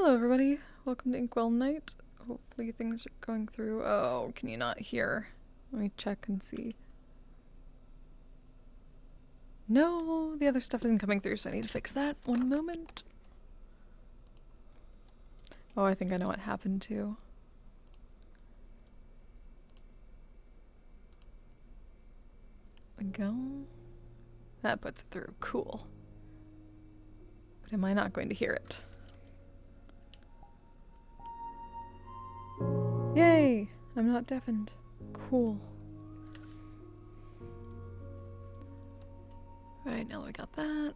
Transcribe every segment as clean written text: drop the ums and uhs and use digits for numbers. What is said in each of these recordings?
Hello everybody, welcome to Inkwell night. Hopefully things are going through. Oh, can you not hear? Let me check and see. No, the other stuff isn't coming through, so I need to fix that. One moment. Oh, I think I know what happened too. There we go. That puts it through. Cool. But am I not going to hear it? Yay! I'm not deafened. Cool. Right, now that we got that.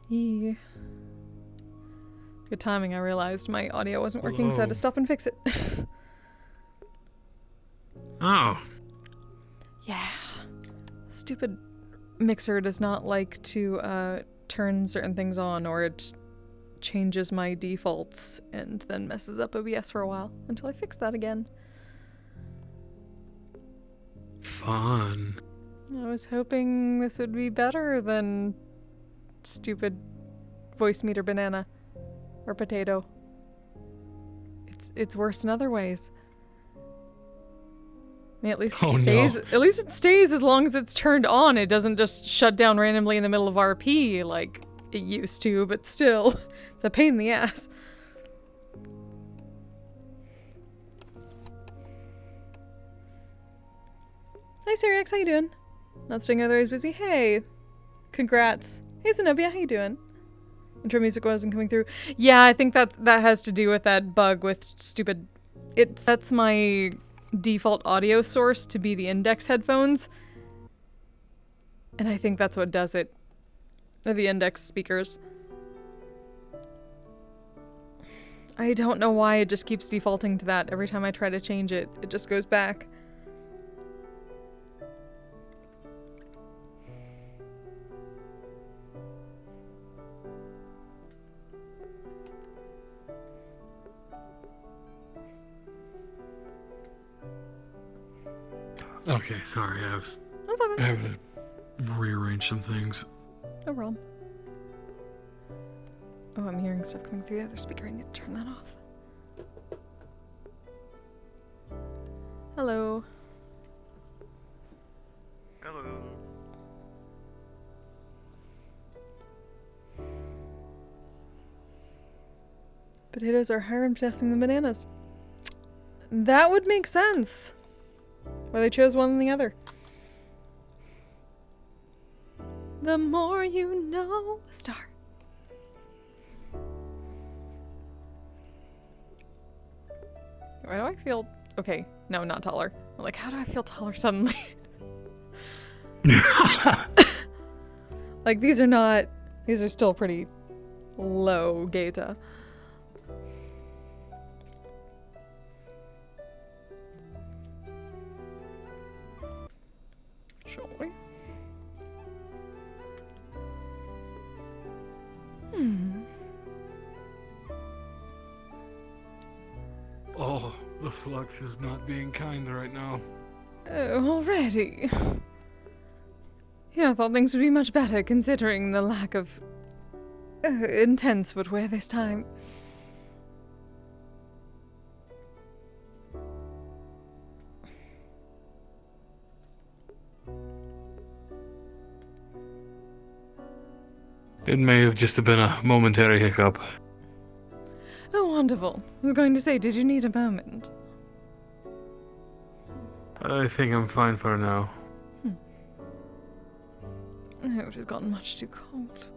Yeah. Good timing, I realized my audio wasn't working, so I had to stop and fix it. Oh. Yeah. Stupid mixer does not like to turn certain things on, or it changes my defaults and then messes up OBS for a while until I fix that again. Fun. I was hoping this would be better than stupid voice meter banana or potato. It's worse in other ways. I mean, at least it stays. No. At least it stays as long as it's turned on. It doesn't just shut down randomly in the middle of RP like it used to. But still, it's a pain in the ass. Hi, Syriax, how you doing? Not staying otherwise busy. Hey, congrats. Hey, Zenobia, how you doing? Intro music wasn't coming through. Yeah, I think that has to do with that bug with stupid. It sets my default audio source to be the index headphones, and I think that's what does it. Or the index speakers. I don't know why it just keeps defaulting to that. Every time I try to change it, it just goes back. Okay, sorry, I have to rearrange some things. No problem. Oh, I'm hearing stuff coming through the other speaker. I need to turn that off. Hello. Hello. Potatoes are higher in potassium than bananas. That would make sense. Why they chose one than the other. The more you know, star. Why do I feel... Okay, no, not taller. I'm like, how do I feel taller suddenly? Like, these are not... These are still pretty low Gaeta. Shall we? Oh, the flux is not being kind right now. Oh, already? Yeah, I thought things would be much better considering the lack of intense footwear this time. It may have just been a momentary hiccup. Oh, wonderful. I was going to say, did you need a moment? I think I'm fine for now. Oh, it has gotten much too cold.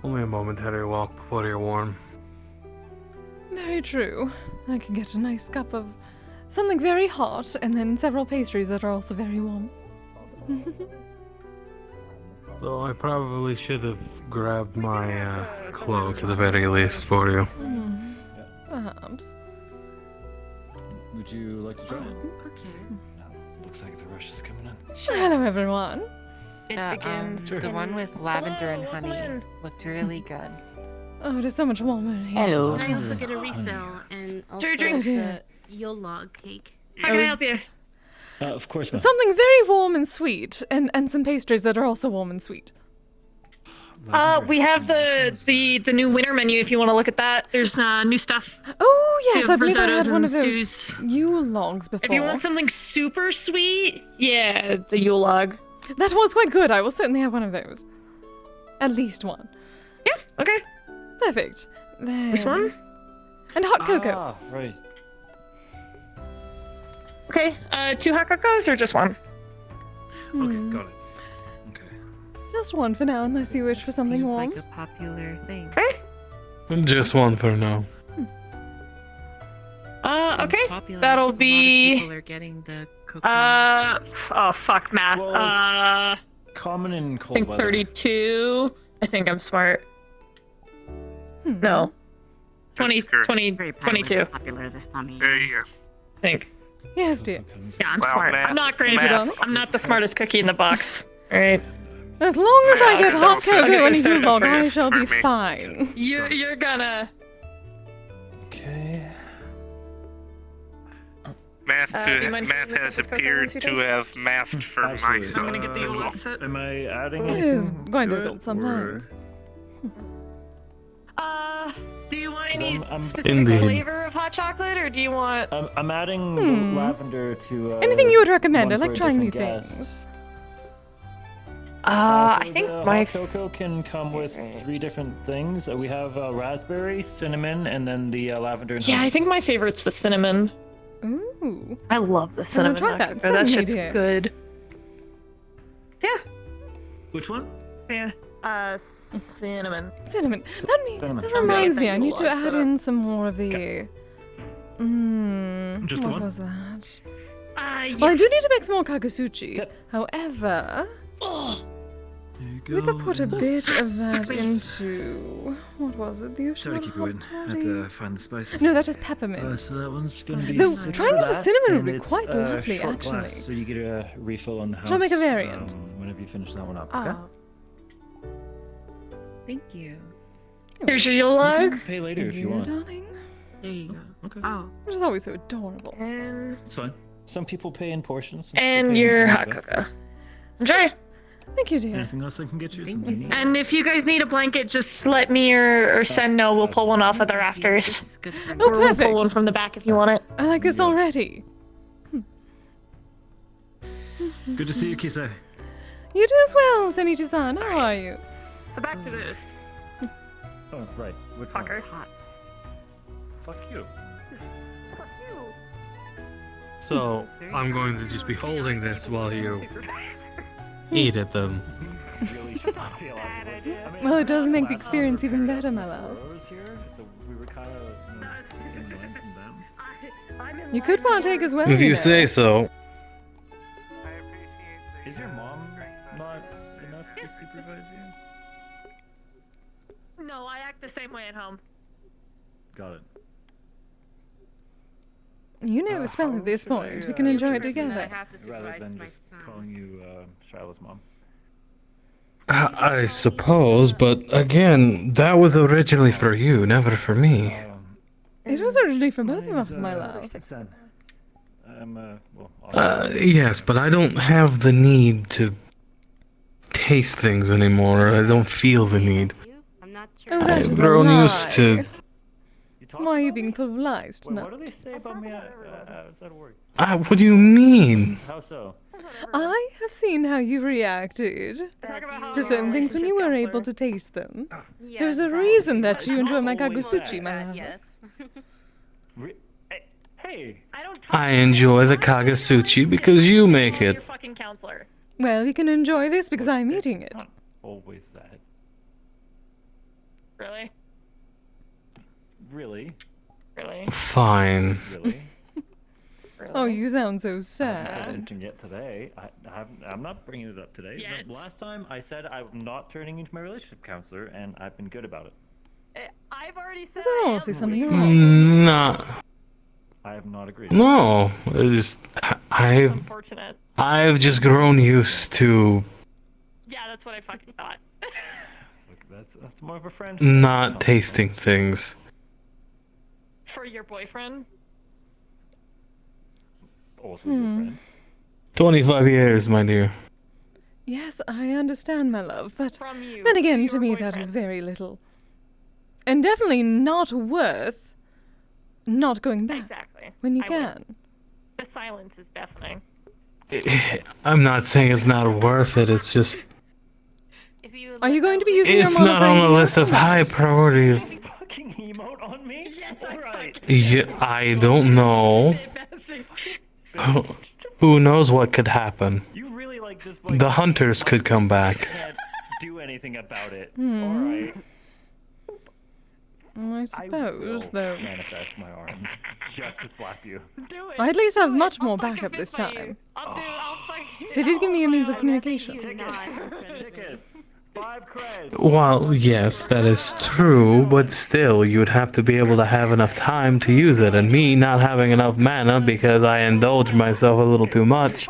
Only a momentary walk before you're warm. Very true. I can get a nice cup of something very hot, and then several pastries that are also very warm. Though I probably should have grabbed my cloak at the very least for you. Perhaps. Would you like to try it? Okay. Looks like the rush is coming in. Hello, everyone. It begins. Sure. The one with lavender and Hello, honey welcome looked really good. Oh, it is so much warmer in here. Hello. Can I also get a refill and also drink. the Yule log cake? How can I help you? Of course, ma'am. Something very warm and sweet, and some pastries that are also warm and sweet. We have the new winter menu if you want to look at that. There's new stuff. Oh, yes, We I've have never risottos had one and of those stews. Yule logs before. If you want something super sweet, yeah, the Yule log. That was quite good. I will certainly have one of those. At least one. Yeah, okay. Perfect. There. This one? And hot cocoa. Ah, right. Okay, 2 hot cocos or just one? Okay, got it. Okay. Just one for now, unless you wish for something Seems warm. like a popular thing. Okay. Just one for now. Seems Okay. popular. That'll A lot of be, people are getting the cocoa. oh fuck math. Well, I Common in cold think weather. 32. I think I'm smart. Hmm. No. 20, That's correct. 20, Very 22, popular this time of year. There you go. I think. Yes, dear. Yeah, I'm Well, smart. math- I'm not great math- I'm not the smartest cookie in the box. Alright. As long as I Yeah, get that's hot also cocoa good. and a Set it Yule up log, for I you- shall be for me. fine. You're gonna... Okay. Math do you mind math sharing has this with Coco appeared once you to do? have mathed for my Absolutely. son. I'm gonna get the as Yule well. log set. Am I adding It anything is quite to difficult it, sometimes. Do you want 'Cause any I'm specific Indeed. flavor of hot chocolate, or do you want... I'm adding Hmm. lavender to. Anything you would recommend? I one like for a trying new different gas. things. So I think the my... hot cocoa can come with 3 different things. We have raspberry, cinnamon, and then the lavender. And Yeah, I honey. think my favorite's the cinnamon. Ooh. I love the gonna cinnamon try hot that. cocoa. Certainly, That shit's dear. good. Yeah. Which one? Yeah. Cinnamon. Cinnamon. Cinnamon. That reminds me, I Yule need to log add setup. in some more of the... Just the what one? was that? Yeah. Well, I do need to make some more kakasuchi. Yep. However, Oh, There you we could put a bit of that Sweet. into... What was it? The Sorry to keep you waiting. I had to find the spices. No, that is peppermint. So that one's gonna be. Though, 6 trying for with the that, cinnamon would and be it's, quite lovely, short actually. glass, so you get a refill on the house. Shall I make a variant? Whenever you finish that one up. Okay. Oh. Thank you. here's your Yule You log. can pay later if you Here, want. darling. There you go. Okay. Oh, Which is always so adorable. And, It's fine. Some people pay in portions. some people and pay in your one hot bit. cocoa. Enjoy. Thank you, dear. Anything else I can get you? Thank Something you. neat? And if you guys need a blanket, just let me or send no. We'll pull one off of the This rafters. is good for me. Oh, Or we'll perfect. pull one from the back if you want it. I like this already. Good to see you, Kise. You do as well, Senichi-san. How are you? So back to this. Oh, right. Which Fucker. one? Fuck you. So, I'm going to just be holding this while you eat it then. Really should not be allowed to work. I mean, Well, it does make the last experience time even we better, repaired my the love. floors here, so we were kind of getting land from them. You could partake as well. If you know. say so. Is your mom not enough to supervise you? No, I act the same way at home. Got it. You know the spell how at this should I, point. We can enjoy it introduce you? together. Rather than just calling you Shiloh's mom. I suppose, but again, that was originally for you, never for me. It was originally for both of us, my love. Sen. Well, Yes, but I don't have the need to taste things anymore. I don't feel the need. I'm not Oh, sure. that I've is a grown lie. used to. you talk Why are you about being me? full of lies Wait, what tonight? do they say about me? How's that work? What do you mean? How so? I have seen how you reacted to certain things when you were able to taste them. There's a reason that you enjoy my kagusuchi, my love. Hey! I don't I enjoy the kagasuchi because you make it. Your fucking counselor. Well, you can enjoy this because I'm eating it. Not always that. Really? Really? Really? Fine. Really? Oh, you sound so I haven't sad. mentioned yet today. I'm not bringing it up today. Yet. The last time I said I'm not turning into my relationship counselor, and I've been good about it. I've already said Is there I am honestly something leaving. wrong? Nah. I have not agreed. No, it's just Unfortunate. I've just grown used to Yeah, that's what I fucking thought. Look, that's more of a friend. not tasting things. For your boyfriend. Also your friend. 25 years, my dear. Yes, I understand, my love, but From you. then again, to your me, boyfriend. that is very little. And definitely not worth not going back Exactly. when you I can. would. The silence is deafening. I'm not saying it's not worth it, it's just If you Are you going to be using your it's mana not for on the anything list else of high tonight? priority. Fucking emote on me? Yes, I Alright. Yeah, I don't know. Who knows what could happen? You really like just The hunters could come back. can't do anything about it. Hmm. Alright. I I suppose, will though. manifest my arms just to slap you. Do it. I at least have Do it. much I'll more fucking backup fist this fight you. time. I'll fucking. They did give me a means of Oh, communication. Ticket. 5 creds. Well, yes, that is true, but still, you'd have to be able to have enough time to use it, and me not having enough mana because I indulge myself a little too much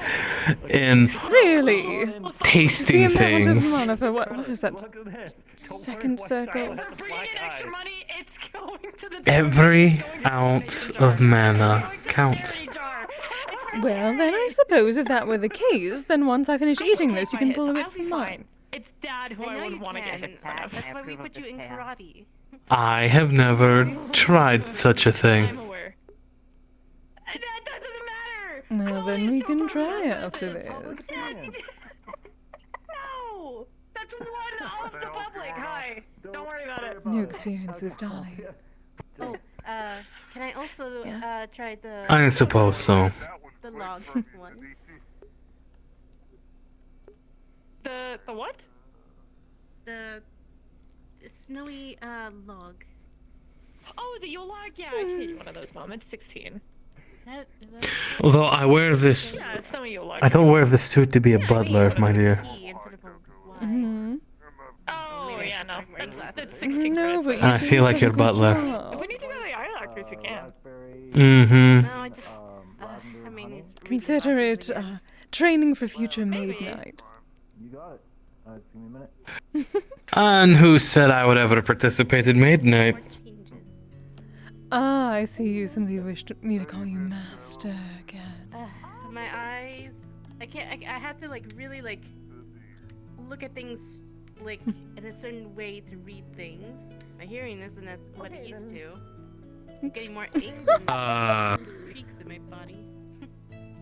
in Really? The tasting amount of things. mana for what was that? Look at this. Second circle. For free Black and extra eye. money, it's going to the Every ounce of mana counts. charity jar. Well, then I suppose if that were the case, then once I finish eating this, you can pull a bit from mine. It's Dad who I would want to get hit That's of. why we put you in karate. I have never tried such a I'm thing. aware. That doesn't matter. Well, then we can try after this. No, that's one of the public. Hi, don't worry about it. New experiences, darling. Oh, can I also try the I suppose so. the log one? The what? The snowy log. Oh, the Yule log. Yeah, I can get you one of those, Mom. It's 16. Is that Although I wear this, Yeah, it's some Yule log. I don't wear this suit to be a butler, my dear. T instead of a Y? Hmm. Oh yeah, no, that's 16 No, credits. but you I do feel like such your a good butler. job. If we need to go to the eye doctors, we can. Mm-hmm. No, I just I mean it's really Consider hard it to really- training for future maid Maybe. night. You got it. Give me a minute. And who said I would ever participate in Maid Night? more changes. Ah, I see you simply wished me to call you master again. My eyes. I can't. I have to like really like look at things like in a certain way to read things. My hearing isn't as what it used to. I'm getting more anger freaks in my body.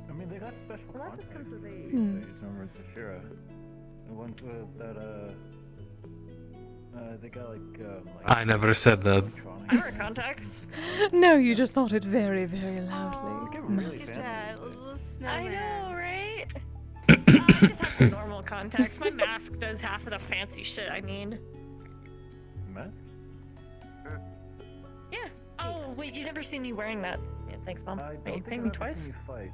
I mean, they got special contacts. Hmm. These numbers to Shira. The ones with that, they got like I never said that. I wear contacts. No, you just thought it very, very loudly, Get really master. Yeah, a little I snowman. know, right? I just have the normal contacts. My mask does half of the fancy shit I need. Matt? Yeah. Oh, wait, you never seen me wearing that. Yeah, thanks, Mom. I Are you don't paying think me I've twice? seen you fight.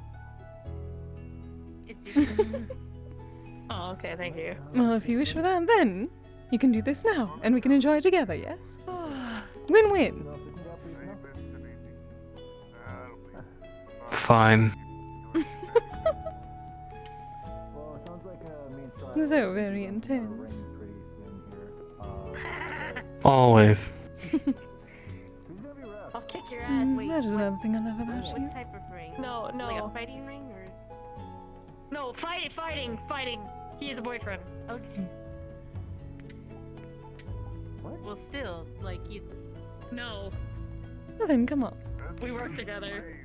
It's usually Oh, okay, thank you. Well, if you wish for that, then you can do this now, and we can enjoy it together, yes? Win-win. Fine. Well, it sounds like me and Shira So very intense. pretty soon here. Always. Who's gonna be ref? I'll kick your ass. Wait, That is what- another thing I love about you. what type of ring? No, Like a no. fighting ring or? No, fighting. He is a boyfriend. Okay. Well, still, like you. No, Well then, come on. we work together.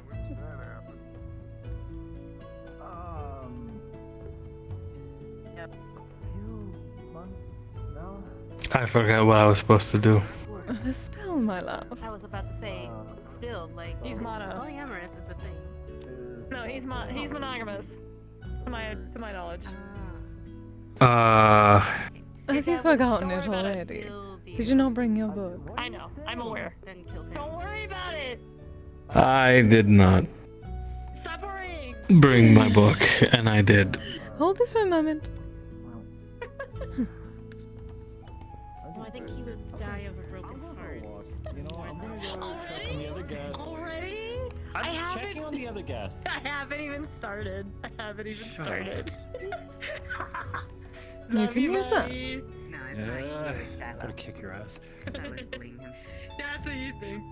Yep. Few months now. I forgot what I was supposed to do. The spell, my love. I was about to say, still, like He's mono. polyamorous is a thing. No, he's monogamous. To my knowledge. Have you forgotten it already? Did you not bring your book? I know. I'm aware. Then kill him. Don't worry about it. I did not Stop worrying. bring my book, and I did. Hold this for a moment. Well, I think he would die of a broken heart. You know, I'm gonna go check on the other guests. Already? I I'm haven't- checking on the other guests. I haven't even started. Sure. You can use that. No, it's Yeah. not English Gotta dialogue. kick your ass. I would bling him. That's what you think.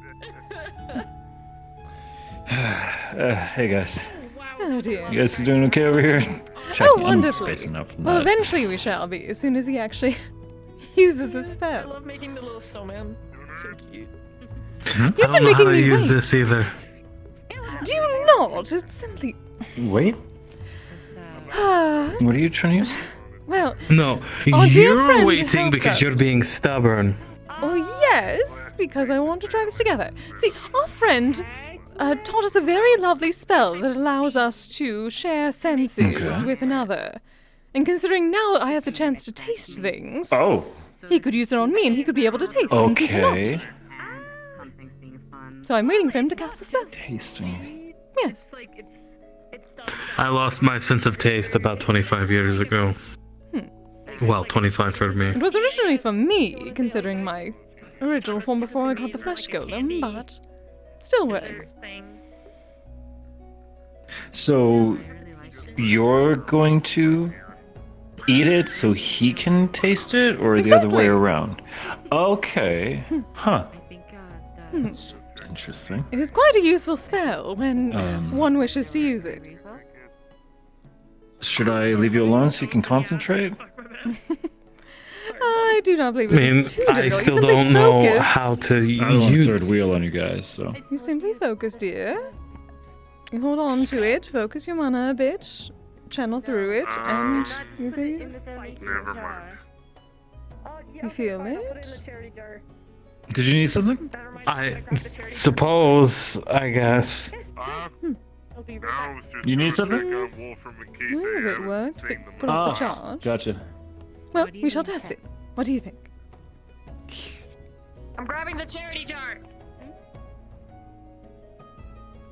Hey guys, Wow. Oh dear. you guys doing okay over here? Oh, I'm wonderfully. spacing out from Well, that. eventually we shall be, as soon as he actually uses his I spell. love making the little snowman. So cute. He's I been don't know how making to me use wait. this either. Do you not? It's simply. Wait, Ah, what are you trying to use? well, No, Our dear you're friend waiting helped because us. you're being stubborn. oh yes, because I want to try this together. See, our friend taught us a very lovely spell that allows us to share senses Okay. with another. And considering now I have the chance to taste things, Oh, he could use it on me and he could be able to taste since he cannot. okay. Something's being fun. So I'm waiting for him to cast the spell. Tasting. Yes. Like it's stuff. I lost my sense of taste about 25 years ago. Well, 25 for me. It was originally for me, considering my original form before I got the flesh golem, but still works. Thing. So I really like it. you're going to eat it so he can taste it, or the other way Exactly. around? Okay. Huh. I think Hmm. That's interesting. It is quite a useful spell when Um, one wishes to use it. Riva? Should I leave you alone so you can concentrate? I do not believe I it mean, is too I difficult. You still simply don't know focus. how to I don't want to use. third wheel on you guys, so. You simply focus, dear. You hold on to it, focus your mana a bit, channel through it, and you think Never mind. you feel it. Did you need something? I suppose, I guess. Now it's just You need gonna something? check on Wolfram and Kise. None of it Haven't worked, seen but them put in off the Ah. charge. Gotcha. Well, What do you we shall think? test it. What do you think? I'm grabbing the charity jar.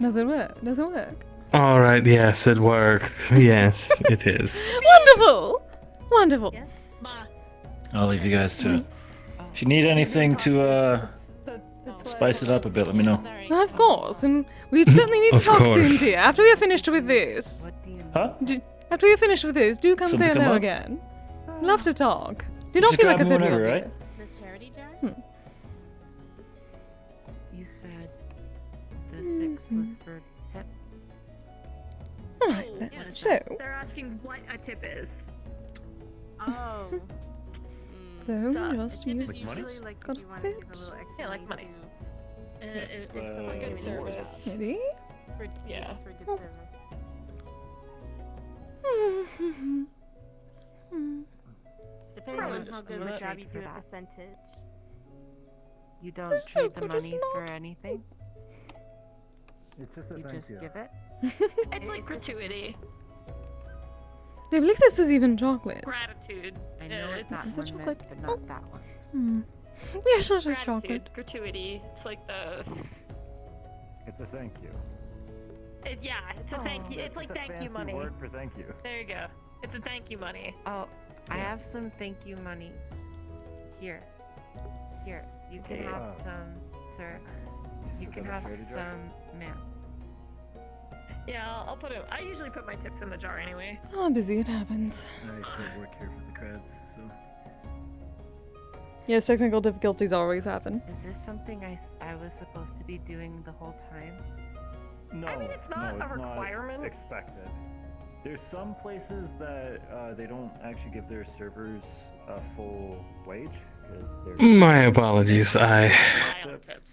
Does it work? Does it work? Alright, yes, it worked. Yes, it is. Wonderful! Wonderful. Ma. I'll leave you guys to it. If you need anything to spice it up a bit, let me know. Of course, and we certainly need to Of talk soon, course. dear. After we are finished with this. What do you Huh? After we are finished with this, do come Something say come hello up? again. Love to talk. Do not Just feel like a grab me third wheel, whenever, dear. right? The charity jar? You said the 6 was for tip. Alright then. Yeah, So, They're asking what a tip is. Oh. so Stuff. just Tip use is usually like got if you a want to give a bit. little extra Yeah, like money money. to- It's a good service. Ready? for, Yeah. for good Oh. service. Depending Probably on just how good some of of a that. job you do For at that. percentage. You don't It's so trade the good, it's money not. for anything. It's just a You thank just you. give it. It's like gratuity. I believe this is even chocolate. Gratitude. I know Yeah, it's that Is it one chocolate? meant, but not that one. Hmm. Yes, that is Gratitude. chocolate. Gratuity. It's like the. It's a thank you. Yeah, it's a thank you. It's like a thank you fancy money. word for thank you. There you go. It's a thank you money. Oh, I have some thank you money. Here. Here. You can Okay. have Oh. some, sir. You Is can that a have charity jar? some, ma'am. Yeah, I'll put it. I usually put my tips in the jar anyway. Oh, busy it happens. I still work here for the creds, so. Yes, technical difficulties always happen. Is this something I was supposed to be doing the whole time? No, I mean, it's not no, a requirement. expected. There's some places that they don't actually give their servers a full wage because they're My apologies, I. Wild tips.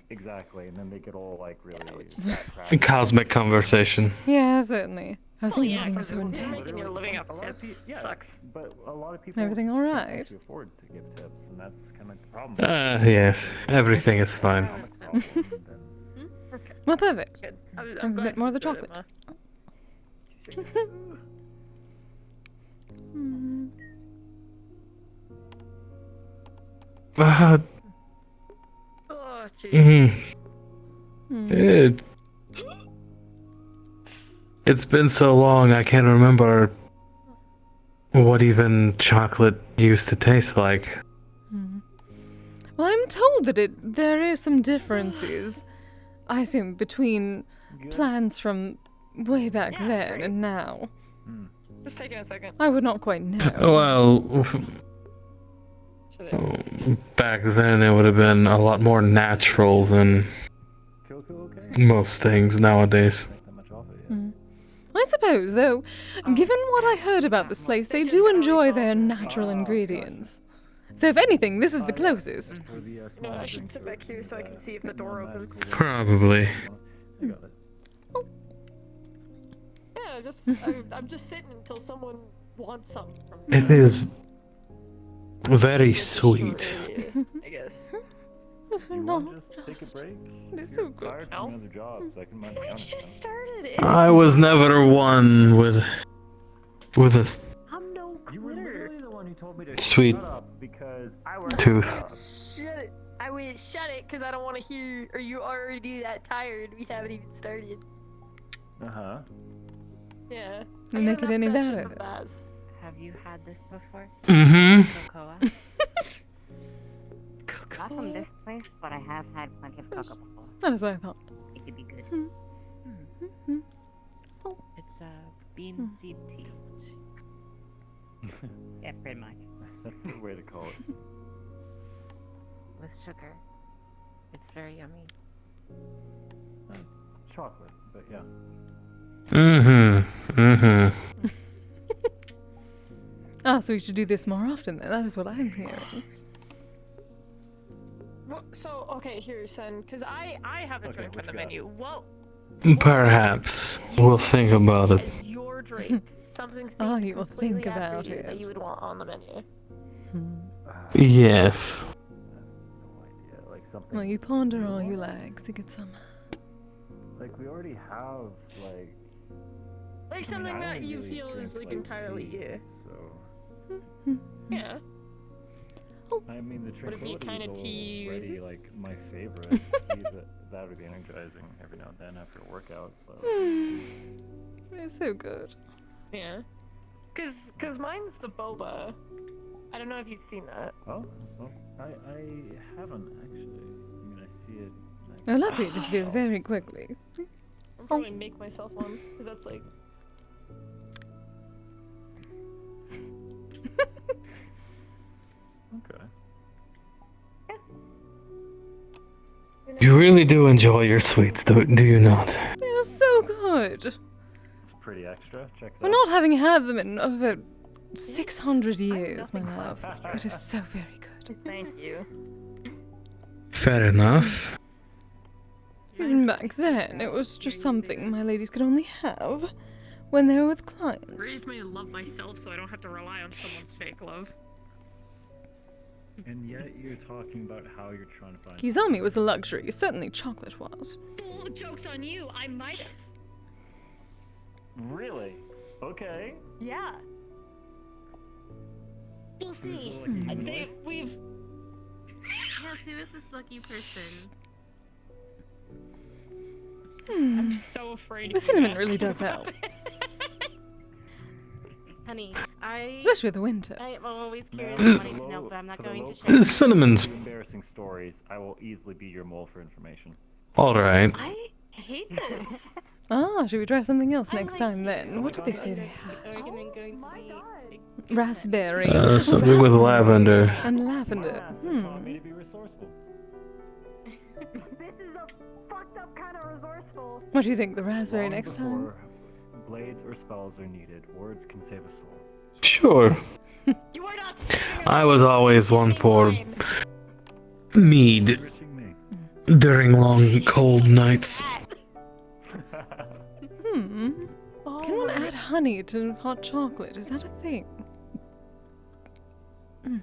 exactly, and then they get all like really which- fat Cosmic conversation. Yeah, certainly. I was Oh, thinking yeah, everything was so for intense. making your living off A lot of tips peo- yeah, sucks. but a lot of people Everything all can't right? actually afford to give tips, and that's kind of the problem. Yes, everything is fine. Economic problem, then- Well, perfect. Good. Have a bit more of the chocolate. Hmm. Uh, Oh, jeez. mhm. Hmm. It's been so long, I can't remember what even chocolate used to taste like. Hmm. Well, I'm told that there is some differences. I assume between plans from way back Yeah, then great. and now. Just taking a second. I would not quite know. Well, Should I- back then it would have been a lot more natural than Okay. most things nowadays. Make that much off it, yeah. I suppose, though, given what I heard about this place, they do enjoy their natural ingredients. So if anything, this is the closest. For the, No, small I should drink sit back here so I can see if the door opens. Probably. I got it. Yeah, just I'm just sitting until someone wants something from me. It is very sweet. I guess. You No, want to just take a break? it is You're so good. fired from another job, so I can mind We my own just account. started it. I was never one with a I'm no You were quitter. literally the one who told me to Sweet shut up because I work tooth. Shut it. I went shut it because I don't want to hear, or you already that tired. We haven't even started. Uh-huh. Yeah. You make it any better. Have you had this before? Mm-hmm. Cocoa? Not from this place, but I have had plenty of cocoa before. That is what I thought. It could be good. Hmm. It's bean seed tea. Yeah, pretty much. That's the way to call it. With sugar. It's very yummy. Chocolate, but yeah. Mm-hmm. Mm-hmm. Ah, so we should do this more often then. That is what I'm hearing. Well, so okay, here, son, because I have a Okay, drink what on the you got? menu. Well, Perhaps. We'll think about it. as your drink, something Ah, seems you will completely think after about you it. that you would want on the menu. Yes. No idea. Like something. Well, you ponder all you like, so get some. Like we already have like. Like I mean, something I that only you really feel is drink, like entirely tea, you. So Yeah. I mean the Would it be a tranquility kind is of tea? already like my favorite. Tea that would be energizing every now and then after a workout. So. It's so good. Yeah. Cause mine's the boba. I don't know if you've seen that. Oh, well, I haven't actually. I mean, I see it. Oh, luckily it disappears very quickly. I'll probably make myself one, cause that's like. Okay. You really do enjoy your sweets, do you not? They are so good. It's pretty extra. Check that. We're not having had them in over 600 years, my love. It is so very good. Thank you. Fair enough. Even back then, it was just something my ladies could only have when they were with clients. Raised me to love myself so I don't have to rely on someone's fake love. And yet you're talking about how you're trying to find. Kizami was a luxury, certainly chocolate was. Well, joke's on you. I might have. Really? Okay. Yeah. We'll Who's see. the lucky boy? We've. Yes, who is this lucky person? I'm so afraid. The of you cinnamon now. really does help, Honey, especially with the winter. I am always curious Ma'am, and for wanting the to know, low- but I'm not for the going low to share. Cinnamon's Embarrassing stories. I will easily be your mole for information. alright. I hate this. Ah, should we try something else I next like time you. then? What did they say they had? Are we going to be, like, Raspberry. Something with lavender. And lavender. You taught me to be resourceful. This is a fucked up kind of resourceful. What do you think, the raspberry Long next time? before blades or spells are needed, words can save a soul. Sure. You are not. I was always one for mead Enriching me. during long, cold nights. Hmm. Can one add honey to hot chocolate? Is that a thing?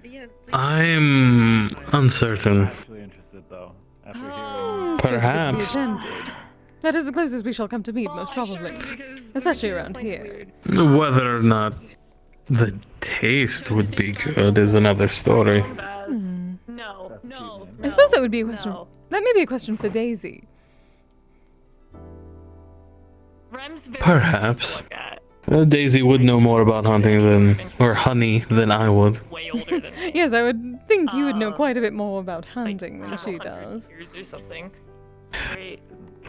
Yes, I'm uncertain. Actually interested though. After hearing. Hmm, suppose it could be Perhaps. attempted. That is the closest we shall come to mead, most probably. Especially around here. Whether or not the taste would be good is another story. Hmm. No. No. I suppose that would be a question. No. That may be a question for Daisy. Rem's very Perhaps. good to look at. Daisy would know more about hunting or honey than I would. Way older than me. Yes, I would think you would know Uh, quite a bit more about Like, hunting than several she hundred does. years or something. Great.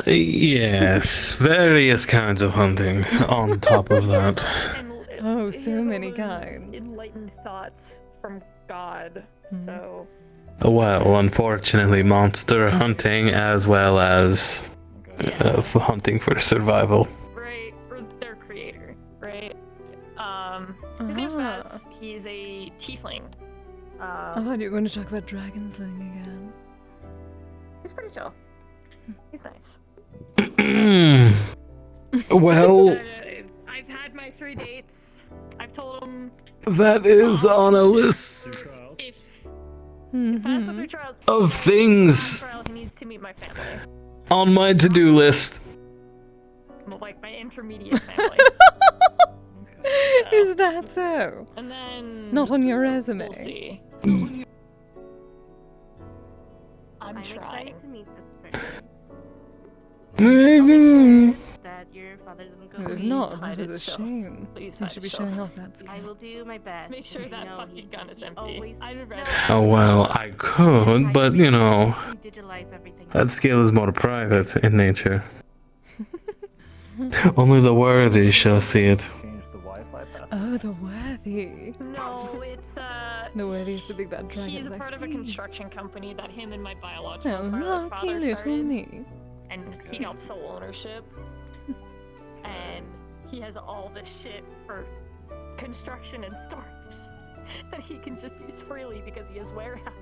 Yes, various kinds of hunting on top of that. And Oh, he so has all many those kinds. Enlightened thoughts from God. Hmm. So Well, unfortunately, monster hunting as well as for hunting for survival. right, for their creator, right? His name's Maz. Ah. He's a tiefling. I thought you were going to talk about dragon slaying again. He's pretty chill. He's nice. Well, I've had my 3 dates. I've told him that is on a list if Mm-hmm. pass the 3 trials, of things trial, he needs to meet my family. on my to-do list. Like my intermediate family. Is that so? And then Not on your we'll resume. see. I'm trying. excited to meet this person. That your father doesn't go If to not, that hide is a itself. shame. Please You hide should be itself. showing off that skill. I will do my best. Make sure that No, fucking gun is empty. always- I'd rather. Oh well, I could, but you know, digitalize everything. that skill is more private in nature. Only the worthy shall see it. Change the Wi-Fi password. Oh, the worthy. No, it's The worthiest of big bad he's dragons a I part of a see. construction company that him and my biological Oh, father lucky little started, me. and he got full ownership. And he has all this shit for construction and storage that he can just use freely because he has warehouses.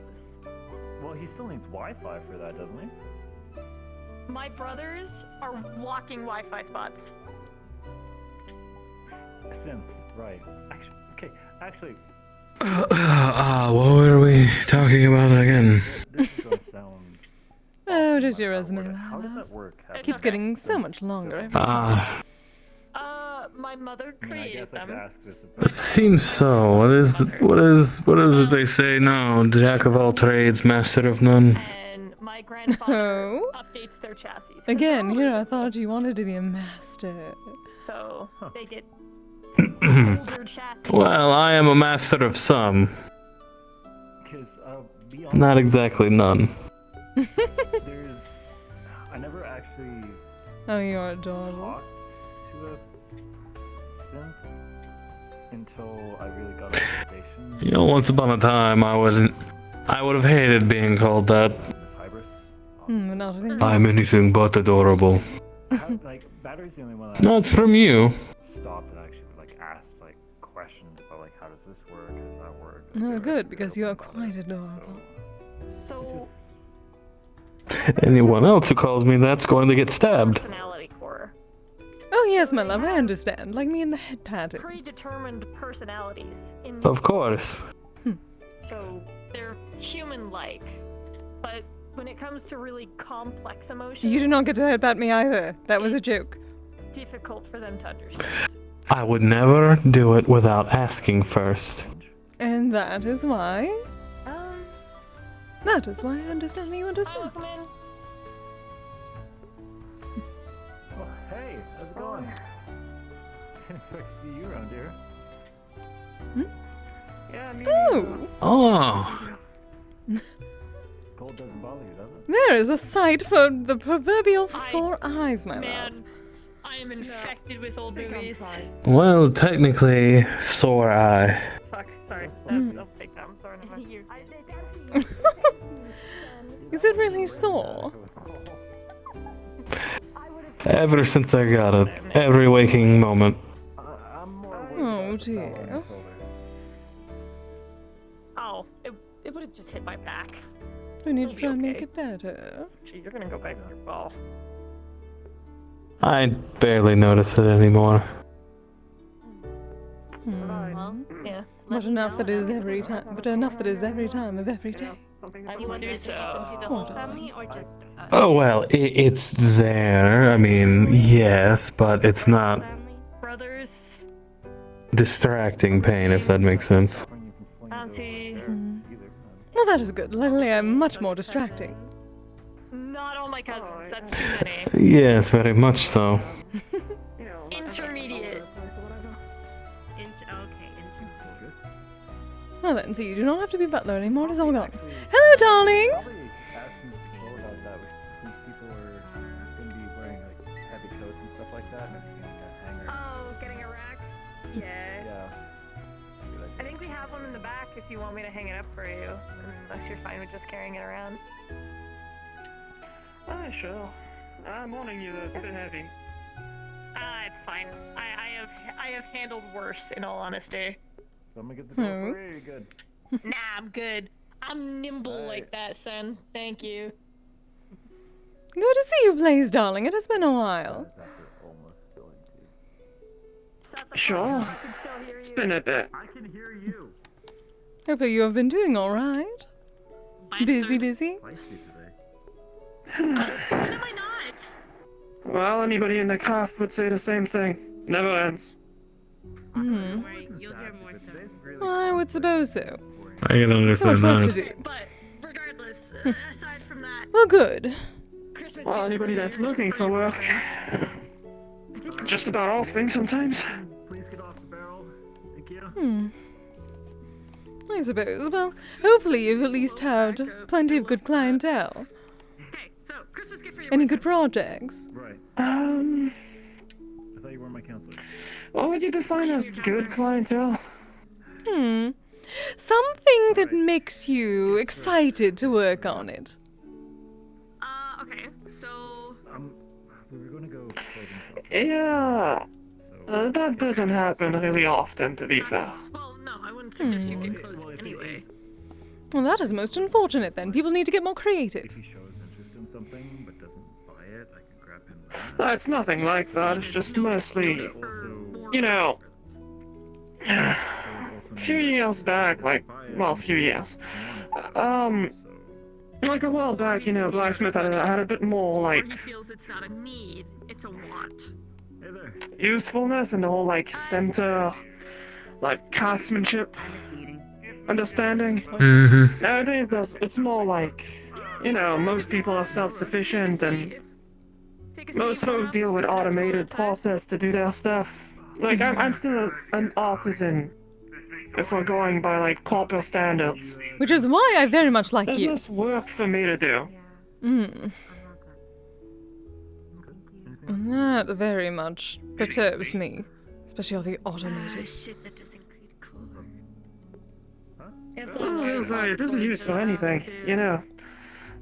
Well, he still needs Wi-Fi for that, doesn't he? My brothers are walking Wi-Fi spots. Sim, right. Actually, What were we talking about again? this is gonna sound. Oh, just your resume. How does love. that work? It's Keeps okay. getting so much longer every time. My mother I mean, I guess created I could them. ask this. It seems so. What is it they say now? Jack of all trades, master of none. And my grandfather Oh. updates their chassis. 'cause Again, they're here I older, thought you wanted to be a master. So they get older chassis. Well, I am a master of some, Because, be honest, not exactly none. there's. I never actually Oh, you are adorable. talked to a synth until I really got on the station. You know, once upon a time, I would have hated being called that. With Hybris. Not anymore. I'm anything but adorable. Like, Battery's the only one that Not from you. stopped and actually like asked like questions about like how does this work, how does that work. Oh, good, because you are quite adorable. So Anyone else who calls me that's going to get stabbed. personality core. Oh, yes, my love, I understand. Like me in the head pattern. Predetermined personalities in Of course. so they're human-like, but when it comes to really complex emotions, You do not get to headbutt me either. That was a joke. difficult for them to understand. I would never do it without asking first. And that is why. Um, That is why I understand that you I'll understand. come in. Oh, hey, how's it going? Didn't expect to see you around here. Yeah, me. Oh, Oh, Cold doesn't bother you, does it? there is a sight for the proverbial sore eyes, my love. Man, I am infected with old movies. well, technically, sore eye. Fuck, sorry. Mm. I'll take that. I'm sorry. never mind. You're Is it really sore? Ever since I got it, every waking moment. I'm more worried Oh, about the dear. fellow on the shoulder. Oh, it would have just hit my back. We need to It'll be try and make okay. it better. Gee, you're gonna go back to your ball. I barely notice it anymore. Well, Yeah. But enough that is every time. But enough that is every time of every day. you want to do introduce so. him to the whole family or just us? Oh well, it's there. I mean, yes, but it's not Family? Brothers, distracting pain, if that makes sense. When you can swing Auntie. there Mm. either. Well, that is good. Lately, I'm much more distracting. not all my cousins. That's too many. Yes, very much so. Intermediate. Intermediate. Well then, so you do not have to be butler anymore. It is all gone. Hello, darling! Probably asking people about that since people were you want me to hang it up for you, unless you're fine with just carrying it around. Sure. I'm warning you that it's a bit heavy. It's fine. I have handled worse, in all honesty. So I'm gonna get the door for you. You're good. Nah, I'm good. I'm nimble like that, son. Thank you. Good to see you, Blaze, darling. It has been a while. Sure. It's been a bit. I can hear you. Hopefully you have been doing all right. Busy, busy? When am I not? Well, anybody in the craft would say the same thing. Never ends. Hmm. Right, you'll hear more stuff. I would suppose so. I can So much understand work to that. do. But regardless, aside from that, Well, good. Christmas. Well, anybody that's looking for work. Just about all things sometimes. Please get off the barrel. Thank you. I suppose. Well, hopefully you've at least had plenty of good clientele. Okay, so Christmas gift for your Any good projects? Right. Um, I thought you were my counselor. what would you define as good clientele? Something that makes you excited to work on it. Okay, so We were gonna go clothing shop. Yeah. So. That doesn't happen really often, to be fair. well, no, I wouldn't suggest you get close anyway. Well, that is most unfortunate then. People need to get more creative. If he shows interest in something but doesn't buy it, I can grab him It's nothing like that. It's just mostly, also, you know, a few years back, like, well, a few years. Like a while back, you know, Blacksmith had a bit more, Or like, he feels it's not a need, it's a want. Hey there. usefulness and the whole, like, center, like, craftsmanship understanding. Mm-hmm. Nowadays, it's more like, you know, most people are self-sufficient and most folk deal with automated process to do their stuff. Like, I'm still an artisan, if we're going by, like, proper standards. Which is why I very much like There's you. less work for me to do. That very much perturbs me. Especially all the automated. Shit, that doesn't create cool. Well, it doesn't use for anything, you know.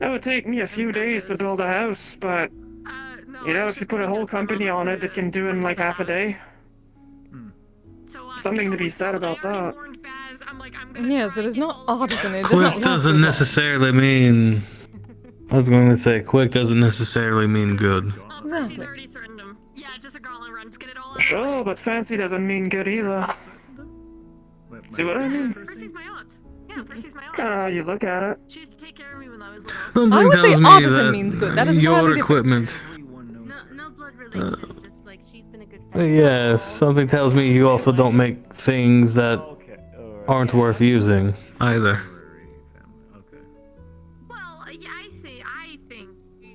It would take me a few days to build a house, but, No, you know, if you put a whole company on it, it can do in, like, half a day. Something to be said about that. Yes, but it's not artisan. It does Quick not last doesn't as long. necessarily mean. I was going to say quick doesn't necessarily mean good. Exactly. already threatened him. Yeah, just a gauntlet run. Just get it all out. Sure, but fancy doesn't mean good either. See what I mean? Percy's my aunt. Yeah, Percy's my aunt. Kinda how you look at it. She used to take care of me when I was little. Something I would say tells me artisan that means good. That is your entirely different. equipment. No blood relation. Just like she's been a good friend. Yes, something tells me you also don't make things that Okay. Alright. aren't worth using either. Okay. Well, yeah, I think.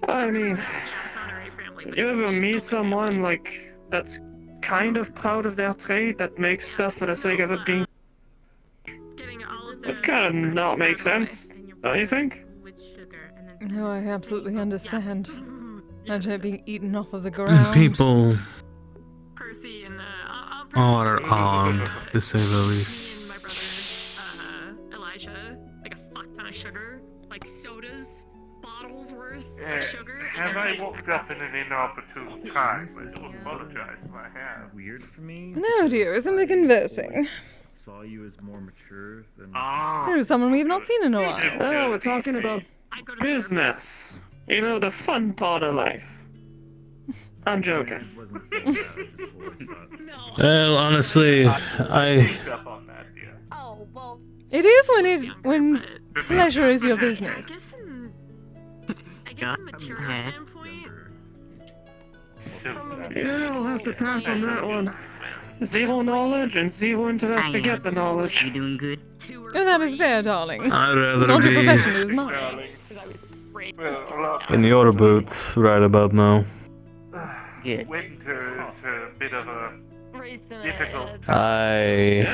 I mean, Yeah, it's honorary family, but you ever she's meet still someone, like, that's kind of proud of their trade, that makes stuff for the sake of it being... getting all of the. It kinda not make sense, don't you think? With sugar and then No, I absolutely understand. Imagine it being eaten off of the ground. People Percy and are odd, to say the least. Me and my brother, Elijah, like a fuck ton of sugar, like sodas, bottles worth of sugar. Have I walked up in an inopportune time? I do apologize if I have. Weird for me. No, dear, simply conversing. Saw you as more mature than. There is someone we have not seen in a while. Oh, we're talking about I go to business. You know, the fun part of life. I'm joking. It wasn't so bad, I just forced that. No. Well, honestly, I Picked up on that, dear. Oh well. It is when pleasure is your I business. guess from a material standpoint. Yeah, I'll have to pass on that one. Zero knowledge and zero interest to get the knowledge. You doing good? Oh, that is fair, darling. I'd rather Not your be profession, it is not. Darling. Well, a lot in your boots right about now. Good. winter is a bit of a difficult I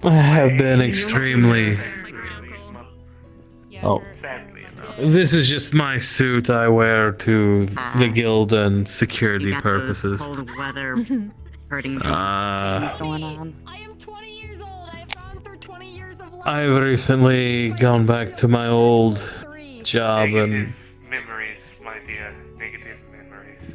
have been extremely. these months. Oh, Sadly enough. this is just my suit I wear to the guild and security You got purposes. those cold weather hurting things going on. I am 20 years old. I've gone through 20 years of I've recently gone back to my old job and Negative memories, my dear. Negative memories.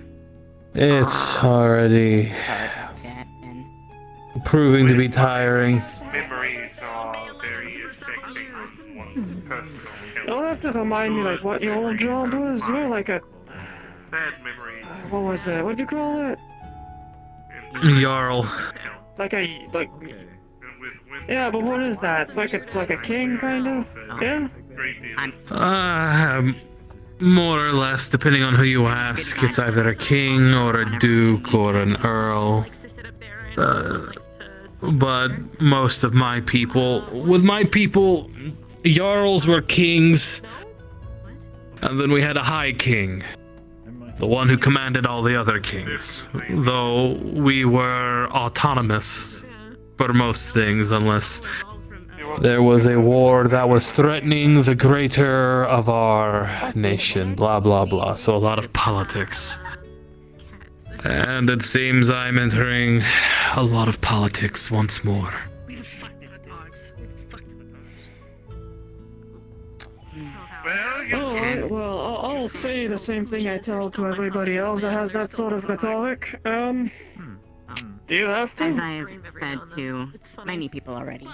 it's already Sorry about that, and proving to be tiring. Memories are very affecting on one's personal health. You'll have to remind me, like, what your old job was. You were like a... Bad memories. What was it? What do you call it? Jarl. Like a... like... And with winter, Yeah, but what is that? It's like a king, kind of? Yeah? great deal of More or less, depending on who you ask. It's either a king or a duke or an earl. But most of my people, with my people, jarls were kings, and then we had a high king, the one who commanded all the other kings. Though we were autonomous for most things, unless there was a war that was threatening the greater of our nation, blah blah blah. So a lot of politics. And it seems I'm entering a lot of politics once more. We have fucked with the dogs. We have fucked with the dogs. Well, you Alright, well, I'll say the same thing I tell to everybody else that has that sort of rhetoric. Do you have as to? I've said to many people already,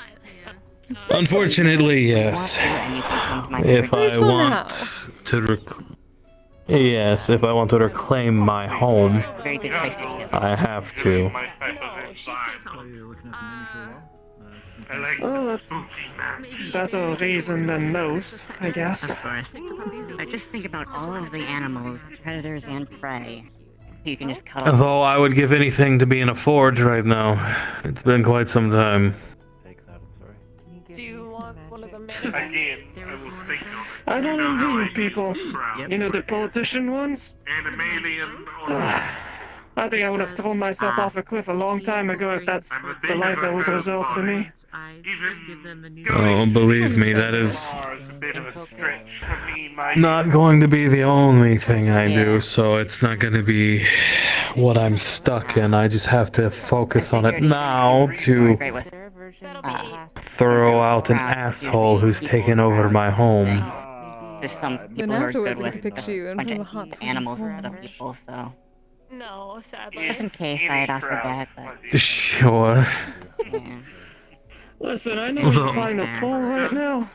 Unfortunately, yes. and you can come to my If I Peaceful want to yes, if I want to reclaim my home, very good place to live. I have to. my type of environment. I like Oh, the that's spooky match. better reason than most, I guess. Of course. But just think about all of the animals, predators and prey. You can just cut off. Though I would give anything to be in a forge right now. It's been quite some time. Take that, I'm sorry. Do you want one of the Again, I will think on it. I don't You know how envy I you people. use crowds You know, the for politician ones? Animalian or I think I would have thrown myself off a cliff a long time ago if that's the life that was reserved for me. even Oh, believe me, that is is a bit of a stretch for me, my not going to be the only thing I do, so it's not going to be what I'm stuck in. I just have to focus on it now to Great with throw out an asshole who's taken over my home. There's some Then people who are afterwards good I get to with picture you in bunch front of of a hot sweaty animals instead of forge. people, so No, sadly. just in case I had offered that, but Sure. yeah. Listen, I know you're kind of full right now.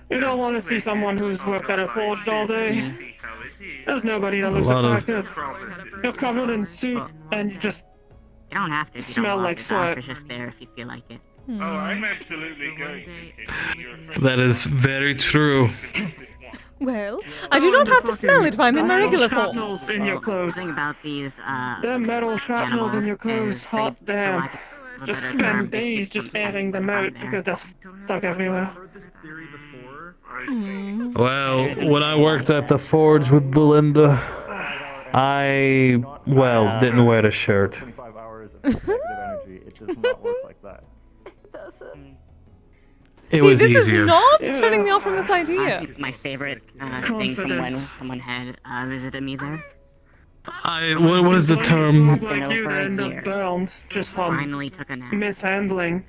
You don't want to see someone who's worked at a forge all day. see how it is. There's nobody that looks lot of- attractive. Promises. You're covered in soot, and you just... You don't have to if you Smell don't want like to. The sweat. offer's just there if you feel like it. Oh, I'm absolutely going to continue your friendship. That is very true. Well, I do not have to smell it if I'm in my regular form. shrapnels in your The clothes. thing about these The metal shrapnels in your clothes, is hot they, for damn. lack of a Just better term, spend they days stick just sometimes airing them on out there. because they're stuck everywhere. I see. Well, when I worked at the forge with Belinda, I, well, didn't wear a shirt. 25 hours of consecutive energy. It does not work like that. It See, was this easier. is not Yeah. turning me off from this idea. Honestly, my favorite thing from when Confident. someone had visited me there. What is the term? Like you, they end up bound just from Finally took a nap. mishandling.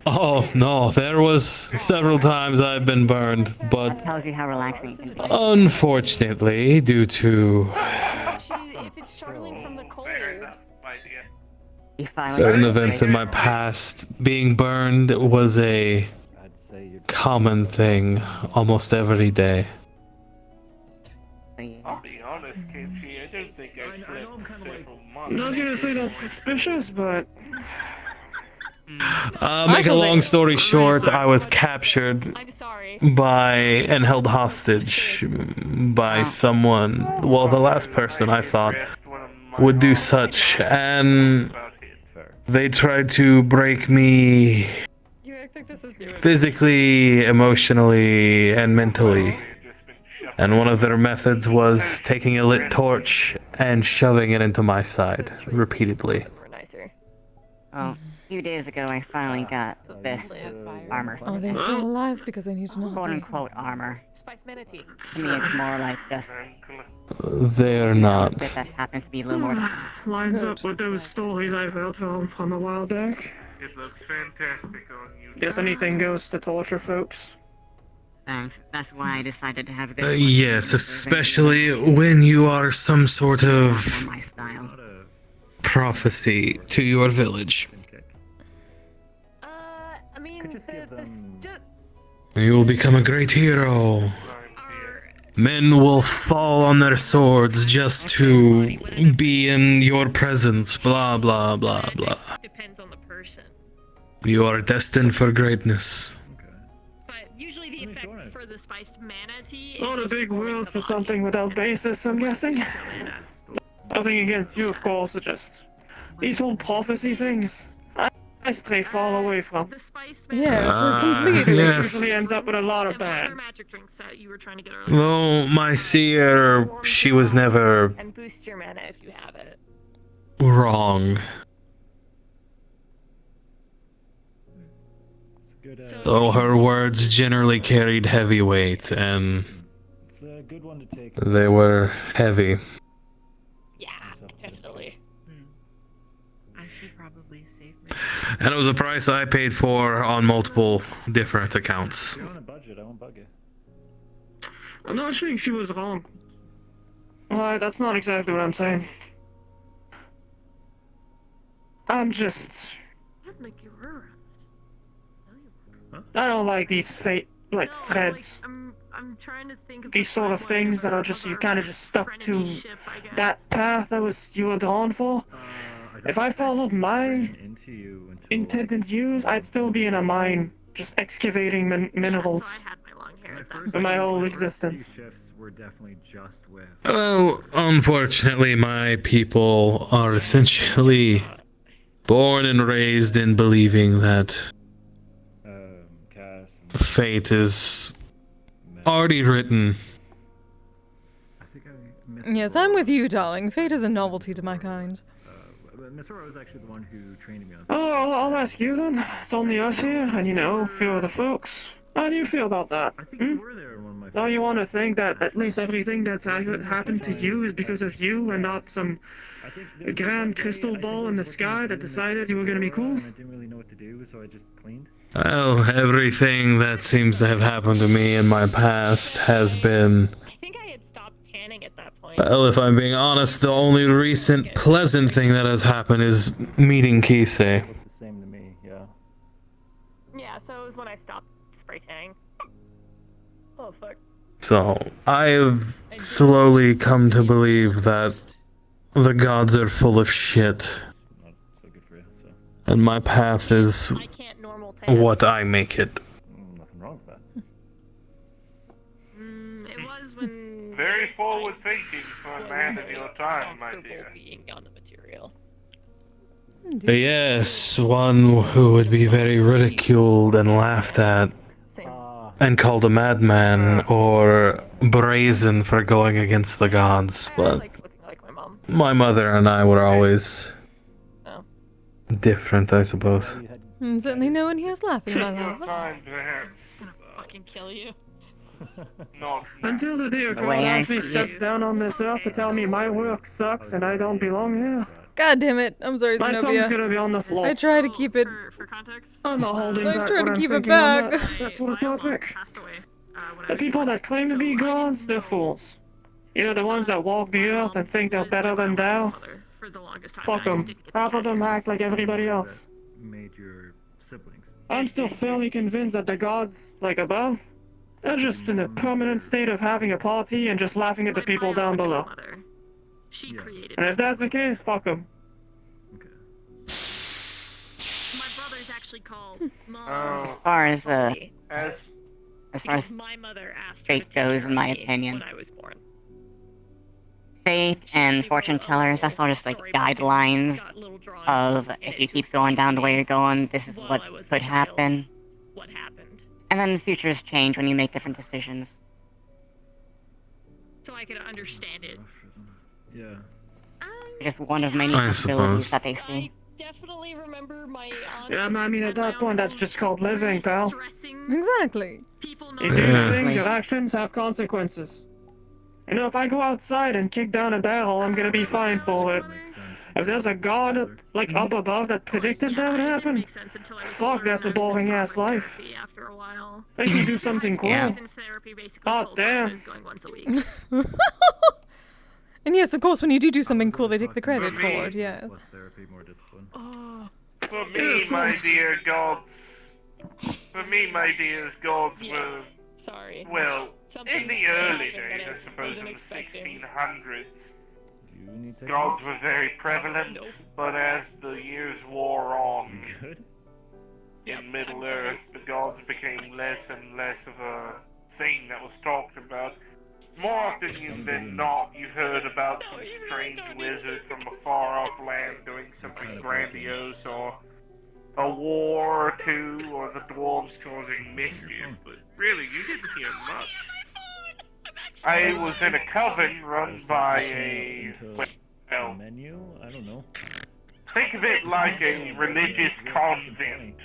Oh, no, there was several times I've been burned, but Tells you how relaxing it can be. unfortunately, due to If it's struggling from the cold. Fair enough, my dear. You finally certain got events in my past, being burned was a I'd say you're common thing almost every day. I'll be honest, Kenshi, I don't think I've slept for several months. Not gonna say that's suspicious, but Make a long story short, I was captured I'm sorry. by and held hostage by someone, well, the last person I thought would do such, and they tried to break me You act like this is new. physically, emotionally, and mentally. And one of their methods was taking a lit torch and shoving it into my side repeatedly. We're nicer. Oh, a few days ago I finally got this armor. Are they still alive? Because I need to know. Quote unquote armor. Spice manatee. To me it's more like just They're a not. bit that happens to be a little more. lines up with those stories I've heard from a while back. It looks fantastic on you. Guess anything goes to torture folks. Thanks. That's why I decided to have this. Yes, especially when you are some sort of My style. prophecy to your village. I mean, You will become a great hero. Men will fall on their swords just to be in your presence, blah, blah, blah, blah. Depends on the person. You are destined for greatness. But usually the effect for the spiced mana tea is Not a just big forming world the for body. something without basis, I'm guessing. Nothing against you, of course, it's just these whole prophecy things. I stray far away from. The spiced mana Yes, Ah, completely. yes. Usually ends up with a lot of and bad. other magic drinks that you were trying to get earlier. Though my seer, she was never and boost your mana if you have it. wrong. Though her words generally carried heavy weight, and It's a good one to take. they were heavy. Yeah, definitely. I should probably save me. And it was a price I paid for on multiple different accounts. If you're on a budget, I won't bug you. I'm not saying she was wrong. That's not exactly what I'm saying. I'm just... What, like you were around? I don't like these fate, like, No, threads. Like, I'm trying to think of These the sort of timeline things that are of just, you our kind of just stuck to frenemy ship, I guess. that path that you were drawn for. If I followed my Into you until, intended use, I'd still be in a mine, just excavating minerals So I had my long hair at that my point. for my whole first existence. few shifts were definitely just with Well, unfortunately, my people are essentially born and raised in believing that Cass. fate is already written. I think I missed Yes, I'm with you, darling. Fate is a novelty to my kind. Miss Aurora was actually the one who trained me on. Oh, I'll ask you then. It's only us here, and you know, few of the folks. How do you feel about that? I think you were there in one of my. Now you want to think that at least everything that's happened to you is because of you and not some I think there was grand one day crystal I think I ball was in the working sky that in decided you were gonna be cool? and I didn't really know what to do, so I just cleaned. Well, everything that seems to have happened to me in my past has been... I think I had stopped tanning at that point. Well, if I'm being honest, the only recent pleasant thing that has happened is meeting Kise. Looked the same to me, yeah. Yeah, so it was when I stopped spray tanning. Oh fuck. So, I've slowly come to believe that the gods are full of shit, Not so good for you, so. and my path is I can't normal tan. what I make it. Nothing wrong with that. It was when Very forward thinking for a man of your time, my comfortable dear. being on the material. Yes, one who would be very ridiculed and laughed at, Same. and called a madman or brazen for going against the gods, I but like looking like my mom. my mother and I were always Oh. different, I suppose. You had Certainly no one here is laughing, my Your love. time, perhaps. Fucking kill you. Not Until the day a The god way I actually see steps down on this earth to tell me my work sucks and I don't belong here, God damn it. I'm sorry, my tongue's Zenobia. gonna be on the floor. I try to keep it. for context. I'm not holding I back try what to I'm keep it thinking on back. that sort of My mom topic. passed away, when I The was people 20, that claim to so be I gods, didn't they're know fools. You know, the ones that walk the earth and think they're was better than my thou? mother for the longest time, Fuck and I just them. didn't get to Half of them catch her. act like everybody else. that made your siblings. I'm still fairly convinced that the gods, like above, they're just in a permanent state of having a party and just laughing at the My people down below. biological mother, she Yeah. created And me. if that's the case, fuck them. Okay. My brother's actually called Mom. As far as as as far as Because my mother asked her fate to take goes, care in my of me opinion, when I was born. fate and fortune tellers, that's all just like guidelines Got little drawings of and if it you keep just going down the way me you're going, this is while what I was a could child. happen. What happened? And then the futures change when you make different decisions. So I could understand it. Yeah. Just one of many I possibilities suppose. that they I see. definitely remember my aunt. Yeah, I mean, at that point, that's just called living, pal. Stressing Exactly. people You not do Yeah. things, your actions have consequences. You know, if I go outside and kick down a barrel, I'm gonna be fined for it. If there's a god like up above that predicted that would happen, fuck, that's a boring ass life. After a while. They can do something cool. Yeah. Therapy basically Oh damn. going once a week. And yes, of course, when you do something cool, they take the credit for it, yeah. Less therapy, more discipline. For me, my dear gods. For me, my dears, gods were. Sorry. Well, in the early happened days, that I suppose in the wasn't expecting. 1600s, You need to gods were very prevalent, but as the years wore on good. in Middle Earth, the gods became less and less of a thing that was talked about. More often than not, you heard about some strange wizard from a far-off land doing something grandiose, or a war or two, or the dwarves causing mischief, but really, you didn't hear much. I was in a coven run by a... well, Menu? I don't know. think of it like a religious convent.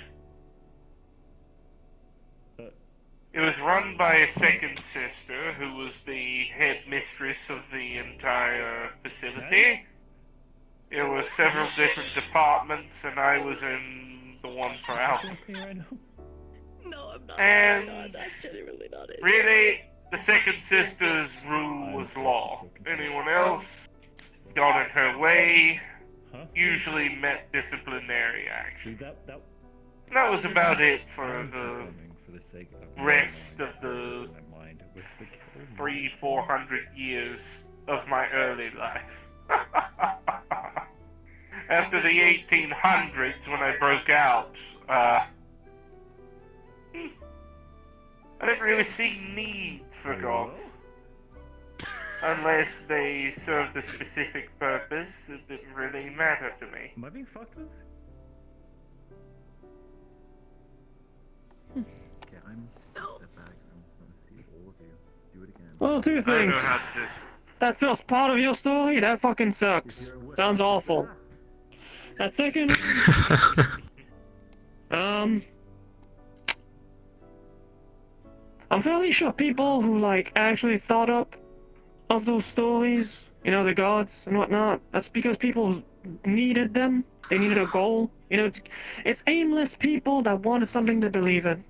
It was run by a second sister, who was the head mistress of the entire facility. There were several different departments, and I was in the one for alcohol. No, I'm not. And I'm not. That's genuinely not it. really, the second sister's rule was law. Anyone else got in her way, usually met disciplinary action. That was about it for the rest of the 300-400 years of my early life. After the 1800s, when I broke out, I didn't really see needs for gods. Unless they served a specific purpose, it didn't really matter to me. Am I being fucked with? Okay, I'm step back. I'm gonna see all of you. Do it again. Well, two I don't things. know how to just... That first part of your story, that fucking sucks. Sounds awful. That second... I'm fairly sure people who, like, actually thought up of those stories, you know, the gods and whatnot, that's because people needed them. They needed a goal. You know, it's aimless people that wanted something to believe in.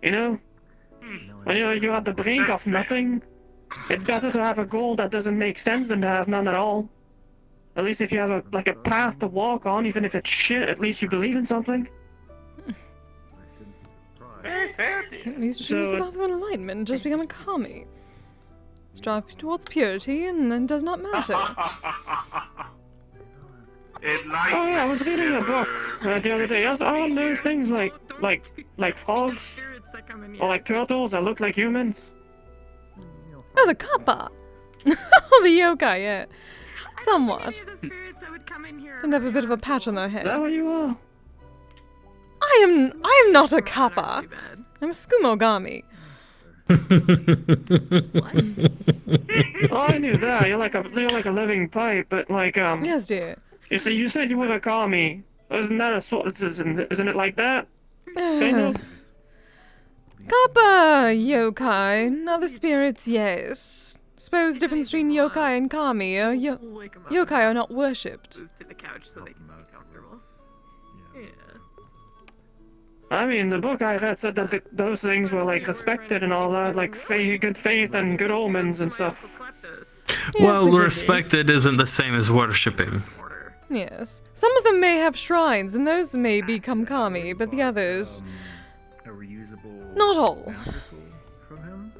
You know? When you're at the brink of nothing, it's better to have a goal that doesn't make sense than to have none at all. At least if you have a path to walk on, even if it's shit, at least you believe in something. Very fair, dear. At least choose the path of enlightenment and just become a kami. Strive towards purity and it does not matter. Oh yeah, I was reading a book the other day. I was on those things like frogs or like turtles that look like humans. Oh, the kappa! Oh, the yokai, yeah. Somewhat. And have a bit of a patch on their head. Is that what you are? I am not a kappa. I'm a skumogami. Oh, I knew that. You're like a living pipe, but like Yes, dear. You said you were a kami. Isn't that a sort? Isn't it like that? Kind of. Kappa, yokai, other spirits, yes. Suppose the difference between yokai and kami are yokai are not worshipped. To the couch so they can be comfortable. Yeah. I mean, the book I read said that those things were like respected and all that, like good faith and good omens and stuff. Well, respected isn't the same as worshipping. Yes. Some of them may have shrines, and those may become kami, but the others... A reusable not all. from him?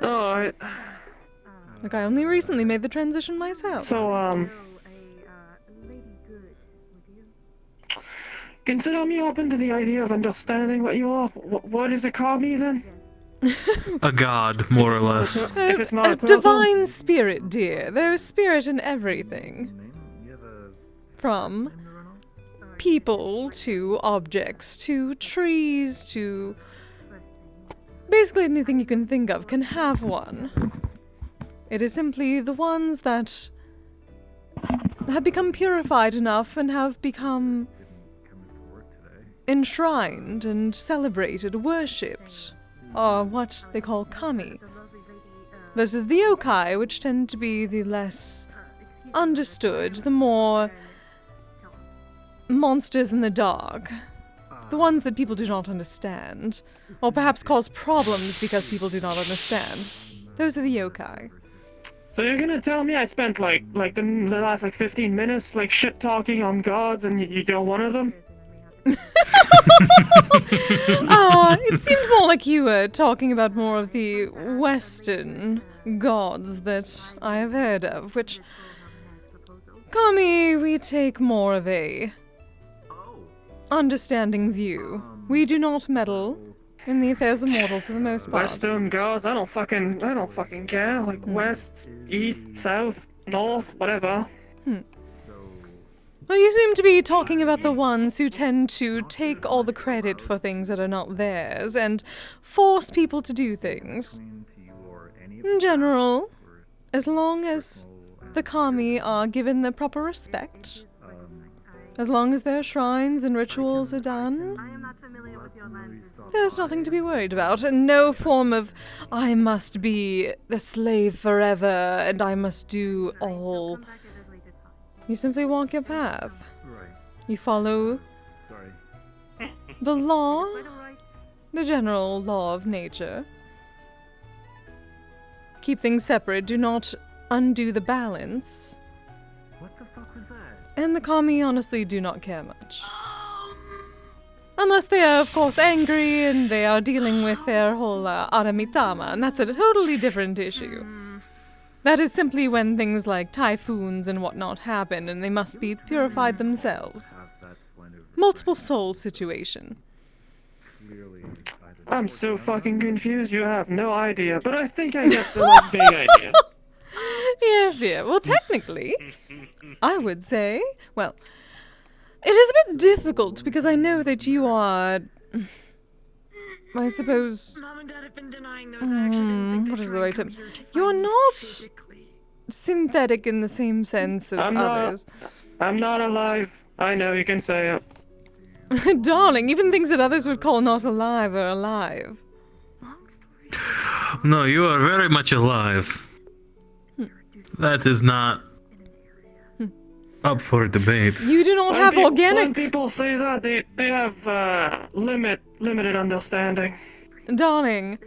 Oh, Look, I only recently made the transition myself. So, consider me open to the idea of understanding what you are. What is a kami then? A god, more or less. If it's not A a turtle? divine spirit, dear. There is spirit in everything. From people to objects to trees to... basically anything you can think of can have one. It is simply the ones that have become purified enough and have become enshrined and celebrated, worshipped, are what they call kami. versus the yokai, which tend to be the less understood, the more monsters in the dark. The ones that people do not understand. Or perhaps cause problems because people do not understand. Those are the yokai. So you're gonna tell me I spent like the last 15 minutes shit talking on gods and you're one of them? It seemed more like you were talking about more of the Western gods that I have heard of, which, Kami, we take more of a understanding view. We do not meddle in the affairs of mortals for the most part. Western gods, I don't fucking care. West, east, south, north, whatever. Well, you seem to be talking about the ones who tend to take all the credit for things that are not theirs and force people to do things. In general, as long as the Kami are given the proper respect, as long as their shrines and rituals are done, there's nothing to be worried about, and no form of, I must be the slave forever and I must do all. You simply walk your path. You follow the law, the general law of nature. Keep things separate, do not undo the balance. What the fuck was that? And the Kami honestly do not care much. Unless they are, of course, angry and they are dealing with their whole Aramitama, and that's a totally different issue. That is simply when things like typhoons and whatnot happen and they must be purified themselves. Multiple soul situation. I'm so fucking confused, you have no idea, but I think I get the big idea. Yes, dear. Well, technically, I would say, well, it is a bit difficult because I know that you are, I suppose, Mom and Dad have been denying those. I actually didn't think what they'd is try the right and come term? here to You are find me not physically. synthetic in the same sense of others. I'm not alive. I know, you can say it. Darling, even things that others would call not alive are alive. No, you are very much alive. That is not up for debate. You do not have When organic... people say that, they have limited understanding. Darling,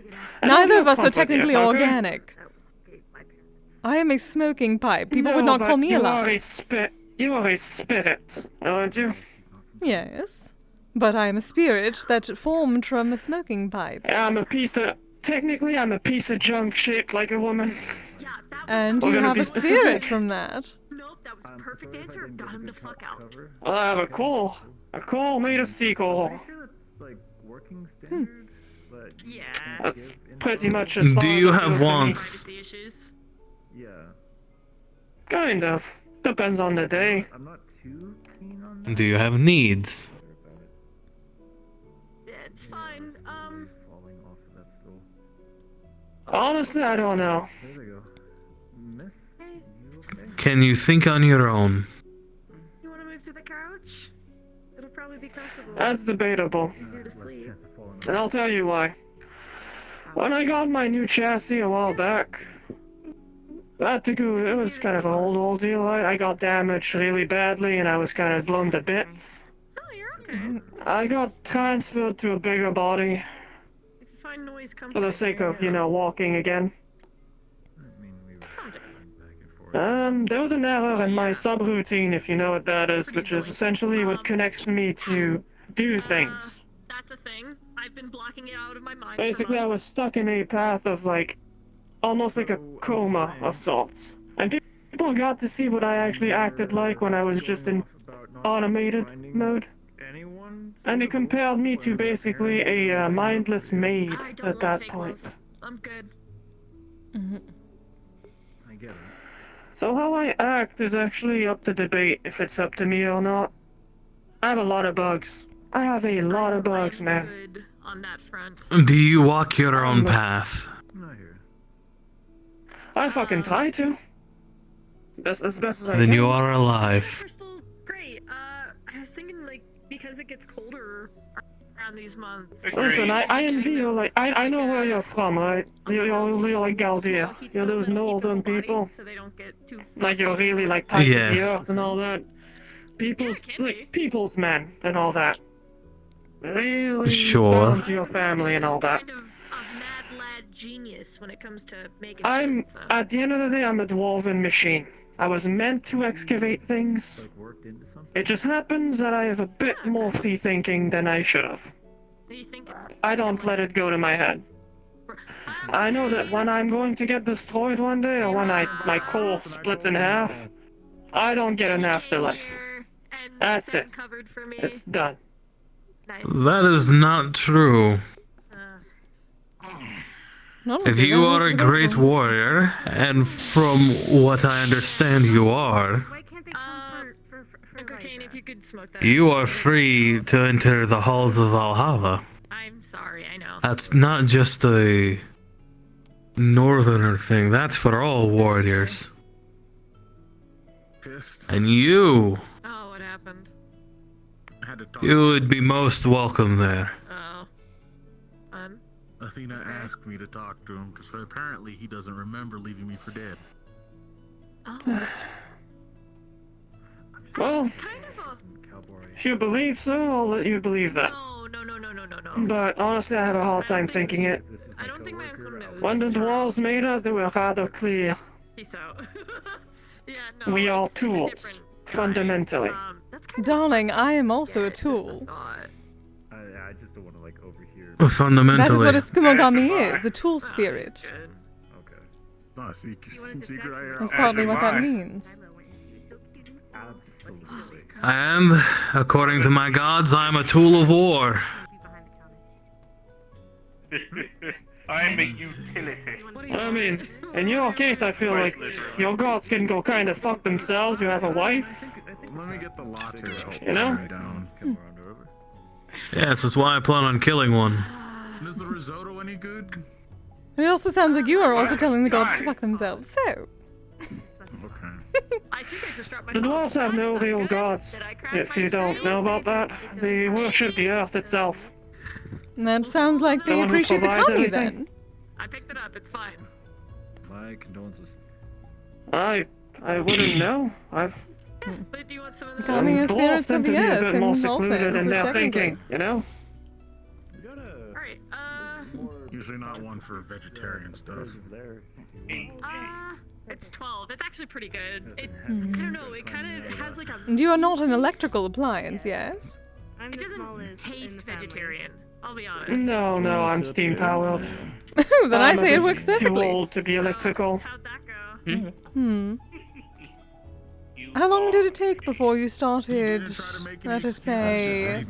I don't neither feel of us are comforted, technically okay? organic. I am a smoking pipe. People would No, not call but me alive. You are a spirit, aren't you? Yes, but I am a spirit that formed from a smoking pipe. Technically, I'm a piece of junk shaped like a woman. Yeah, that was And We're you gonna have be a spirit specific. from that. Nope, that was a perfect answer. Got him the fuck out. Well, I have a coal made of sea coal. Working standard, but Yeah. That's pretty much as far Do as you it have goes for me. wants? Privacy issues. yeah. Kind of. Depends on the day. I'm not too keen on that. Do you have needs? It's fine. Falling off of that stool. Honestly, I don't know. There they go. Miss, you okay? Can you think on your own? You want to move to the couch? It'll probably be comfortable. That's debatable. Easier to sleep. And I'll tell you why. When I got my new chassis a while back, it was kind of an old deal. I got damaged really badly and I was kind of blown to bits. Oh, you're okay. I got transferred to a bigger body If you find noise for the comforting, sake of, walking again. I mean, we were Someday. back and forth. There was an error in my subroutine, if you know what that is, which is essentially what connects me to do things. That's a thing. I've been blocking it out of my mind. Basically, I was stuck in a path of, almost like a coma of sorts. And people got to see what I actually acted like when I was just in automated mode. Anyone? And they compared me to basically a mindless maid I don't at love that fake point. love. I'm good. I get it. So how I act is actually up to debate if it's up to me or not. I have a lot of bugs. I have a lot of bugs, I'm man. good on that front. Do you walk your own path? I'm not here. I fucking try to. As best as I Then can. you are alive. Crystal, great. I was thinking, because it gets colder around around these months. Listen, I envy you, like, I know where you're from, right? You're like Galdir. You're those northern people. So they don't get too Like, you're really, like, tied to the Yes. earth and all that. People's men and all that. Really Sure. bound to your family and all that. kind of mad lad genius when it comes to making I'm, shit, so. at the end of the day, I'm a dwarven machine. I was meant to excavate things. It just happens that I have a bit more free thinking than I should have. What are you thinking? I don't let it go to my head. I know that when I'm going to get destroyed one day, or when my core splits in half, I don't get an afterlife. That's it. It's done. That is not true. If you are a great warrior, and from what I understand you are, Cocaine, if you could smoke that. you are free to enter the halls of Valhalla. I'm sorry, I know. That's not just a northerner thing, that's for all warriors. And you, Oh, what happened? you would be most welcome there. Oh. Fun. Athena asked me to talk to him, because apparently he doesn't remember leaving me for dead. Oh. Well, if you believe so, I'll let you believe that. No. But honestly, I have a hard time thinking it. I don't think my uncle knows. When the dwarves made us, they were rather clear. Peace out. Yeah, no. We are tools, fundamentally. Darling, I am also a tool. I just don't want to, like, overhear. Fundamentally. That is what a Skimogami is, a tool spirit. Okay. No, secret That's probably what that means. And, according to my gods, I'm a tool of war. I'm a utility. I mean, in your case, I feel like your gods can go kind of fuck themselves. You have a wife. Let me get the locker. You know? Down. Yes, that's why I plan on killing one. Is the risotto any good? It also sounds like you are also telling the gods to fuck themselves, so. The dwarves have no real gods. If you don't know about that, they worship the earth itself. And that sounds like they appreciate the kami then. I picked it up, it's fine. My condolences. I wouldn't know. But do you want some of the Kami are spirits of the earth in all secluded in senses, their technically. thinking, you know? Alright, Usually not one for vegetarian stuff. it's 12. It's actually pretty good. It, I don't know, it kind of has like a... And you are not an electrical appliance, yes? It doesn't taste vegetarian, I'll be honest. No, I'm steam powered. Then I say it works perfectly. Too old to be electrical. How long did it take before you started, let us say,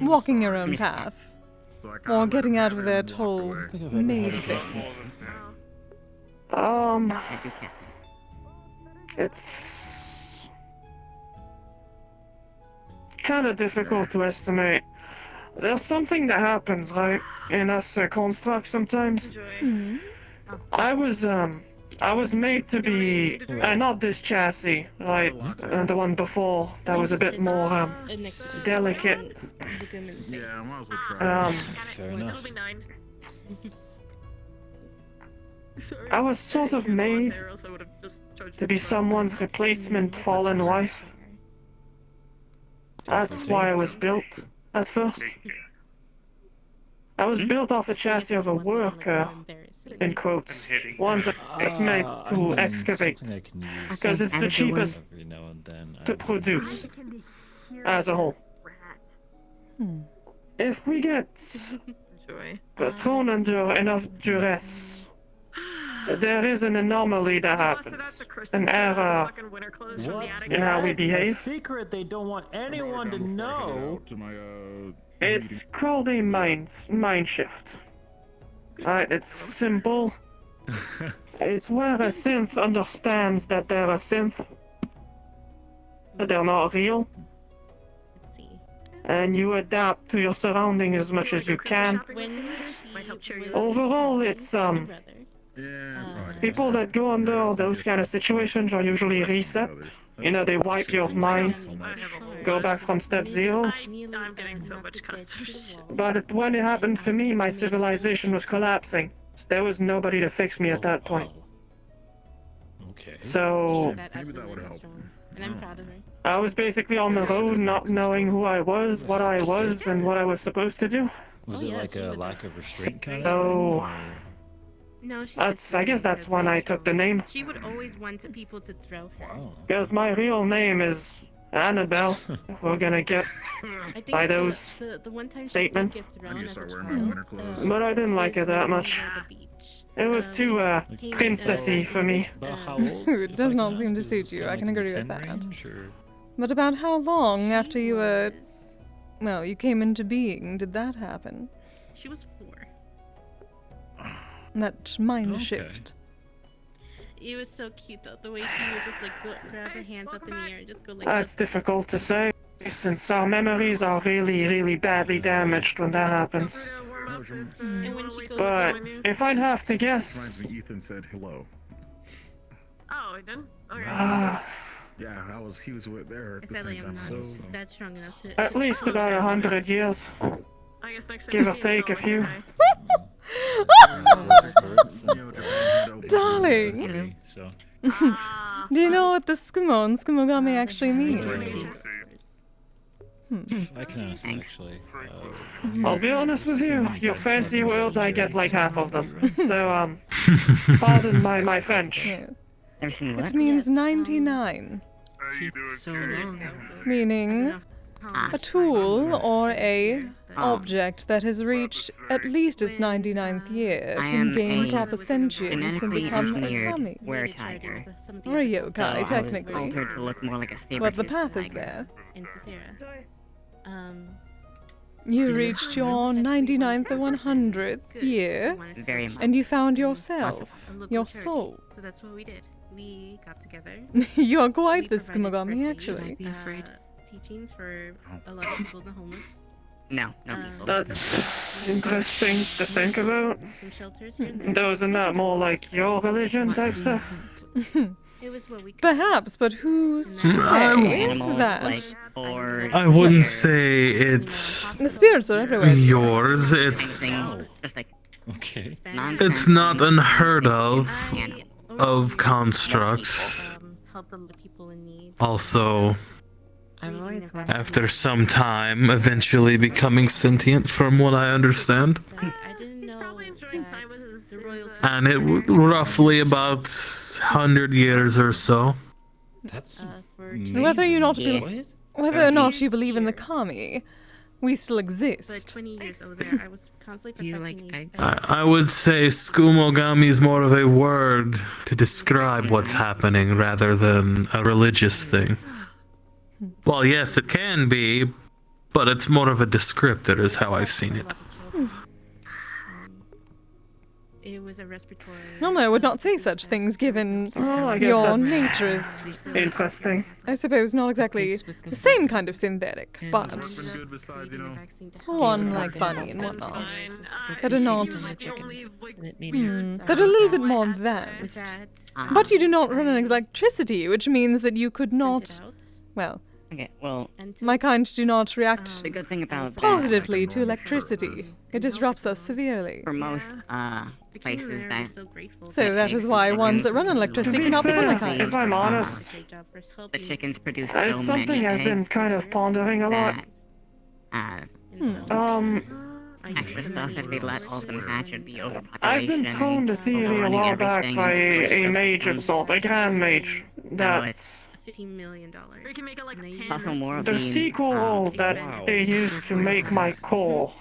walking your own path? Or getting out of that whole maid business? It's kind of difficult to estimate. There's something that happens, right, in us constructs sometimes. I was made to be, not this chassis, like the one before, that was a bit more, delicate. Yeah, I might as well try. Fair enough. I was sort of made to be someone's replacement fallen wife. That's why I was built, at first. I was built off a chassis of a worker, in quotes, one that's meant to excavate, because it's the cheapest to produce, as a whole. If we get thrown under enough duress, there is an anomaly that happens, an error in how we behave. Secret they don't want anyone to know. It's called a mind shift. It's simple. It's where a synth understands that they're a synth, but they're not real. And you adapt to your surroundings as much as you can. Overall, it's people that go under those kind of situations are usually reset You know, they wipe your mind, go back from step 0. I'm getting so much customers. But when it happened for me, my civilization was collapsing. There was nobody to fix me at that point. Okay. So, Maybe that would help. And I'm proud of her. I was basically on the road not knowing who I was, what I was, and what I was supposed to do. Was it like a lack of restraint kind of So, thing? No, she I guess that's when I took the name. She would always want people to throw her. Because my real name is Annabelle. We're gonna get by those the one time statements. she did get thrown as a child, But I didn't like it that much. It was too, princessy for me. It does not seem to suit you, I can agree with that. But about how long after you were... Well, you came into being, did that happen? She was 4. That mind shift. It was so cute though, the way she would just like go, grab her hands up in the air and just go like That's difficult to say, since our memories are really, really badly damaged when that happens. And when she goes But if I'd have to guess, Reminds me, Ethan said hello. Oh, I did? Okay. Yeah, he was there at I the said like same I'm time. not that strong enough to at least about 100 years. I guess next Give or take a few. Darling! So. Do you know what the Skumogami actually means? I can ask, actually. I'll be honest with you, your fancy words, I get like half of them. So, pardon my French. It means 99. Meaning a tool or a object that has reached at least its 99th year can gain proper sentience and become a kami. Tiger. Or a yokai, technically. Altered to look more like a But the path is there. in Saphira. You reached your 99th or 100th year, and you found yourself, your soul. So that's what we did. We got together. You're quite the Skumogami, actually. Teachings for a lot of people in the homeless. No. That's interesting to think about. Some shelters here and there. Those are not more like your religion type stuff. It was what we could Perhaps, but who's to say that? I wouldn't say it's The spirits are everywhere. yours. It's it's not unheard of constructs. helped a lot of people in need. Also, after some time, eventually becoming sentient, from what I understand. I didn't know that the royalty. And it roughly about 100 years or so. That's Whether or not you believe in the kami, we still exist. But 20 years over there, I was constantly perfecting I would say Skumogami is more of a word to describe what's happening rather than a religious thing. Well, yes, it can be, but it's more of a descriptor is how I've seen it. It was a respiratory. Normally I would not say such things given I guess your that's nature is, interesting. I suppose, not exactly the same kind of synthetic, but one like bunny and whatnot, that are not, that are a little bit more advanced. But you do not run on electricity, which means that you could not, well, my kind do not react The good thing about positively to electricity. It disrupts us severely. for most places that So that is why ones that run on electricity To be cannot become fair, my kind. if I'm honest, the chickens produce it's so something many I've been eggs kind of pondering a lot. that extra stuff, if they let all of them hatch, it'd be overpopulation. I've been thrown the theory a while back by a mage of salt, a grand mage, that $15 million. We can make it like also more of the these, sequel that they used to make my core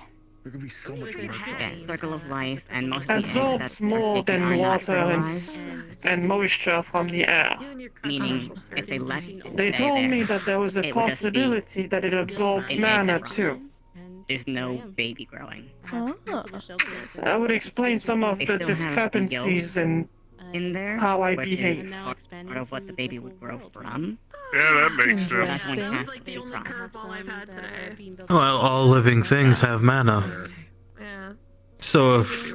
There could be so much yeah, circle of life, and most of the eggs absorbs that are more taken than are not water fertilized, and moisture from the air. meaning if they let They told me that there was a it would just be possibility that it absorbed an egg mana that too. there's no baby growing. That would explain some of They the still have the discrepancies in there, how I which behave. is part of what the baby would grow from. Yeah, that makes That's sense. one half of this process. Well, all living things have mana. So if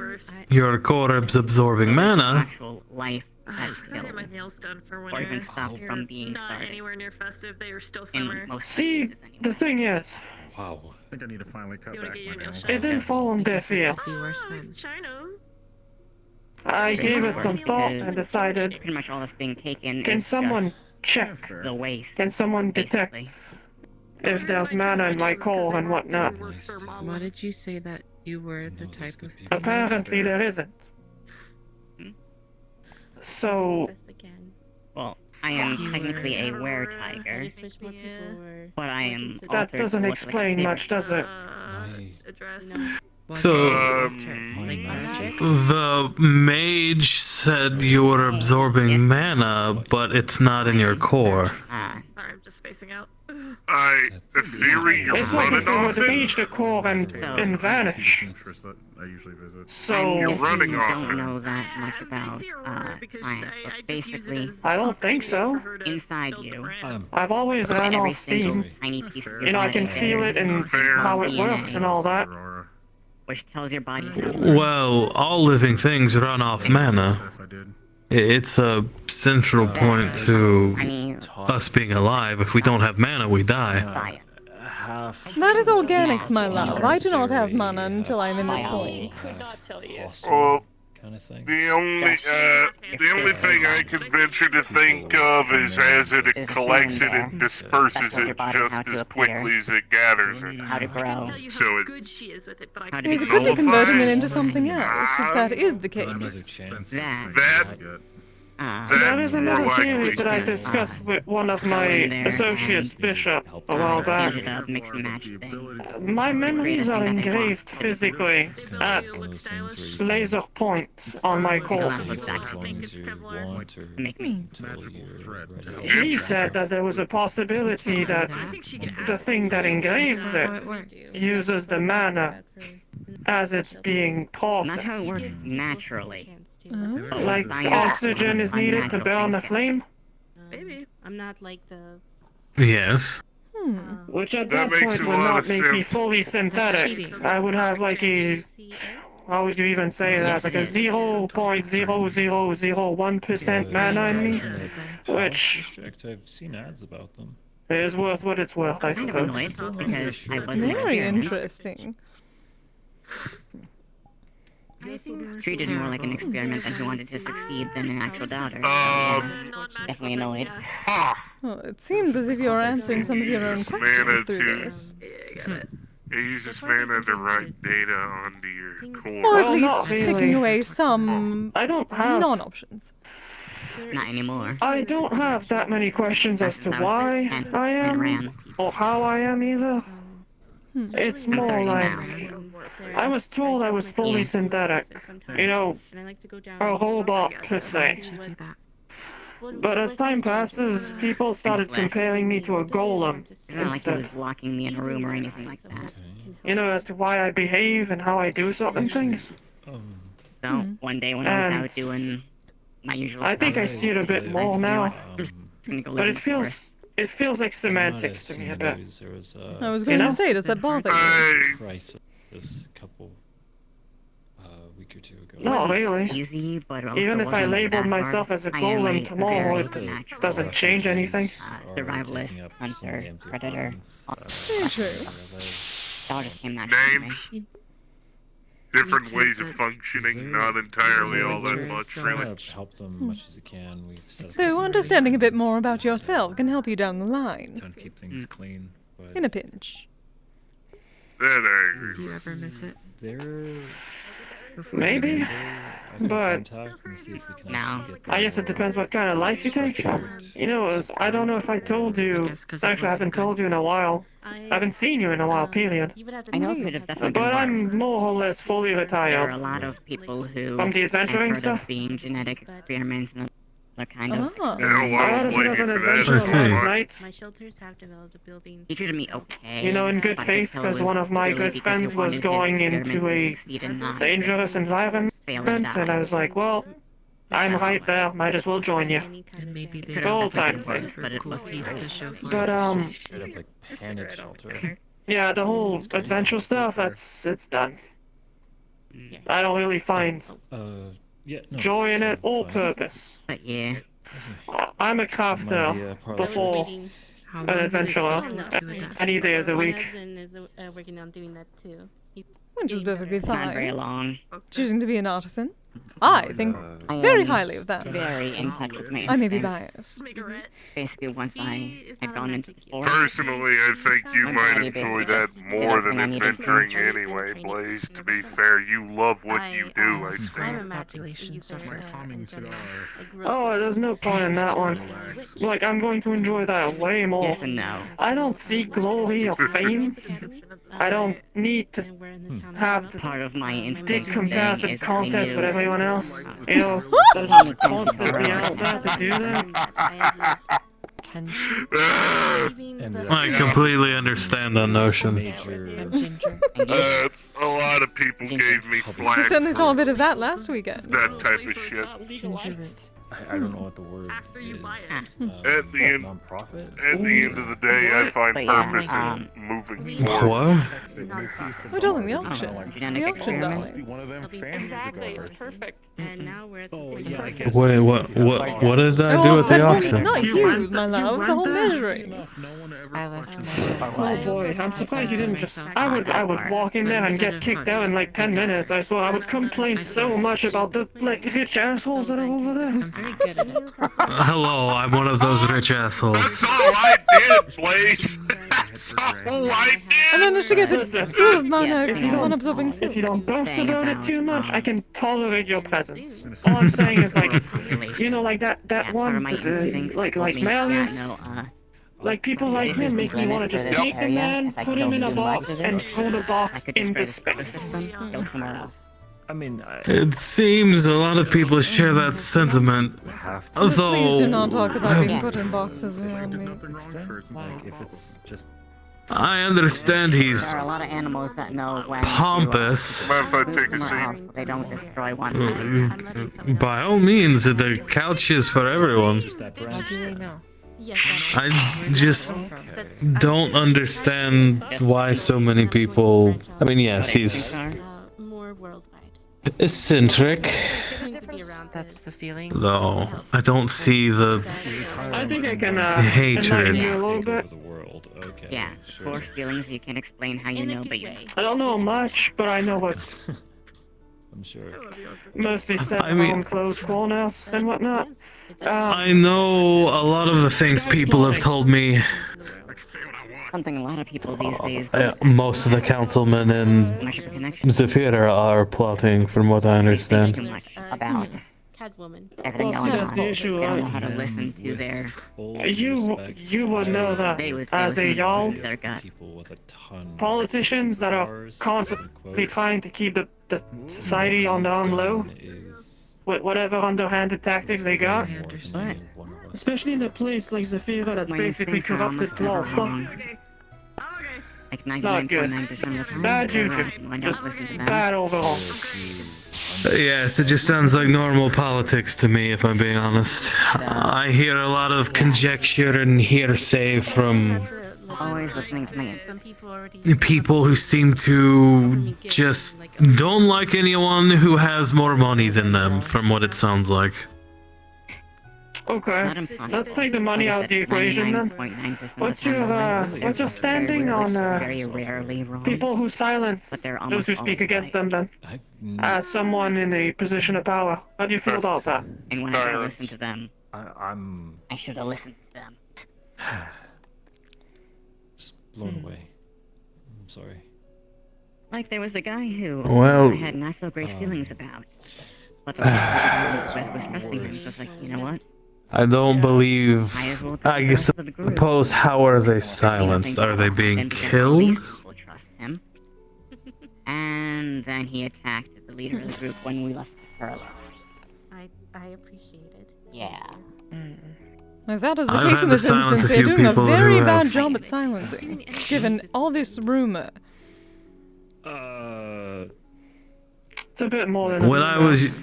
your core is absorbing mana, Actual life has I get my killed, nails done for or winter. even stopped You're from being not started. anywhere near festive. They are still In summer. most See, cases, anyway. the thing is, Wow. I think I need to finally cut You wanna back get my your nails nails. done? it didn't fall on deaf ears. China. I It gave is it some worse thought because and decided, pretty much all that's being taken can is someone just check? the waste. Can someone detect basically. if there's mana in my core and whatnot? Why did you say that you were the type of female? Apparently there isn't. So, Well, I am technically a were-tiger, but I am that altered doesn't to look like a explain saber. much, does it? So, Like last chick? the mage said you were absorbing mana, but it's not in your core. Ah, Sorry, I'm just spacing out. The theory you're It's like if running they off would it? age the core and vanish. I usually visit. So, You're I'm running guessing you off don't it. know that much about science, but basically, I don't think so. inside you, I've always ran every off single steam. tiny piece of your You know, I body can feel bears it in Fair. how it DNA, works and all that. which tells your body Well, all living things run off mana. If I did. It's a central point to I mean, us being alive. If we don't have mana, we die. science. Half. That is organics, my love. I do not have mana until I'm in this form. Could not tell you. Well, Kind of thing. the only thing I can venture to think of is as it collects it and disperses it just as quickly as it gathers it. How to grow. So it Good she is with it, but I Yes, it could be converting it nullifies. into something else, if that is the Another case. chance. That Ah, That That's is more another theory likely. that I discussed with one of my in there associates, and Bishop, a while back. ended up mix and match things. My memories are Create a thing that they engraved want. physically at One of those things where you laser points on my Because core. that's what exactly make me. He said that there was a possibility that the thing that engraves How it it works. uses the mana as it's being Not how it processed. works naturally. Oh. Like oxygen is needed to burn the flame, Maybe. I'm not like the. Yes. which at That that makes point a would lot not of make me sense. fully That's synthetic. cheating. I would have like a, how would you even say that? Yes, Like it a is. 0.0001% mana in me, which I've seen ads about them. is worth what it's worth, I Kind of suppose. annoyed because I was an Very experiment. interesting. Treated more like an experiment that he wanted to succeed than an actual daughter. So, yeah, definitely annoyed. Huh. Well, it seems as if you're answering some of your own Uses mana questions through to- this. It uses mana to write data onto your Or core. at Well, not least taking really. away some I don't have non-options. Not anymore. I don't have that many questions as to why I am or how I am either. It's I'm more 30 like now. I was told I was fully synthetic. You know, a robot per se. But as time passes, people started comparing me to a golem It's not like he was instead. locking me in a room or anything like that. You know, as to why I behave and how I do certain things. So, one day when I was And out doing my usual I stuff, think I see it a bit more now. I'm just gonna go live But in it the forest. feels like semantics to me a bit. There was I was going to say, does that bother you? crisis a couple week or two ago. Not really. Easy, but also Even if I wasn't labeled that myself hard. as a I am golem tomorrow, very it natural doesn't change anything. survivalist, hunter, predator. Very true. It all just came naturally to me. Names, different ways of functioning, not entirely all that much, really. Help them much as you can. We've set up So understanding a bit more about yourself can help you down the line. trying to keep things clean. But In a pinch. That Do you ever miss it? they're Maybe, but No. I guess it depends what kind of life you take. You know, I don't know if I told you. Actually, I haven't told you in a while. I haven't seen you in a while, period. I know it could have definitely been But worse. I'm more or less fully There are retired. a lot of people who From the I've adventuring heard stuff? of being genetic experiments and other kind of Ah. Yeah, well, I I had don't a bit blame of you an for adventure that. I see. last night. My shelters have developed buildings. He treated me okay. You know, in good but I faith, could tell it because was one of my really good because he friends was wanted his going experiment into to a succeed and not dangerous environment, fail and and I die. was like, well, I'm right there, might as well join you. And maybe they Could The have old definitely times. been worse, super but it cool must be teeth to show for But, it. straight up like panic shelter. yeah, the whole adventure stuff, it's done. I don't really find joy in it or purpose. But yeah. I'm a crafter before an adventurer any day of the My week. husband is working on doing that too. Which is perfectly Not fine. very long. Choosing to be an artisan. I think I very am highly of that. Very in touch with my I may be instincts. biased. Basically, once I had gone into the forest. Personally, I think you My might body enjoy basically that just more did than everything I needed to. adventuring anyway, Blaze. To be fair, you love what you do, I I'm think. a population suffer. Oh, there's no point in that one. Like, I'm going to enjoy that way more. Yes and no. I don't seek glory or fame. I don't need to have the Part of my dick instinct comparison is I contest knew. with everyone else. You know, there's constantly out there to do that. I completely understand that notion. A lot of people gave me We flack certainly saw a for bit of that last weekend. that type of shit. I don't know what the word is. At the end, at the end of the day, I find But yeah, purpose in moving forward. What? We're telling the auction. Genetic The auction, experiment. darling. Exactly, it's perfect. And now we're at Wait, what did I do at the auction? Not you, my love. The whole measuring. Oh boy, I'm surprised you didn't just. I would walk in there and get kicked out in like 10 minutes. I swear, I would complain so much about the like rich assholes that are over there. Hello, I'm one of those rich assholes. That's all I did, Blaze. That's all I did. I managed to get a spool of mana If you don't- non-absorbing silk. If you don't boast about it too much, I can tolerate your presence. All I'm saying is like, you know, like that one, like Malleus. Like people like him make me want to just take the man, put him in a box, and throw the box into space. Go somewhere else. I mean, It seems a lot of people share that sentiment. Although, Please do not talk about being put in boxes around me. like if it's just I understand he's There are a lot of animals that know when pompous. Mind if I to take a somewhere seat? else. They don't destroy one. By all means, the couch is for everyone. How do they know? I just don't understand why so many people. I mean, yes, he's more worldwide. eccentric, That's the feeling. though. I don't see the I think I can hatred. enlighten you a little bit. Yeah, core feelings you can explain how you know, but you I don't know much, but I know what I'm sure. mostly set I mean- on closed corners and whatnot. I know a lot of the things people have told me. something a lot of people these days. Most of the councilmen in Zephyra are plotting, from what I understand. Too much about Catwoman. everything Well, going that's on. the issue, They don't know right? how to listen to their. You would know that They as a listen y'all to their gut. politicians that are constantly trying to keep the society on the low with whatever underhanded tactics they got. Especially in a place like Zephyra that's My basically instincts are corrupted almost never law. wrong. Like It's not good. 99.9% of the time. Bad they're juju. right when I Just don't listen to them. bad overall. Yes, it just sounds like normal politics to me, if I'm being honest. I hear a lot of conjecture and hearsay from Always listening to me. people who seem to just don't like anyone who has more money than them, from what it sounds like. Okay, let's take the money out of the equation then. What's your standing on Very rarely wrong. people who silence But they're those almost who speak against them then? As someone in a position of power, how do you feel about that? And when I listen to them, I'm I should have listened to them. just blown away. I'm sorry. Like there was a guy who Well- I had not so great feelings about. But the rest was trusting him. So I was like, you know what? I don't believe. I suppose, how are they silenced? Are they being killed? Will trust him. And then he attacked the leader of the group when we left her alone. I appreciate it. Yeah. If that is the I've case in had to this silence instance, a they're few doing a people very who bad have- job at silencing, given all this rumor. It's a bit more than When I was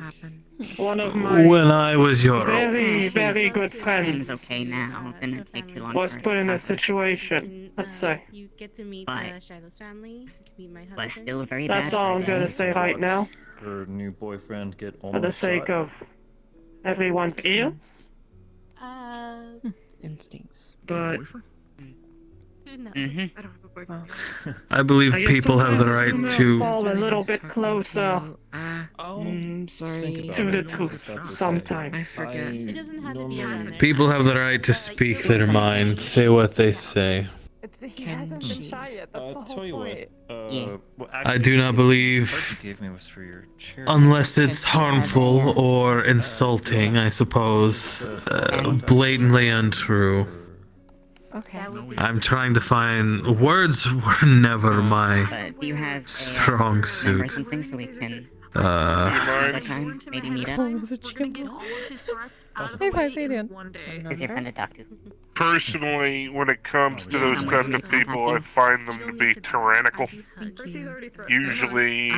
one of my when I was your very, very good friends okay now. Didn't take too long. was put in a situation, let's say. You get to meet But- Shiloh's family. You can meet my husband. But still very That's bad. all I'm for gonna them. say right now. her new boyfriend get for the almost sake shot? of everyone's ears. Instincts. But Who knows? Mm-hmm. I don't have a boyfriend. I believe I guess people have the sometimes right rumors to. fall a Really little nice bit talking closer sorry. Think about to the it, if truth that's okay. sometimes. I forget. It doesn't have to be around there. People have the right to speak their mind, say what they say. He hasn't been shot yet. That's the whole Tell you point. what. Well, I do not the card believe, you gave me was for your charity. unless it's harmful or insulting, I suppose, blatantly untrue. Okay. I'm trying to find words were never my But do you have strong a number or suit. something so we can Uh, another time maybe meet up? Oh, is it Jim? Hey, Vice, how you doing? Is your friend to talk to? Personally, when it comes to those types of people, I find them to be tyrannical. Usually,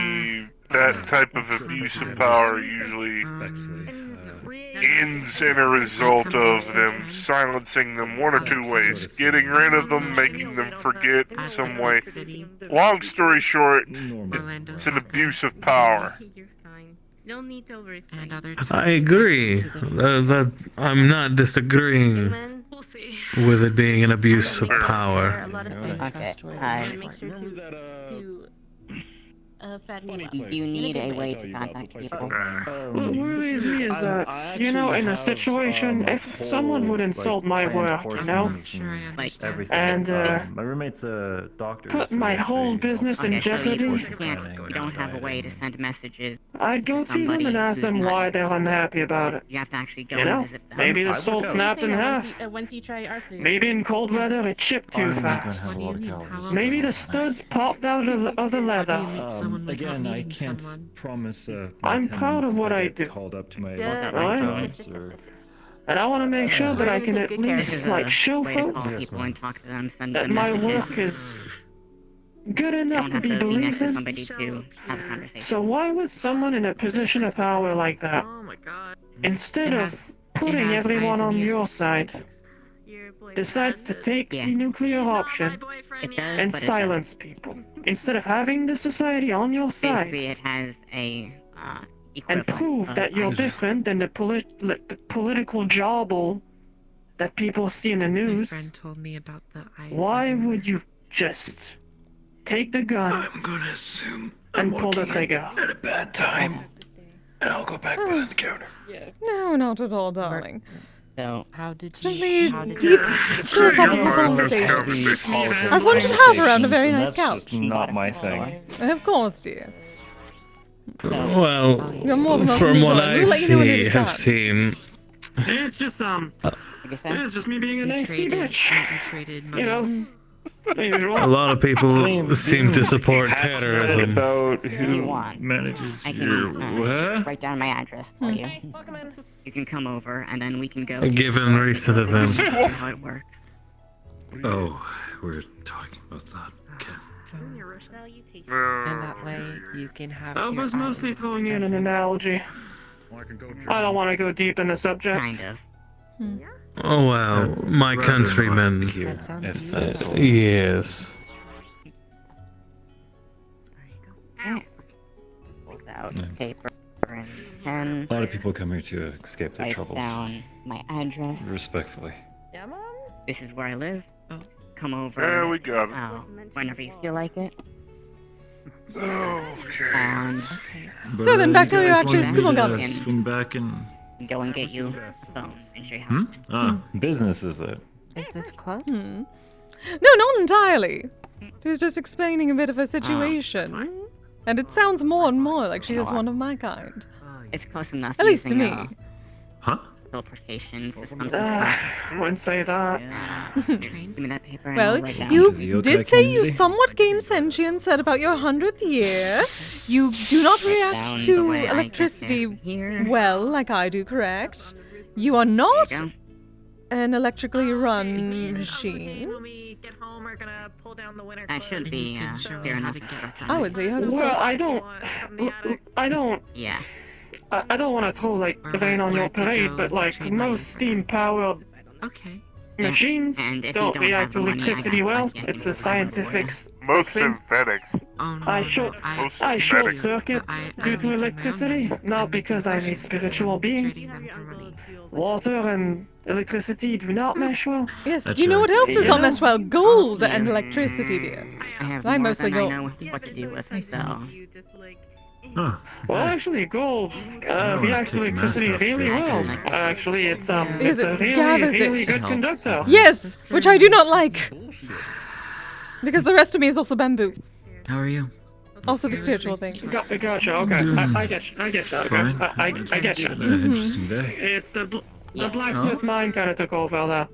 that type of abuse of power usually ends in a result of them silencing them one or two ways. Getting rid of them, making them forget in some way. Long story short, it's an abuse of power. You're fine. No need to overexplain. I agree. That I'm not disagreeing We'll see. with it being an abuse of power. A lot of things. Okay. And make sure to fat me up. Do you need a way to contact people? What worries me is that, you know, in a situation, if someone would insult my work, you know, and my roommate's a doctor. put my whole business in Okay, so jeopardy, you don't have a way to send messages. I'd go to them and ask them why they're unhappy about it. You have to actually go You and know, visit them. maybe the salt snapped in half. Once you try our food. Maybe in cold weather it chipped too fast. Maybe the studs popped out of the leather. Again, I can't promise. I'm proud of what I do. Called up to my Right? jobs or. And I want to make sure that I can at This least, is like, a show way to folk call people and talk to them, send that them my messages. work is good You enough don't to have be to be next to believed in. somebody to have a conversation. So why would someone in a position of power like that, instead It of has- putting it has everyone eyes and on your ears. side, decides to take Yeah. the nuclear option It does, and but silence people, instead of having the society on your side, basically it has a and equivalent prove of that you're eyes. different than the political jawbone that people see in the My news. friend told me about the eyes. Why everywhere. would you just take the gun I'm gonna assume and I'm pull the looking trigger? at a bad time, and I'll go back behind the counter. No, not at all, darling. So How did Simply you? How did deep, you? philosophical conversation. As one should have around a very nice That's just couch. not my thing. Of course, dear. Well, You're more than welcome from to what join. I We'll let you know when it is have done. seen, It's just it's just me being a You nasty traded, bitch. you traded money. You know, the usual. a lot of people seem to support terrorism. About If you who want, manages I your can what? write down my address for you. You can come over and then we can go. Given recent events. How it works. Oh, we're talking about that. Okay. And that way you can have. I your was mostly eyes throwing in an everywhere. analogy. I don't want to go deep in the subject. Kind of. Oh well, my Rather countrymen. not here, That sounds if useful. that's all. Yes. Pulls out paper and pen. A lot of people come here to escape their Write troubles. down my address. Respectfully. Yeah, Mom? This is where I live. Oh. Come over. Yeah, we got it. Whenever you feel like it. Okay. And So then back to your actual school go. goblin. Swing back and. go and get you a phone and show you how. Hmm? Ah, business is it? Is this close? No, not entirely. She was just explaining a bit of her situation. And it sounds more and more like she is one of my kind. It's close enough. At least to using, me. Huh? Teleportation systems and I wouldn't say that. stuff. Give me that paper and Well, I'll write down. you To the yokai did say you community? somewhat gained sentience said about your 100th year. You do not Write react down the to way I get electricity there from here. well, like I do, correct? You are There not you go. an electrically run When machine. we get home, we're gonna pull down the winter That should And be you can show me fair how enough. to get that. I would say 100%. Well, I don't, Yeah. I don't want to throw like Or rain on where your to parade, go but to like trade money most for. steam-powered Okay. Yeah, machines and if you don't don't react have the to money, I got electricity it. well. I can It's do a it for you. scientific Most synthetics. I short circuit due to electricity, not because I'm a spiritual being. Water and electricity do not mesh well. Yes, do you know what else does not mesh well? Gold and electricity, dear. I have I more mostly than I gold. know what to do with, so. Well, actually, gold reacts with electricity really well. Actually, it's Because a it really, gathers really it. good conductor. Yes, which I do not like. Because the rest of me is also bamboo. How are you? Also the spiritual thing. Gotcha. Okay, I get you. Okay, I get you. Interesting day. It's the blacksmith mind kind of took over there.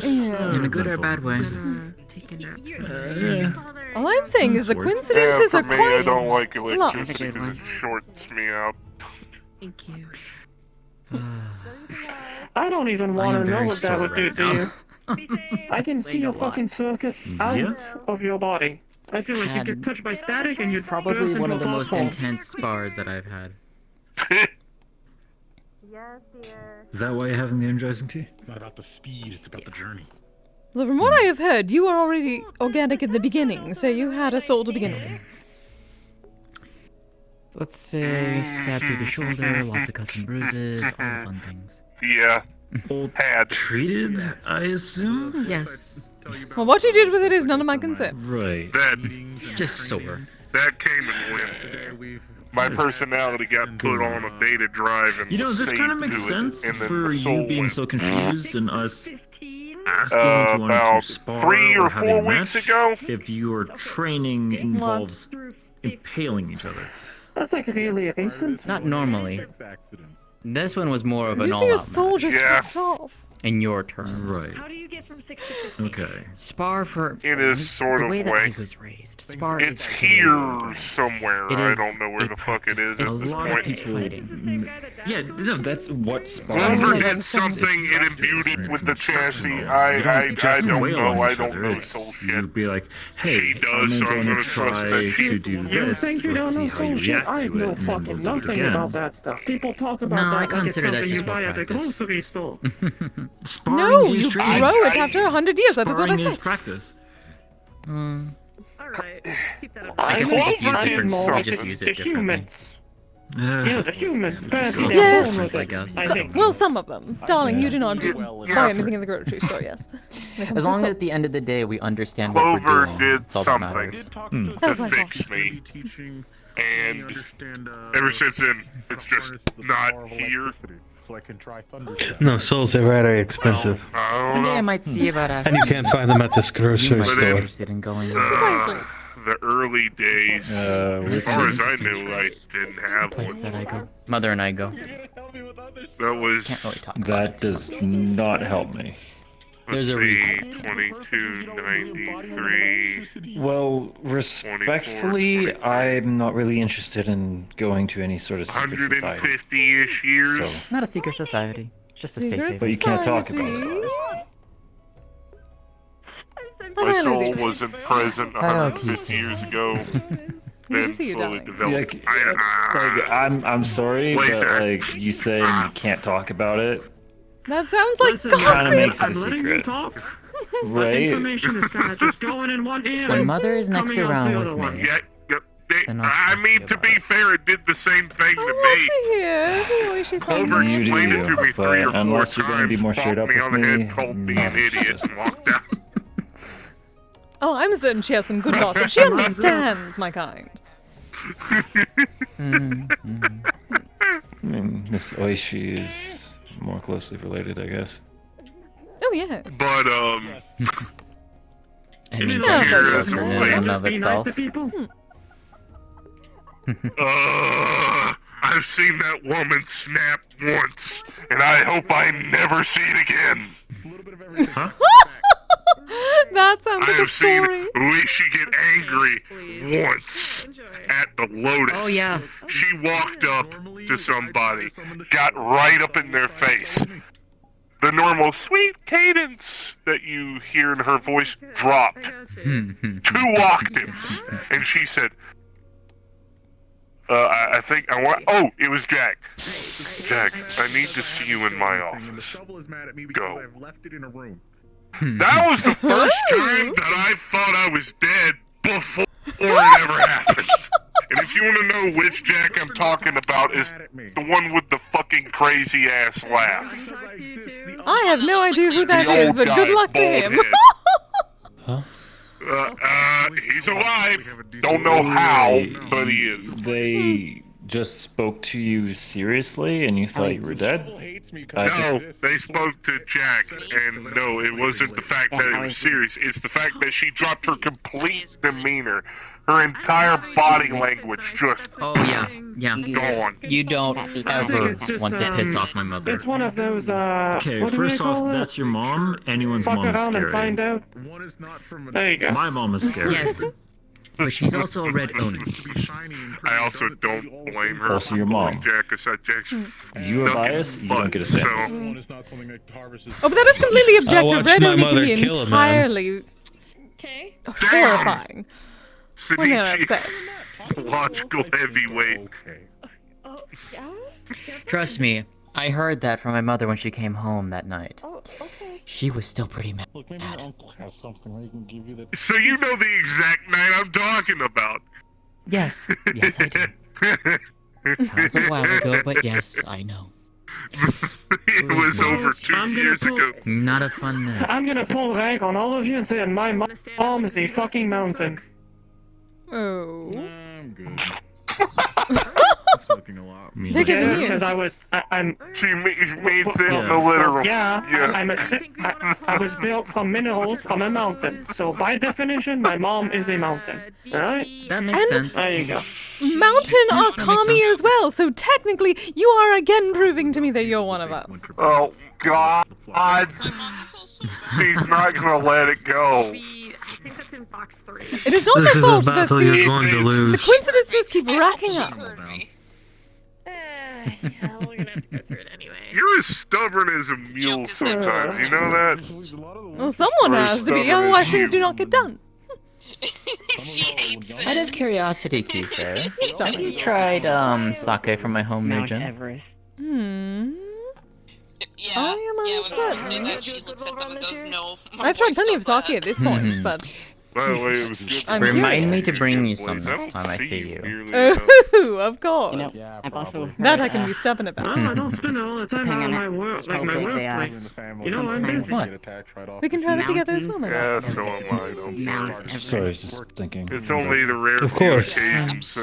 In a good or bad way. Take a nap. All I'm saying is the coincidences for are me, quite I don't like large. electricity because it shorts me out. Thank you. I don't even I want am to know very what that sore would do right to now. you. I can see your fucking circuits out of your body. I feel like you get touched by static and you'd Probably burst one into of the a most black hole. intense spars that I've had. Is that why you're having the energizing tea? It's not about the speed, it's about the journey. So from what I have heard, you were already organic in the beginning, so you had a soul to begin with. Let's say stab through the shoulder, lots of cuts and bruises, all the fun things. Yeah. Had. Treated, I assume? Yes. Well, what you did with it is none of my concern. Right. Just sore. That came and went. My personality got put on a data drive and You know, this kind of makes saved to it, sense and then for the soul you being went. so confused and us asking if you wanted About to spar 3 or or have 4 a weeks match, ago. if your training involves impaling each other. That's like really recent. Not normally. This one was more of Did an you see your all-out soul match. just fucked off? In your terms. Right. How do you get from 6 to 15? Okay. Spar for In a sort the of way that way. I was raised. Spar It's is here somewhere. It I is don't know where a the fuck it is at practice. this A lot point. of people. Yeah, no, that's what spar Whoever is. did something and imbued it with the chassis, You I just don't wail know. on I each don't other. know It's- soul shit. You'd be like, hey, She does, so I'm gonna gonna trust try that she- to do You this. think you Let's don't know see how you soul shit? react I to know it, and then fucking we'll do it nothing again. about that stuff. People talk about No, I that like it's consider that something you just more buy at the practice. grocery store. Sparring No, is you training. grow it after 100 years. That is what I Sparring is said. practice. Alright, keep that in I guess we just use Wolverine different. something. We just use it The differently. humans. Yeah, the humans. Fancy Yes. their Yes. bone with I it, guess. I So, think. well, some of them. Darling, you do not buy anything in the grocery store, yes. When it comes As to long as soul. at the end of the day we understand what Clover we're doing. did That's all that something matters. That to was my fault. fix me, and ever since then, it's just not here. So I can try Thunder. No, souls are very expensive. I don't One day I know. might see about us. And you can't find them at this You grocery might be store. interested in going. The early days, as far as I knew, I didn't have Place one. that I go. Mother and I go. That was, Can't really talk about That does not help me. let's There's a see, reason. 2293. Well, respectfully, I'm not really interested in going to any sort of secret society. 150-ish years. So, Not a secret society. Just a safe Secret haven. but you can't talk about society. it. My soul wasn't present Hello, 150 Kise. years ago. Good Then to see you, slowly darling. developed. Like, I'm sorry, but Laser. like you saying you can't talk about it, That sounds like Listen, kind of gossip. makes it a I'm letting you secret, talk, but right? information is kind of just going in one ear When and Mother is next coming out around the with other me. one. Yeah, Then I'll I talk mean, to to you be about fair, it did the same thing I to want me. to hear the way she sounds. Clover You do explained it you, to me 3 or but 4 unless you're gonna be times, more straight bopped up me on the with head, me, called me not an idiot, interested. and walked out. Oh, I'm certain she has some good gossip. She understands my kind. I mean, Miss Oishi is more closely related, I guess. Oh, yes. But, I mean, Yeah, that's but just it's in like- and Just of be nice itself. to people. I've seen that woman snap once, and I hope I never see it again. Huh? That sounds I like a have seen story. Rishi get angry once at the Lotus. Oh, yeah. She walked up to somebody, got right up in their face. The normal sweet cadence that you hear in her voice dropped 2 octaves, and she said, I think I want. Oh, it was Jack. Jack, I need to see you in my office. The shovel is mad at me because Go. I've left it in a room. That was the first time that I thought I was dead before it ever happened. And if you want to know which Jack I'm talking about, is the one with the fucking crazy ass laugh. I have no idea who that The is, old but guy, good luck to bald him. head. He's alive. Don't know how, but he is. They just spoke to you seriously and you thought you were dead? No, they spoke to Jack, and no, it wasn't the fact that it was serious. It's the fact that she dropped her complete demeanor. Her entire body language just Yeah. gone. You don't ever it's just, want to piss off my mother. It's one of those, Okay, what do first they call off, it? that's your mom. Anyone's Fuck mom is around and scary. find out. There you go. My mom is scary. Yes, but she's also a red Oni. I also don't blame her Also for your calling mom. Jack, because Jack's You are biased, you don't get a say. so... Oh, but that is completely objective. watched Red my Oni can mother be kill a man. entirely horrifying. When they're Sinichi, upset. logical heavyweight. Trust me, I heard that from my mother when she came home that night. She was still pretty mad. So you know the exact night I'm talking about. Yes, yes I do. That was a while ago, but yes, I know. It was over 2 years ago. Not a fun night. I'm gonna pull rank on all of you and say my mom is a fucking mountain. Oh. I'm good. Smoking a lot. They're giving you. Because I'm. She means it in the literal. Yeah, I was built from minerals from a mountain. So by definition, my mom is a mountain. Alright? That makes sense. There you go. Mountain are makes kami sense. as well, so technically you are again proving to me that you're one of us. Oh God! She's not gonna let it go. I think that's in box 3. It is not This their is a fault that battle you're going to the lose. coincidences keep racking up. Yeah, we're gonna have to go through it anyway. You're as stubborn as a mule sometimes. You know that? Well, someone Or has to be, stubborn otherwise as things you. do not get done. Out of curiosity, Kise, have you tried sake from my home Mount region? Everest. Yeah, I am when I uncertain. say that, she looks at them and goes, no. my I've tried wife plenty of does that." sake at this point, but... By the way, it was good. I'm Remind me curious. to bring you Please, some I next don't time I see you. nearly enough. Oh, of course. You know, I've also heard, That I can be stubborn about. Well, I don't spend all the time out of Hang on. my work, like my Hopefully they are. workplace. You know, I'm busy. What? We can try that together as well, maybe. Yeah, so am I. Don't Mount care. Everest. Sorry, I was just thinking. It's only the rare Of few course. occasions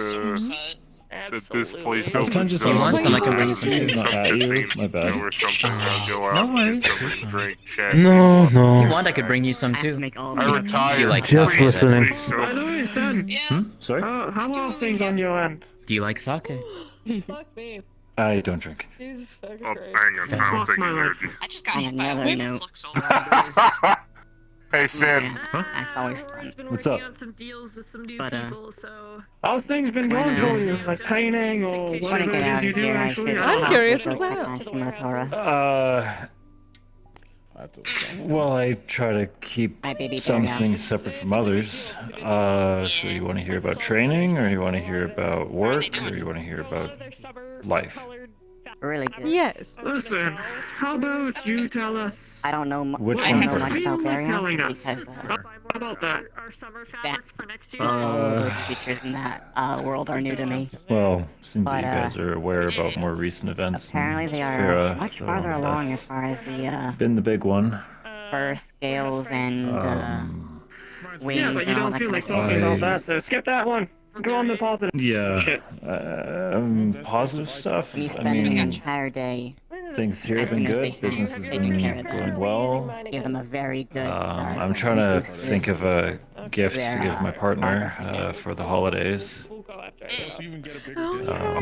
that this place I was kind of just opens on up. want some, I can bring you See some. Not at something you, my bad. or something. I'll go out No and worries. get something to drink, chat. No, If you no. want, I could bring you some I have to too. make all I the retired. You like Just sake? listening. So, By the way, son, Sorry? how are things on your end? Do you like sake? Fuck me. I don't drink. Jesus fucking oh, Christ. hang on. I don't Fuck think my you life. I just got On hit by a another wave note. flux all the Hey, Sin. Yeah, that's always Laura's fun. been What's working up? on some deals with some new But, people, so How's things been going for you? Like training or Wanna whatever get it is out you of do here, I actually? should I don't I'm know. curious as go well. to Hashimotora. Well, I try to keep My baby some bear now. things separate from others. So you want to hear about training, or you want to hear about work, or you want to hear about life? Really good. Yes. Listen, how about you tell us? I don't know. Which I one don't know first? much about Feel like Barium telling us. because How about that? our summer that fabrics for next year. all of those features in that world are new to me. Well, seems that But, you guys are aware about more recent events. Apparently, in they are Farah, much so farther along as that's far as the been the big one. fur scales and wings. Yeah, but you and all don't that feel kind like of stuff. talking about that, so skip that one. Go on the positive. Yeah. Shit. Positive stuff. You I spend an mean, entire day. things here have as been soon as good. they can, Business has taking been care of them. going well. Give them a very good start. I'm trying to think of a gift to Their, give my partner for the holidays. I'll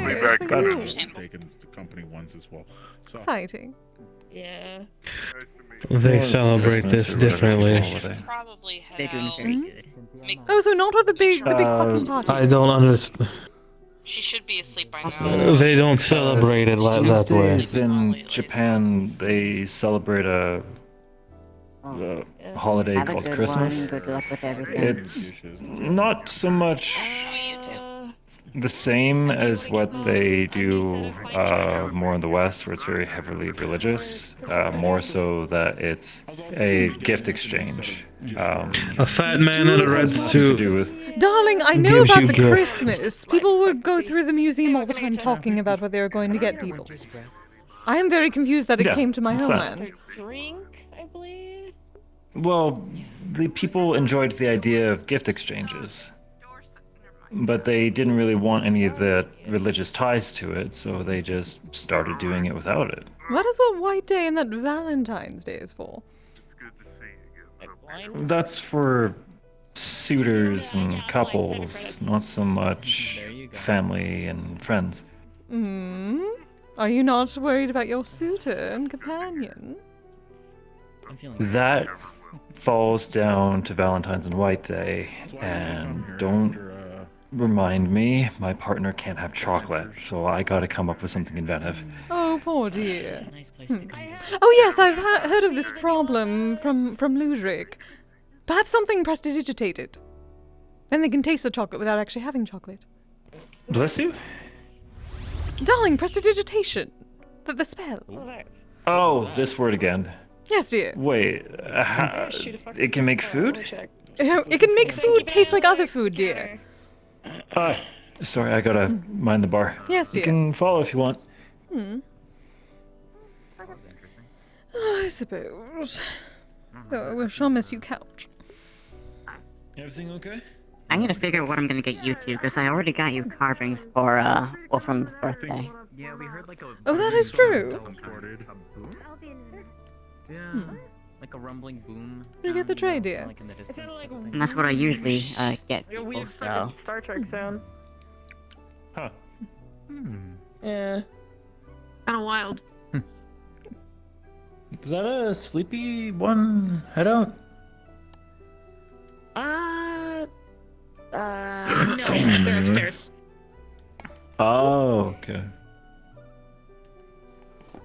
be back but- in Taken the company ones as well. So, Exciting. Yeah. They celebrate this differently. Probably They're head doing out. very good. Oh, so not with the big fucking party. I don't understand. She should be asleep by now. They don't celebrate it like that way. Tuesdays in Japan, they celebrate a holiday Have a called good Christmas. one. Good luck with everything. It's not so much The same as what they do more in the West, where it's very heavily religious. More so that it's a gift exchange. A fat man in a red suit. Darling, I know Gives about you the gifts. Christmas. People would go through the museum all the time talking about what they were going to get people. I am very confused that it Yeah, came to my it's that. homeland. Drink, I believe. Well, the people enjoyed the idea of gift exchanges, but they didn't really want any of the religious ties to it, so they just started doing it without it. What is what White Day and that Valentine's Day is for? That's for suitors and couples, not so much family and friends. Hmm? Are you not worried about your suitor and companion? That falls down to Valentine's and White Day, and don't remind me, my partner can't have chocolate, so I gotta come up with something inventive. Oh, poor dear. Oh yes, I've heard of this problem from Ludwig. Perhaps something prestidigitated. Then they can taste the chocolate without actually having chocolate. Bless you? Darling, prestidigitation. The spell. Oh, this word again. Yes, dear. Wait, it can make food? It can make food taste like other food, dear. Sorry, I gotta mind the bar. Yes, dear. You can follow if you want. I suppose. Though I shall miss you, couch. Everything okay? I'm gonna figure out what I'm gonna get you to, because I already got you carvings for Wolfram's birthday. Yeah, we heard like a. Oh, that is true. Yeah, like a rumbling boom. Did you get the tray, dear? Like in the distance. And that's what I usually get Like a weird people, so... fucking Star Trek sounds. Huh. Yeah. Kind of wild. Is that a sleepy one? Head out? No, they're upstairs. Oh, okay.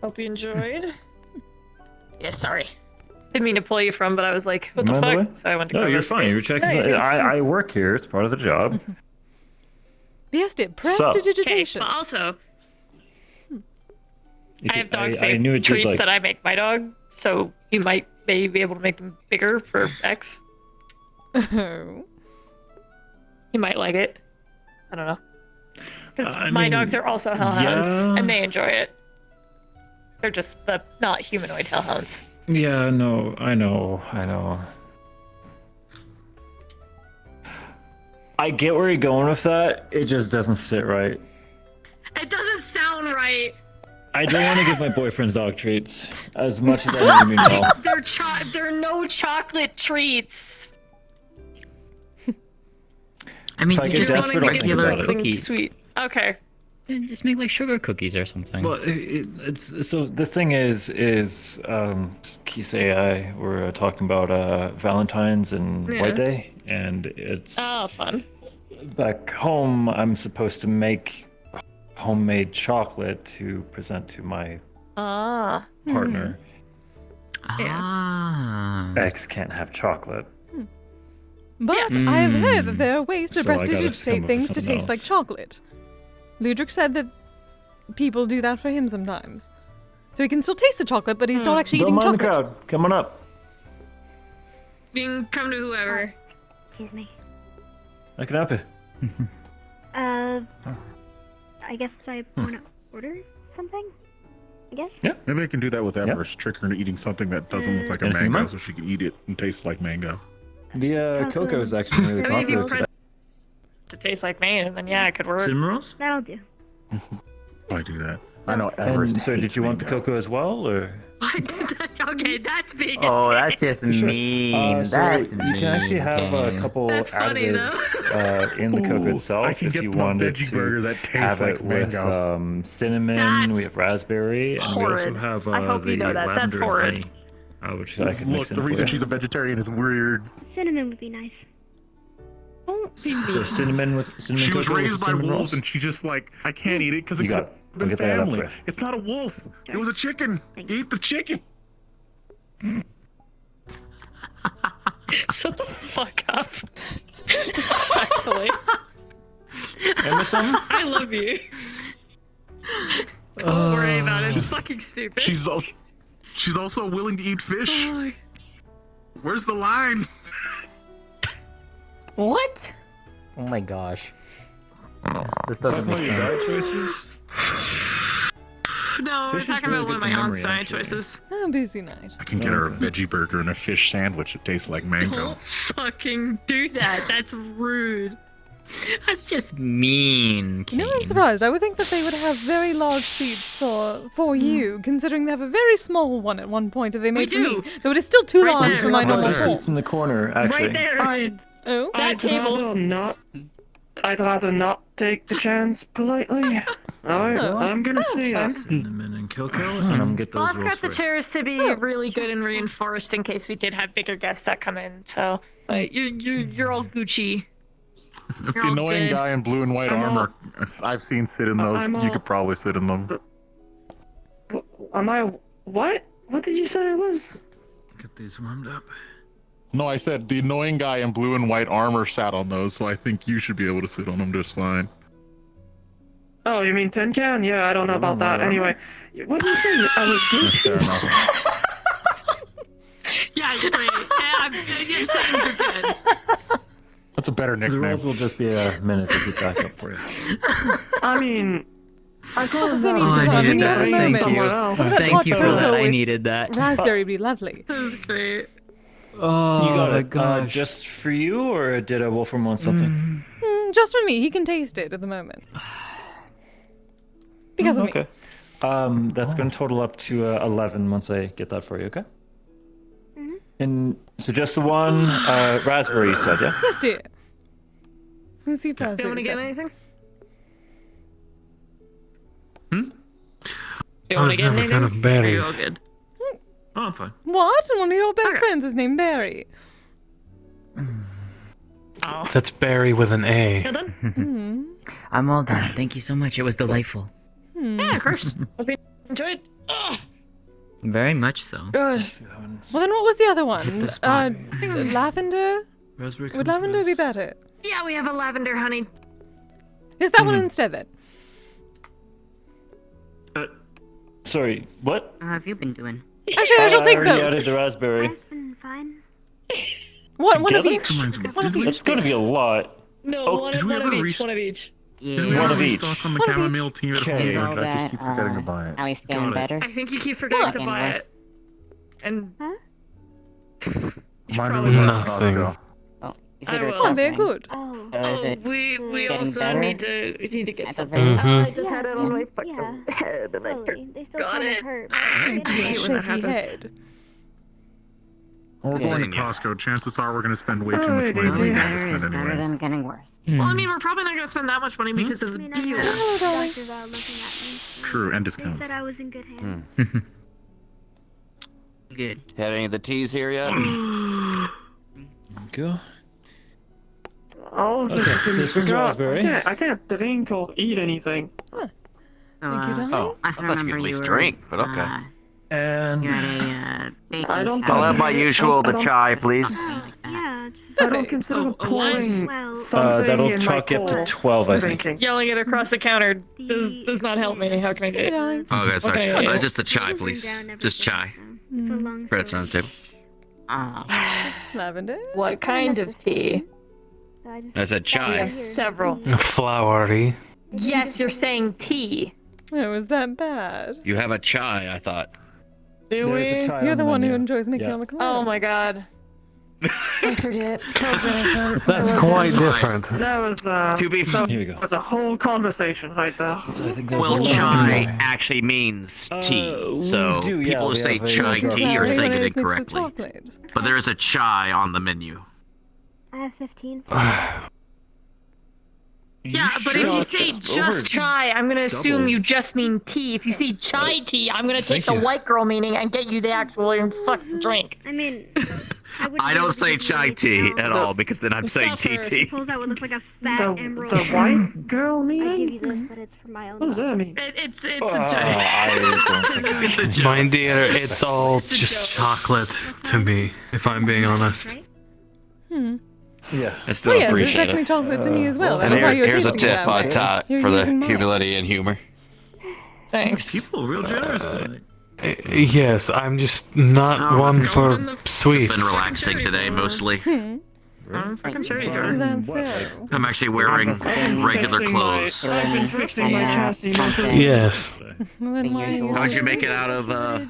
Hope you enjoyed. Yeah, sorry. Didn't mean to pull you from, but I was like, what Am the I in the fuck? way? So I went to No, cover you're this fine. game. You're checking. No, you're I work here. It's part of the job. Yes, dear. Prestidigitation. But also, If I have it- dog I safe knew it did, treats like- that I make my dog, so you might maybe be able to make them bigger for X. Oh. He might like it. I don't know. Because I my mean, dogs are also hellhounds, yeah. and they enjoy it. They're just the not humanoid hellhounds. Yeah, no, I know. I get where you're going with that. It just doesn't sit right. It doesn't sound right. I don't want to give my boyfriend dog treats as much as I need know. They're no chocolate treats. I mean, If I you get just make desperate, I'll think regular about it. cookies. Sweet. Okay. Just make like sugar cookies or something. Well, it's so the thing is Kise and I were talking about Valentine's and Yeah. White Day, and it's Oh, fun. back home. I'm supposed to make homemade chocolate to present to my Ah. partner. Ah. Ex can't have chocolate. But I have heard that there are ways to So I gotta come up prestidigitate with things to something taste like else. chocolate. Ludwig said that people do that for him sometimes. So he can still taste the chocolate, but he's not actually Don't eating mind chocolate. the crowd. Come on up. You can come to whoever. Excuse me. I can help you. I guess I want to order something? I guess? Yeah. Maybe I can do that with Everest. Trick her into eating something that doesn't look like a Anything mango more? so she can eat it and taste like mango. The cocoa is actually really I mean, if you popular press today. to taste like man, then yeah, it could work. Cinnamon rolls? That'll do. I do that. I know Everest. And so did hates you want the mango. cocoa as well, or? Okay, that's being Oh, intense. that's just mean. So That's you mean. can actually have a couple That's funny, additives in the cocoa Ooh, itself I can if get you them a wanted veggie to burger that tastes have like it with mango. cinnamon. That's We have raspberry, and we also horrid. have I hope the you know that. That's lavender and horrid. honey, which I can mix Look, in the for reason you. she's a vegetarian is weird. Cinnamon would be nice. So cinnamon with cinnamon She was cocoa with raised by cinnamon wolves, rolls? and she just like, I can't eat it because it You could got have it. been I'll get that up family. for you. It's not a wolf. It was a chicken. Eat the chicken. Shut the fuck up. Respectfully. I love you. Don't worry about it. It's fucking stupid. She's also willing to eat fish. Where's the line? What? Oh my gosh. This doesn't make sense. No, we're talking about one of my aunt's diet choices. Oh, busy night. I can get her a veggie burger and a fish sandwich that tastes like mango. Don't fucking do that. That's rude. That's just mean. You know, I'm surprised. I would think that they would have very large seats for you, considering they have a very small one at one point that they made for me. Though it is still too large for my normal form. Seats in the corner, actually. Right there. Oh, I'd rather not take the chance politely. Alright, I'm gonna stay then. Cinnamon and cocoa, and I'm gonna get those Boss rolls got the for you. chairs to be really good and reinforced in case we did have bigger guests that come in. So, but you're all Gucci. If the annoying guy in blue and white armor I've seen sit in those, you could probably sit in them. Am I... What? What did you say it was? Get these warmed up. No, I said the annoying guy in blue and white armor sat on those, so I think you should be able to sit on them just fine. Oh, you mean tin can? Yeah, I don't know about that. Anyway, what did you say? I was Gucci. Yeah, you're great. You're saying you're good. That's a better nickname. The rolls will just be a minute to get back up for you. I mean... I suppose could I needed that. Thank you. else. Thank you for that. I needed that. Raspberry would be lovely. This is great. Oh you got my it. gosh. Just for you, or did Wolfram want something? Just for me. He can taste it at the moment. Because of me. Okay. That's going to total up to 11 once I get that for you, okay? And so just the one raspberry you said, yeah? Yes, dear. Who's he raspberry? Do you want to get anything? I was never a fan of berries. All good. Oh, I'm fine. What? One of your best friends is named Barry. That's Barry with an A. You done? I'm all done. Thank you so much. It was delightful. Yeah, of course. Hope you enjoyed. Very much so. Good. Well, then what was the other one? The spot. Lavender? Raspberry Would lavender be better? Yeah, we have a lavender honey. Is that one instead then? Sorry, what? How have you been doing? Actually, I shall take already both. added the raspberry. Fine. One of Together? each. One of each. That's going to be a lot. No, one did we of ever each. One of each. Did we One ever of each. restock on the chamomile tea at home? Is Or all did I just that, keep forgetting to buy it? Are we feeling better? I think you keep forgetting to Getting buy worse? it. And Mine Nothing. You said I we're will. Oh, they're suffering. good. Oh. So is it we getting also better? need to get At the something. very Oh, I least? just had it on my fucking Yeah. head and I Slowly. They still got kind it. of hurt. I hate when that Shaky happens. head. We're going to Costco. Chances are we're going to spend way too much money than Feeling we're going to better is spend better anyways. than getting worse. Well, I mean, we're probably not going to spend that much money because of the I deals. had doctors looking at me. So True, and they discounts. said I was in good hands. Good. Had any of the teas here yet? Go. All of this Okay, is this one's raspberry. I can't drink or eat anything. So, Thank you, darling. Oh, I last thought you could remember at least were, drink, but okay. And You're at a baking I don't shop. I'll have my usual, the I don't- chai, please. Yeah, just I don't consider pouring well. something that'll in my chalk you up to bowl 12, I think. drinking. Yelling it across the counter does not help me. How can I do Hey, it? darling. Oh, okay, sorry. Okay. Just the chai, please. Just chai. It's a long Credits story. around the table. Lavender. What kind of tea? I said We chai. have several. Flowery. Yes, you're saying tea. Oh, was that bad? You have a chai, I thought. Do there's a we? chai You're on the one who menu. enjoys making Yeah. all the collabs. Oh my god. I forget. That's quite different. That was To be that Here we go. was a whole conversation right there. So I think there's Well, 11 chai more. actually means tea, we so do, yeah, people we say have a- chai Chocolate. tea are saying it Mayonnaise mixed with incorrectly. chocolate. But there is a chai on the menu. I have 15. Yeah, but if you say just chai, I'm gonna assume you just mean tea. If you say chai tea, I'm gonna take the white girl meaning and get you the actual fucking drink. I mean, I don't say chai tea at all because then I'm saying TT. Suppose that would look like a fat The, emerald. the white girl I give meeting? you this, but it's for my own. What does that mean? It's a Oh, joke. I don't think It's a joke. My dear, it's all just chocolate to me, if I'm being honest. Right? Yeah. I still Oh, yes, it's appreciate definitely it. chocolate to me as well. That And was why you were here's a tasting tip that on way. top You're for the using mine. humility and humor. Thanks. People real generous tonight. Yes, I'm just not one for sweets. Been relaxing today mostly. I'm fucking sure you are. That's so. I'm actually wearing regular clothes. I've been fixing my chassis mostly. Yes. Well, then why are you How'd so you make it out of the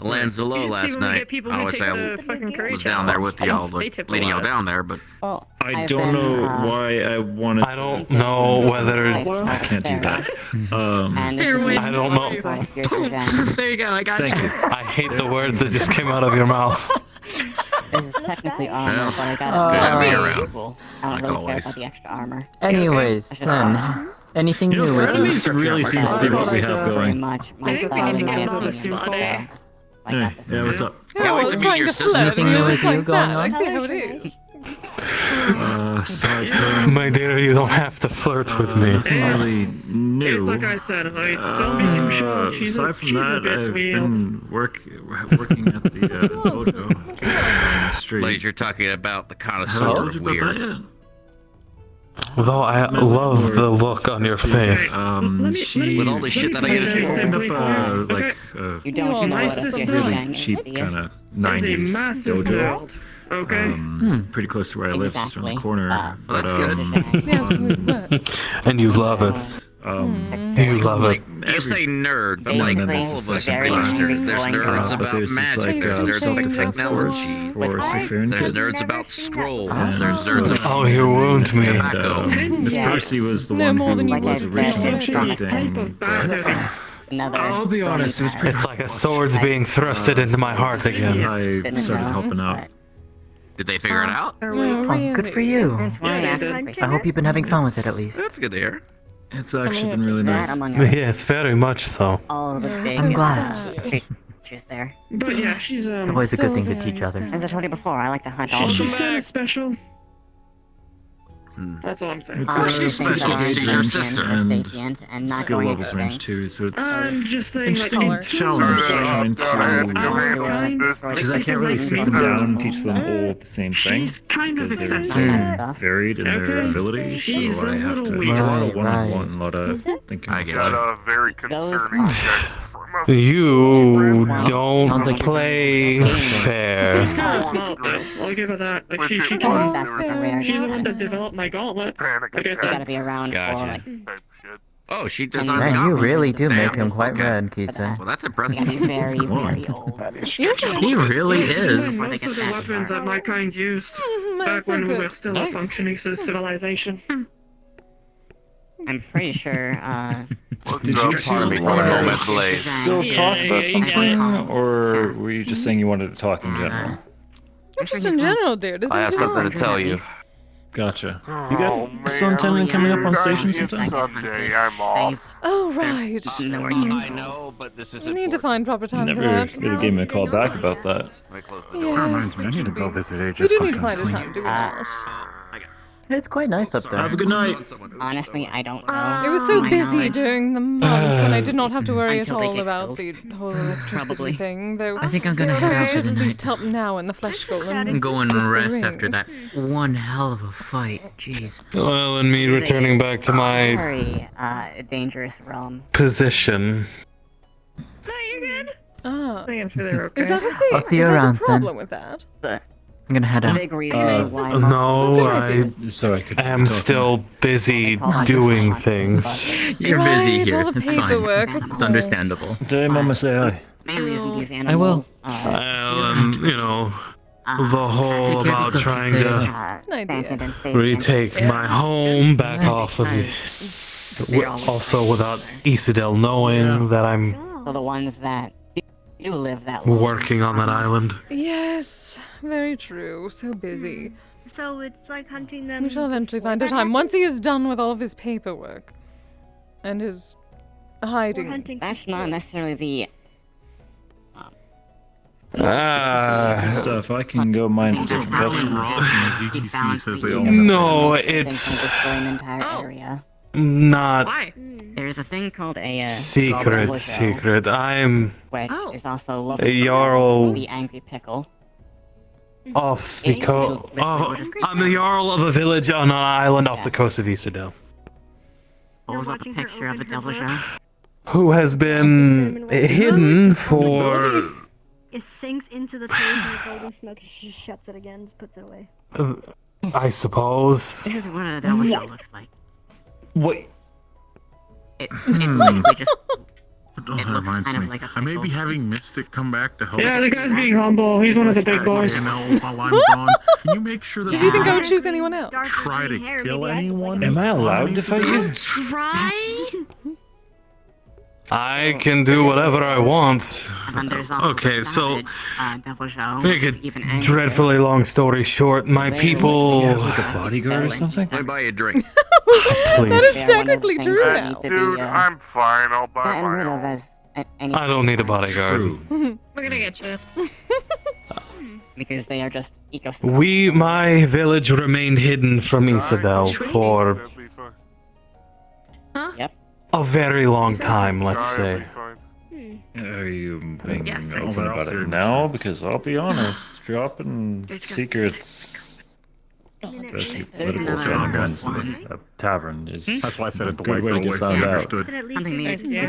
lands below You should last see when we night? get people I who always take say I the fucking curry was down there with y'all, They tip a leading y'all lot. down there, but I don't know why I wanted. I don't know whether. I can't do that. I don't know. There you go, I got Thank you. you. I hate the words that just came out of your mouth. This is technically armor, Well, but I good got to be it. around, I like don't really care always. about the extra armor. Anyways, son, anything You know, new with you? frenemies really seems to be what we have Very going. much. I think we need to get on the spot, eh? Hey, yeah, what's up? Oh, I was trying to flirt, Anything and new you're with just you like going that. on? I see how it is. Aside from My dear, you don't have to flirt with me. nothing really new. It's like I said, don't be too sure. She's Aside from a that, bit I've weird. been working at the dojo on the street. Like you're talking about the Have I connoisseur told of you about that weird. yet? Though I love the look on your face. She With all the shit that I get into. opened up Okay. You don't know My what a sister really cheap kind of is a 90s massive dojo. nerd. Okay. Pretty close to where I live, just around the corner. Well, that's good. The absolute worst. And you love us. You love it. You say nerd, but They like claim all of us they're are very pretty nerds. There's going nerds on. But about there's this, magic. like, There's nerds about self-defense course technology. for Cypherian There's kids. nerds about scrolls. Ah. There's nerds about Oh, you wound me. tobacco. Miss Yeah. Percy was the No one more than who you was want. originally Like I said, instructing. But Another I'll be honest, it was pretty. It's like a sword's being thrusted into my heart again. I started helping out. Did they figure it out? Oh, good for you. That's why I asked I hope you've been having fun with it at least. That's good to hear. It's actually been really that nice. among other Yes, very much so. all the big I'm glad. creatures there. But yeah, she's It's always a good thing to So teach very others. As I told you before, I like to hunt all she's the kind of special. That's all I'm saying. It's Oh, a she's pretty special. age She's your range sister. and sapient and not skill going levels range extinct. too, so it's I'm just saying, like, interesting in challenge terms of trying our kind, because I can't really sit them down and teach them all the same thing. she's kind of Because they're exceptional. so varied in their Okay. abilities, She's so a I have little to weird. do a lot of Right, one-on-one, a lot of thinking. I on the get fly. you. very concerning text from a You Sounds don't like play fair. She's kind of smart though. I'll give her that. Like she Oh, can. That's like a rare She's the one that developed my gauntlets. Like I You gotta said. be around Gotcha. for like Oh, she designed the Man, you gauntlets. really do make Damn. him quite Okay. red, Kise. Well, that's you impressive. gotta be very, very old. He really is. Most of the weapons that my kind used That's back so when we good. were still a functioning civilization. I'm pretty sure, Did you pardon me for a moment, Blaze? Still talk about something, Yeah. or were you just saying you wanted to talk in general? Just in general, dude. It's I been have too something long. to tell you. Gotcha. You got still intending coming up on station sometime? Sunday, I'm off. Oh, right. I know, but this is We need to find proper time for Never that. really gave me a call back about that. Yes, I need to go visit AJ. we do need to find a time, do we not? It's quite nice up there. Have a good night. honestly, I don't know. It was so My busy knowledge. during the month, and I did not have to worry at Until they all get about killed. the whole electricity Probably. thing, though. I think I'm gonna head out for should the at least night. help now in the flesh golem. I'm going to with the rest ring. after that one hell of a fight. Jeez. Well, and me returning back to my Very dangerous realm. position. No, you're good. Ah, I'm sure they're okay. is that a thing? I'll see you is that around, a son. problem with that? I'm gonna head The out. big reason why No, That's I So I could. am talk still busy Not doing things. You're Right, busy all here. the It's fine. paperwork, of It's course. understandable. Did Mama say hi? main reason these I will. animals Well, and, you know, the whole Take care of about yourself, trying Kise. to An idea. sentient and sapient. retake my home back off of you. They're all Also, without Isidel knowing that I'm So the ones that do live that long. working on that island. Yes, very true. So busy. So it's like hunting them. We shall eventually before find a that time. happens? Once he is done with all of his paperwork and his Or hiding. hunting That's not necessarily the. Stuff. I can go mine a different customer. ZTC says they all. No, Things can it's destroy an entire area. not Why? There's a thing called a secret. I'm which Oh. is also a Jarl. the angry pickle. off the coast. Oh, I'm the Jarl of a village on an island off the coast of Isidel. Pulls up a picture of a devil show. Who has been hidden for... It sinks into the page and the golden smoke. She just shuts it again, just puts it away. I suppose. This is what a devil show looks like. What? It literally just... Oh, that reminds me. I may be having Mystic come back to help. Yeah, the guy's being humble. He's one of the big boys. You know, while I'm gone, can you make sure that Do you think I would choose anyone else? try to kill anyone? Am I allowed to fight you? Try? I can do whatever I want. Okay, so devil show. make it dreadfully long story short, my people... Like a bodyguard or something? Let me buy you a drink. Please. That is technically true now. Dude, I'm fine. I'll buy my own. I don't need a bodyguard. We're gonna get you. Because they are just ecosystems. My village remained hidden from Isidel for a very long time, let's say. Are you being Yes, open about it now? Because I'll be honest, dropping secrets. Especially political documents in a tavern is That's why I said it the good white way to girl get way found she out. understood.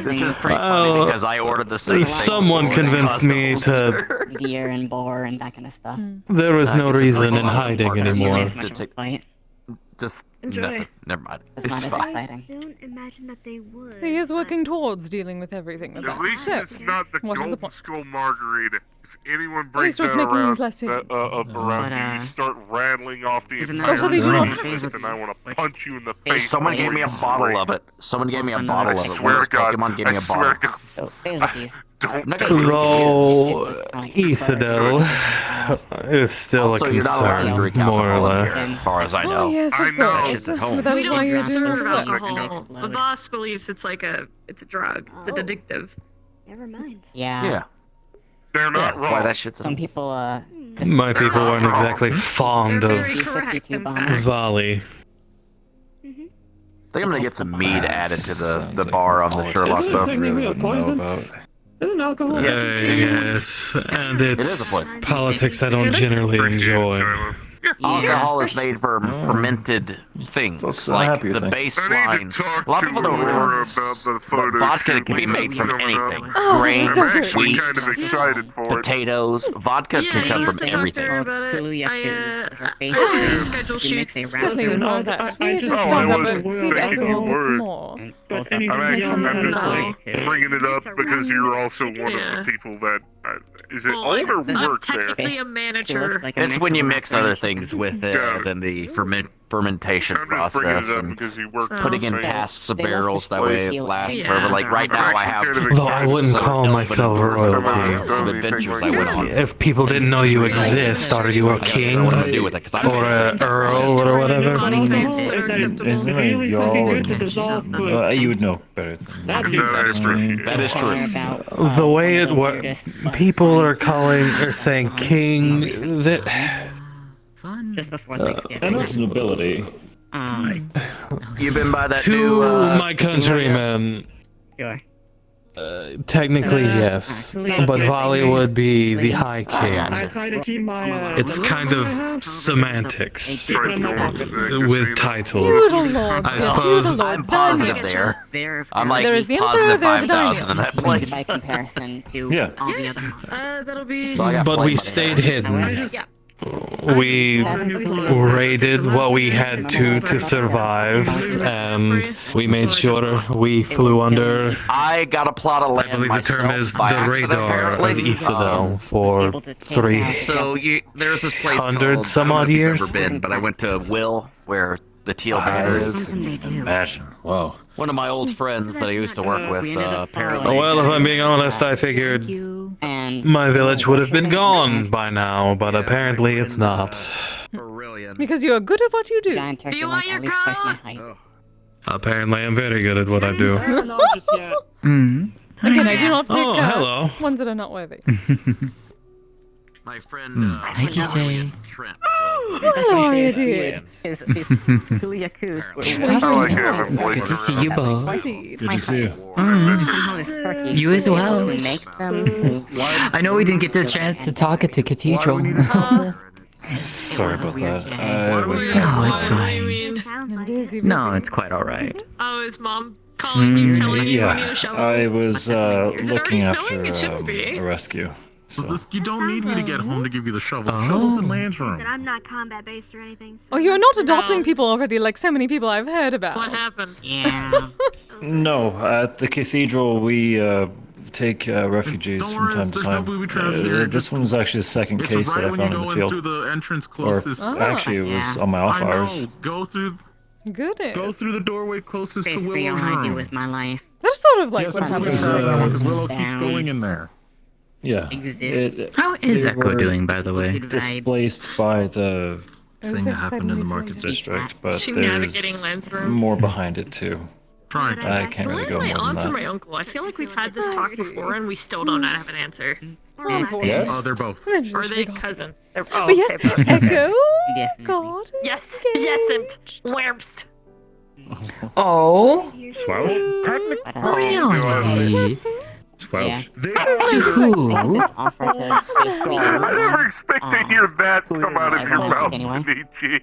This is pretty funny because I ordered the same thing. Someone before, and it convinced cost a me whole to... shirt. Deer and boar and that kind of stuff. There was no reason in hiding anymore. Just Enjoy. never mind. It's not as fine. exciting. Don't imagine that they would. He is working towards dealing with everything. At least it's not the What is the Golden point? Skull Margarita. If anyone At brings least it's that making around, things less hidden. around you, you start rattling off the Isn't entire that Also, they do not drink have- list, and I want to punch you in the face. Someone gave me a bottle of it. Someone gave me a bottle of it. One of those Pokemon gave me a bottle. Don't Though Isidel is still Also, a you're not allowed to concern, drink more or alcohol in less. here, as far as I know. Oh, yes, I of know. course. At home. But that We is why don't you're doing serve this work. alcohol. The boss believes it's like it's a drug. It's addictive. Never mind. Yeah. Yeah. They're not That's why wrong. that shit's Some people, My people weren't exactly fond They're of very correct, in fact. Volley. I think I'm gonna get some mead added to the bar on the Sherlock Isn't it boat. technically a poison? Isn't alcohol? Yes, and It is a it's poison. politics I don't generally enjoy. Alcohol is made for fermented things, Looks like happy, the I think. I need baseline. to talk A lot to of people don't Aurora realize about this, the but photo vodka shoot can be we made have from coming up. anything. Oh, Grain, so I'm good. actually wheat, kind of excited for it. potatoes. Vodka Yeah, can you come have from to talk to everything. her about it. I schedule shoots. Definitely would know that. We need to Oh, stock I up wasn't and see if thinking you everyone gets would. more. But I'm anything actually, I'm just No. bringing it up because you're also one Yeah. of the people that is it Well, older I'm works there? technically a manager. It's when you mix other things with it Got it. than the fermentation I'm just bringing process it up and because you work putting in the same casks of They left barrels. the That way place. it lasts Yeah. forever. Like right now, I have. Though I wouldn't call myself royalty. Some adventures I went on. If people didn't know you exist, are you a king? What I'm gonna do with it? Because Or a earl or whatever? Alcohol is that it's Isn't really it y'all fucking good and to dissolve food. you would know better than That's me. That is true. The way it works, people are saying king, that... just before Thanksgiving. And it's nobility. You've been by that To new, my countrymen, Sure. technically yes, but Volley would be the High I King. try to keep my. It's kind of semantics with titles. Feudal lords, I yes, suppose feudal I'm lords, positive daimyo. there. I'm like There is the emperor, positive there are the 5,000 in daimyo. that place. By comparison to Yeah. all the other ones. That'll be. So I got But we plenty. stayed hidden. Yeah. We raided what we had to survive, and we made sure we flew under, I got a plot of I land believe the term myself is the by accident, radar of apparently. Isidel for So there's this place 300 called, some I don't know odd if you've years. ever been, but I went to Will, where the teal bear is. Imagine. Whoa. One of my old friends that I used to work with, apparently. Well, if I'm being honest, I figured And my village would have been gone by now, but apparently it's not. Because you are good at what you do. giant turkey you like want your at least twice my coat? height. Apparently I'm very good at what I do. I don't know just yet. Again, I do not pick Oh, hello. ones that are not worthy. My friend, Hi, Kise. Trent. Hello, dear. These Kuliakus It's good to see you both. Indeed. Good to see you. You as well. Make them. I know we didn't get the chance to talk at the cathedral. Sorry about that. Oh, it's fine. I'm busy. No, it's quite alright. Oh, is mom calling you, telling you you need a Yeah, shovel? I was Is it already looking snowing? It shouldn't after be. a rescue. So. You don't need me to get home to give you the shovel. The Oh. shovel's in Lan's room. But I'm not combat based or anything. So Oh, you're not adopting people already like so many people I've heard about. What happened? Yeah. No, at the cathedral we take refugees Don't from worry, time to there's no time. booby traps here. This one's actually the second It's case right that I when you found in go the in field. through the entrance Or closest. actually, it was on my off I hours. know. Go through Goodness. the doorway closest to Basically all Willow's I do room. with my life. That's sort of like Yes, what I'm booby happens. traps Down. because Willow keeps going in there. Yeah. How is they Echo were doing, by the way? Displaced by the thing that so happened in the excited market to district, but She there's navigating Lan's room. more behind it too. Trying. I can't really Is go Lan my more than aunt or that. my uncle? I feel like we've had this talk before and we still don't have an answer. Yes? Oh, they're both. Or are they cousin? Oh, But yes, okay. Echo. Definitely. God. Yes, yes, and Wurmst. Oh, Swoush? really? Swoush. To who? I never expect to hear that come out of your mouth, Shinichi.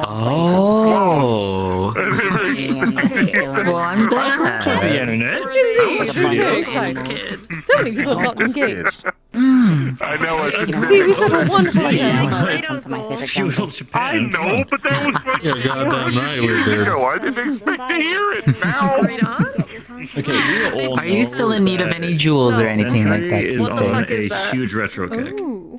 Oh. I never expected to hear that. Well, I'm glad. The internet? Indeed, she's very excited. So many people have gotten engaged. I know, I just See, we said a wonderful I know, but that was like You're goddamn right we years did. ago. I didn't expect to hear it now. Okay, we all Are you still in need of any jewels or anything like that, is on Kise? a huge retro kick. Ooh.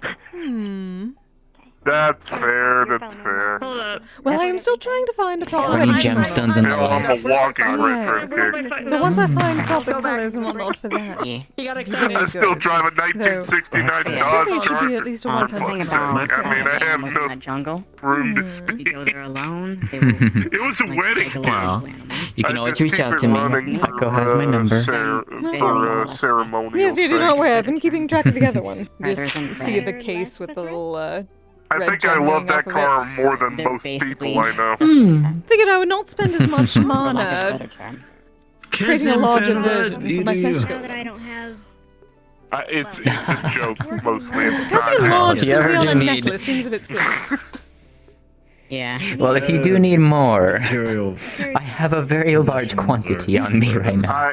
That's fair, that's fair. Hold up. Well, I am still trying to find a proper Any gemstones in the Hell, I'm life? a walking retro Yes. kick. So once I find proper colors and whatnot for that, He got I excited. still drive a 1969 I think Dodge it should be truck. at least a The one-time thing thing. about I mean, I have was no in the jungle. room to If speak. you go there alone, they will It was a wedding. Well, you can I always just reach keep out it to me. running Echo has my number. For ceremonial Yes, you do sake. not worry. I've been keeping track of the other one. Brothers Just and see the friends. case with the little I red think I gem love hanging that off of car more than They're most people basically- I know. Figured I would not spend as much for lack of a mana better term. creating a larger version for my flesh So girl. that I don't have. It's a joke mostly. It's Casting not large If you ever simply on do a need- necklace seems a bit silly. Yeah. Well, if you do need more, Material. I have a very large quantity on me right now.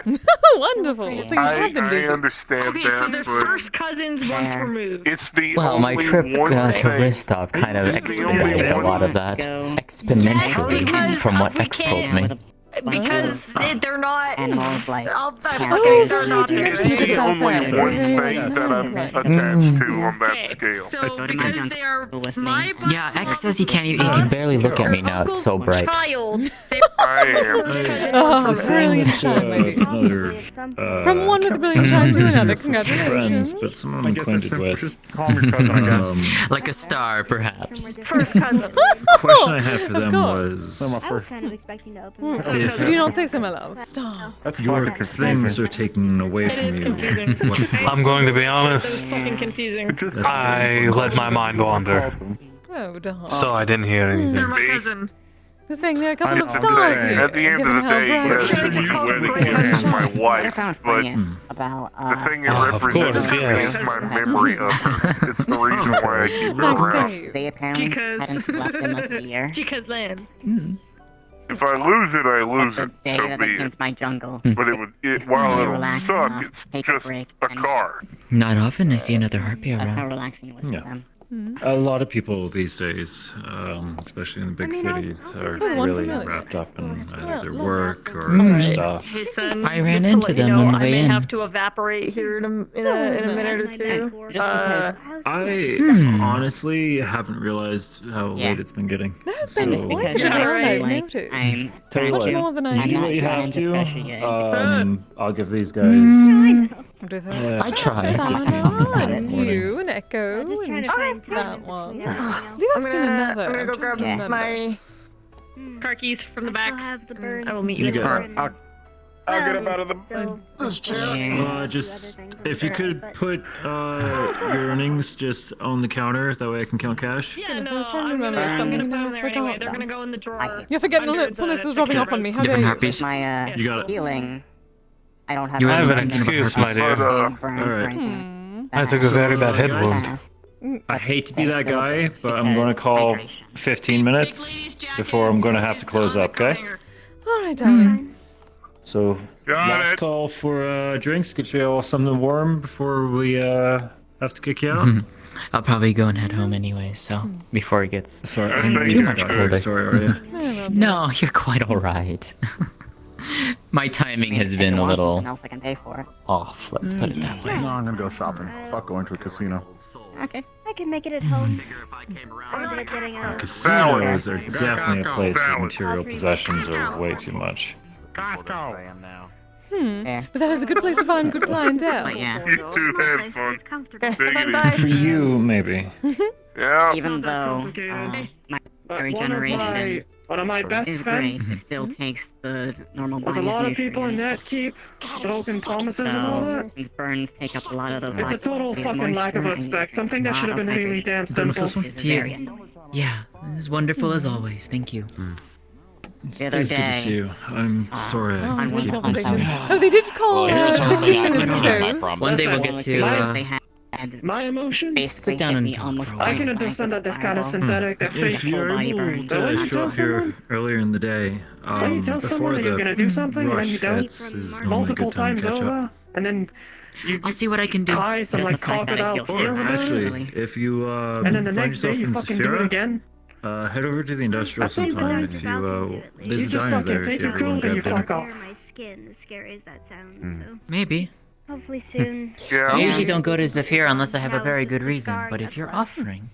Wonderful. So you have been I busy. understand Okay, so that, they're but first cousins once removed. it's the Well, my only trip one to thing. Ristov kind of It's the only expedited a one- lot of that Go. exponentially because from what we X told me. can't- Because they're not. Animals like They're hamsters. they're not you It's Think the about only that. one Very thing that I'm nice. attached to on that Okay, scale. so Go to my because junk they are with me. my Yeah, X says he can't. He can barely look at me now. It's so bright. child, they I am. first cousin Oh, once really removed. shine, my dear. Another, From one with a brilliant shine to another. Congratulations. friends, but someone I I'm guess that's acquainted simple. with. Just call me cousin again. Like a star, perhaps. First cousins. Question I had for Of them course. was I was kind of expecting to open that. If you don't say so, my love. Stop. your things are taken away It from is you. confusing. What's I'm going to be honest. That was fucking confusing. I let my mind wander, Oh, darn. so I didn't hear They're anything. my cousin. Just saying there are a couple I of know. stars At here. At the end given of the how day, bright yes, it it is. is wedding Great gift to my cousins. I wife, found but something about the thing it of represents course, yes. is my memory of her. It's the reason why I keep it Nice around. save. they apparently Because hadn't slept in like a year. Because Lan. If I lose it, I lose The it. day So that I be came it. to my jungle. But while it'll Relax suck, enough, it's take a just break, a and- car. Not often I see another harpy That's how around. relaxing it was to Yeah. them. A lot of people these days, especially in the big cities, are really wrapped up in either their work or other stuff. Hey son, I ran just to into let you them know, on the I way may in. have to evaporate here in a minute or two. Just because I honestly haven't realized how Yeah. late it's been getting. There have So, been quite a bit Yeah, around, right. I've like, noticed. I'm tell you Much what, more than I I'm you do not what you gotten have into to. pressure yet. I'll give these guys. Do that. Yeah. I try. Banana, and you, and Echo, Just trying and to find that time one. between everything I else. think I've seen another. I'm gonna go I'm grab trying to remember. my car keys from the I still back. have the and burns I will meet you You in the get car. it. I'll get him out of Still- Yeah. Just if you could put your earnings just on the counter, that way I can count cash. Yeah, Goodness, I no, was trying to I'm gonna, remember I'm something gonna and put I them there anyway. forgot They're gonna them. go in the drawer. You're forgetting under the fullness is rubbing off on me. How Different dare you? harpies. My You got it. healing. I don't have You I have anything an about excuse, harpies? my dear. But, burns or Alright. anything. I took a very bad head guys, wound. I hate to be that guy, but I'm going to call 15 minutes before I'm going to have to close up, okay? All right, darling. So, last call for drinks. Get you all something warm before we have to kick you out. I'll probably go and head home anyway, so before it gets Sorry, too much colder. Sorry, are you? No, you're quite alright. My timing has been a little else I can pay for it. off, let's put it that way. No, I'm gonna go shopping. Fuck going to a casino. Okay. I can make it at home. Or is it getting out? Casinos are definitely a place where material possessions are way too much. Costco. I am now. But that is a good place to find good clientele. But yeah. You two had fun. For you, maybe. Yeah. Even though my regeneration one of my best is friends. great, it still takes the normal There's a body's lot of people in nutrients. that keep broken promises and all that. These burns take up a lot of the It's a total body's fucking lack of moisture and respect. Something that lot should have of been really hydration. damn Done with simple. this one? Is very Yeah, it was wonderful as always, thank you. The other It's good to see day, you. I'm sorry I on keep one I'm sorry. Oh, they did call Well, 15 minutes or so. One day we'll get to, they had My emotions. sit down and talk for a I while. can understand that they're kind of synthetic. They're If fake. you're able But when to you show tell up here someone, earlier in the day, when you tell before someone that you're gonna the do something and then you rush don't, hits is normally a multiple good time times to catch over, up. and then you I'll see what I can do. tie some like crocodile tears about it, Actually, if you and then the find next day yourself you in fucking do it Zafira, again. head over to the industrial At some sometime. point, If you there's You a just diner fucking there if take you your ever want coat to and you grab dinner. fuck off. Bare my skin, as scary as that sounds. So Maybe. hopefully soon. Yeah. I usually don't go to Zafir unless I have a very good reason, but if you're offering,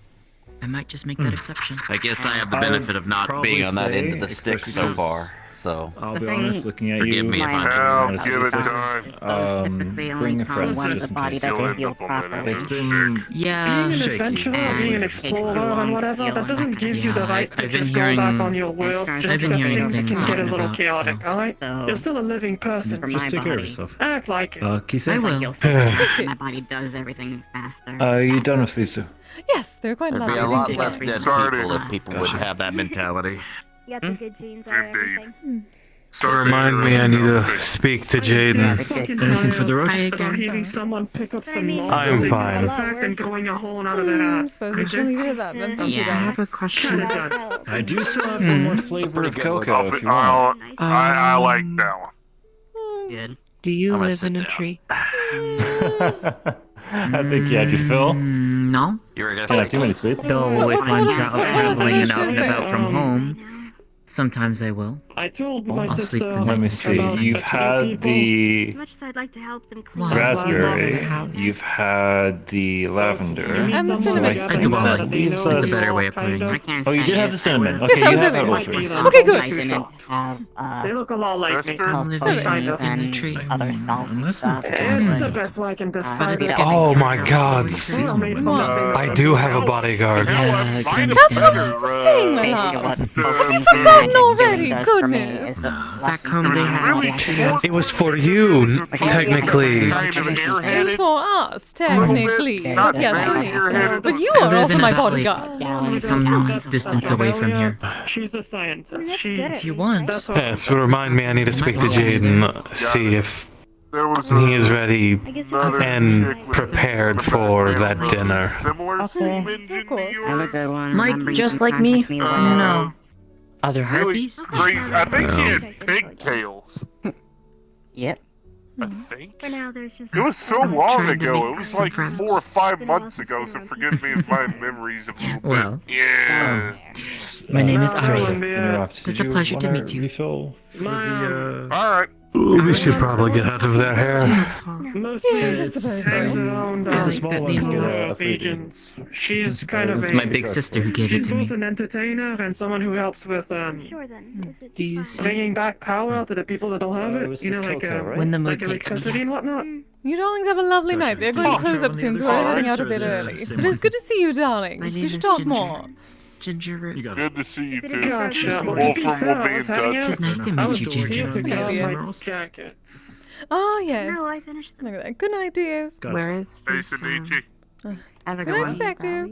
I might just make that exception. I guess I have the benefit of not being on that end of the stick so far. So I'll be honest, looking at forgive you. me if I'm Now, being give it time. Bring a friend Listen, just in body case. doesn't You'll feel end up on that properly. It's end been Yeah, Being an shaky. adventurer, being an explorer, and whatever, that doesn't give you the Yeah, right to I've been just go back hearing- on your world I've just been because hearing things things can get a on little about, chaotic, so- alright? So, You're still a living person. for just my take care of body, yourself. Act like it. Kise? I like will. you'll see that my body does everything faster. Are you done with these two? Yes, they're quite there'd be lovely. a lot Thank you. less dead Sorry. people if people would have that mentality. You got the good genes out of Indeed. everything. Sorry, Remind me, I need to speak to Jaden. Fucking Anything for the rush? about hearing someone pick up some mean, laws I'm and fine. artifact and growing a hole out of their ass. Suppose we should leave it at that then. Thank you, I darling. have a question. Kinda done. I do still have one more flavor of cocoa if you want. I like that one. Good. Do you I'm gonna live sit in a down. tree? I think you had your fill. No. You were gonna Can't say have too many sweets. Though if I'm traveling and out and Okay, about from home, sometimes I will. I told my I'll sleep sister. the Let me see. about You've the two had people. the As much as I'd like to help them clean Wow. up, raspberry. the house. You've had the lavender. And the Someone cinnamon. together A Dwali that they is know the is better way all of putting kind it. I of- can't Oh, you say did have if the I cinnamon. would Okay, that you was have it. had all Might three. be them. Okay, good. Too Nice soft. have, They look a lot like me. Sister? I'm living Kind of. in a tree. other salt Unless I'm stuff. It's Fine. the best way I can But describe it's it. getting Oh my harder. god. Well, made from the same I do have a bodyguard. Hell, Yeah, I I might can have understand better, Saying my Basically, love. what Have you forgotten already? Goodness. Back home they had It was for you, technically. kind of It was airheaded. for us, technically. Not But yes, very for me. airheaded. But you I are live also in my a valley. bodyguard. Some distance away from here. She's a scientist. She. If you want. That's what. Yes, but remind me, I need to speak to Jaden, see if There was he is ready I guess another and chick with prepared for that dinner. similar steam engine Of course. to Have a yours. good one. Like, Remember, you just can like me? contact whenever. No. Are there Really harpies? crazy. I think she had pigtails. Yep. I think. For now, there's just. It was so I'm long trying to ago. make It was some like friends. 4 or 5 months ago, so forgive me if my memory's a little Well. bit. Yeah. My name is No, Ari. Dylan, yeah. Interrupt. It's Did a you pleasure to wanna meet you. Refill for the Alright. We should probably get out of their hair. Mostly Yes, I it's suppose hangs so. around Yeah, like small that ones name. get a of free agents. She's kind of It's a. my big sister who gave it She's to me. both an entertainer and someone who helps with Sure then. Is it Do you fine? see? bringing back power to the people that don't have it it. was You the know, like cocoa, right? When the mood like takes me, electricity and yes. whatnot. You darlings have a lovely night. They're going to close up soon, so we're heading out a bit early. But it's good to see you, darling. My We name should is talk Ginger. more. Ginger root. You got it. Good to see you It too. is Gotcha. perfect. Well, Wolfram to be fair, will be I in was hanging touch. out. It's nice to I meet was you, here Ginger. to get Yeah. my jacket. Ah, yes. No, I finished them. Look at that. Good night, dears. Got it. Where is Hey, this? Sadichi. Have a Good good night, one. detective.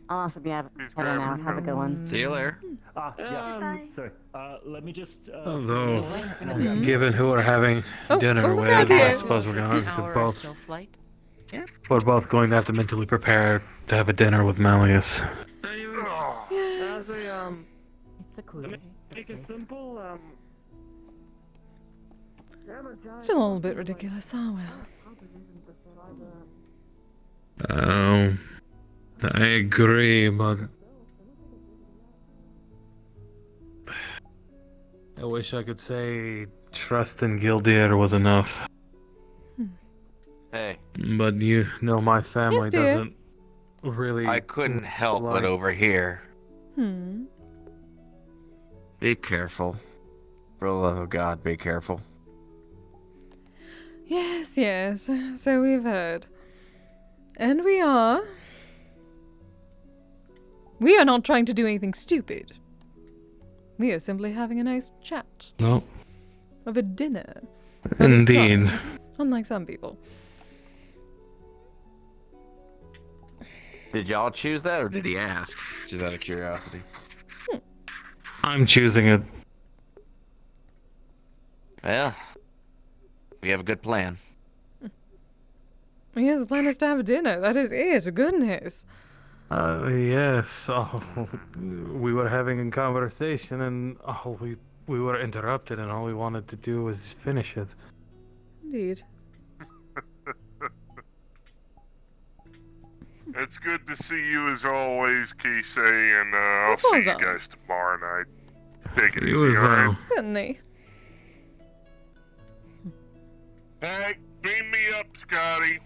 I'll also be heading He's out. grabbing Have a good one. See you later. Yeah. Sorry. Let me just. Although, given who we're having dinner good with, I idea. suppose we're going to have to both We're both going to have to mentally prepare to have a dinner with Malleus. As a, make it simple, Still a little bit ridiculous. Oh well. Oh, I agree, but I wish I could say trust in Gildir was enough. Hey. But you know my family Yes, dear. doesn't really. I couldn't help but like- over here. Be careful. For the love of God, be careful. Yes, yes. So we've heard. And we are. We are not trying to do anything stupid. We are simply having a nice chat. No. Of a dinner. Indeed. Unlike some people. Did y'all choose that, or did he ask? Just out of curiosity. I'm choosing it. Well, we have a good plan. Yes, the plan is to have a dinner. That is it. Goodness. Yes. Oh, we were having a conversation, and we were interrupted, and all we wanted to do was finish it. Indeed. It's good to see you as always, Kise, and I'll see you guys tomorrow night. Take it You easy, as well. alright? Certainly. Hey, beam me up, Scotty.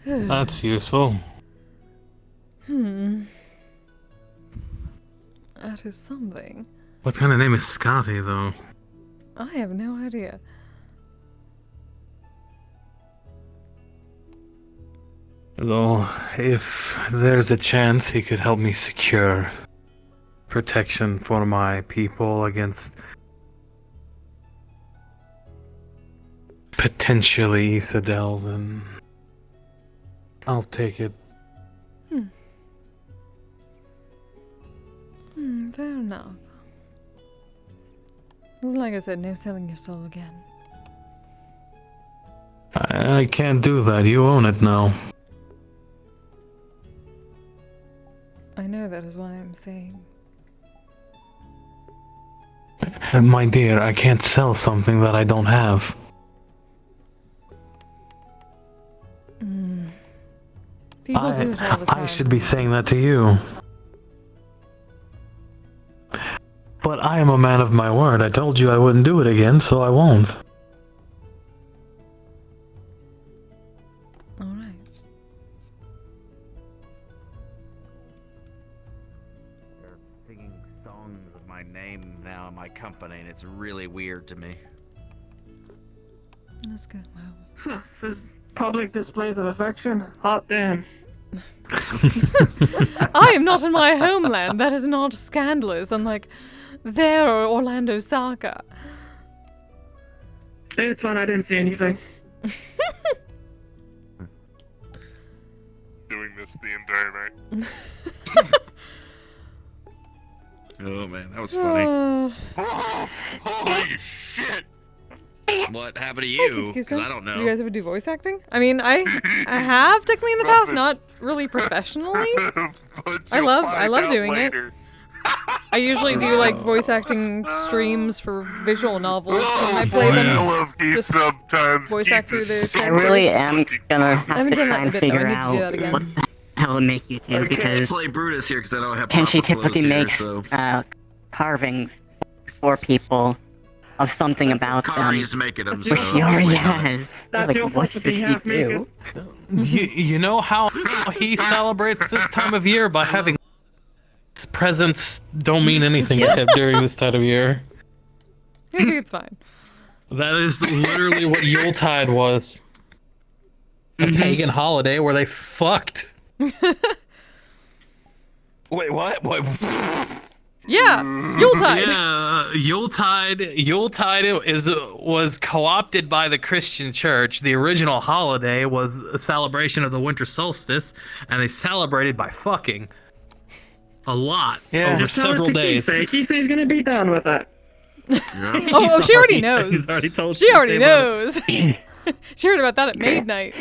That's useful. That is something. What kind of name is Scotty, though? I have no idea. Though, if there's a chance he could help me secure protection for my people against potentially Isadel, then I'll take it. Fair enough. Like I said, no selling your soul again. I can't do that. You own it now. I know, that is why I'm saying. My dear, I can't sell something that I don't have. People do it all the time. I should be saying that to you. But I am a man of my word. I told you I wouldn't do it again, so I won't. Alright. They're singing songs with my name now in my company, and it's really weird to me. That's good. Wow. This public displays of affection? Hot damn. I am not in my homeland. That is not scandalous, unlike there or Orlando Saka. It's fine, I didn't see anything. Doing this the entire night. Oh man, that was funny. Holy shit! What happened to you? Because Because I don't know. You guys ever do voice acting? I mean, I have technically in the past, not really professionally. I love doing it. I usually do like voice acting streams for visual novels when I play them. Just voice act through the I really characters. am gonna I have haven't to done try that in a and bit, though. I figure need to do that out again. what the hell to make you do, I can't because play Brutus here because I don't have can she proper clothes typically here, make so... carvings for people of something about them? Kari's making them, Which so... he already has. That's Like, your what fault for should being he half do? naked. You know how he celebrates this time of year by having presents don't mean anything to him during this time of year. I think it's fine. That is literally what Yuletide was. A pagan holiday where they fucked. Wait, what? What? Yeah, Yuletide. Yeah, Yuletide was co-opted by the Christian Church. The original holiday was a celebration of the winter solstice, and they celebrated by fucking a lot over Just tell several it to days. Kise. Kise's gonna be down with that. Oh, she already knows. He's already told She already to say about knows. She heard about that at midnight.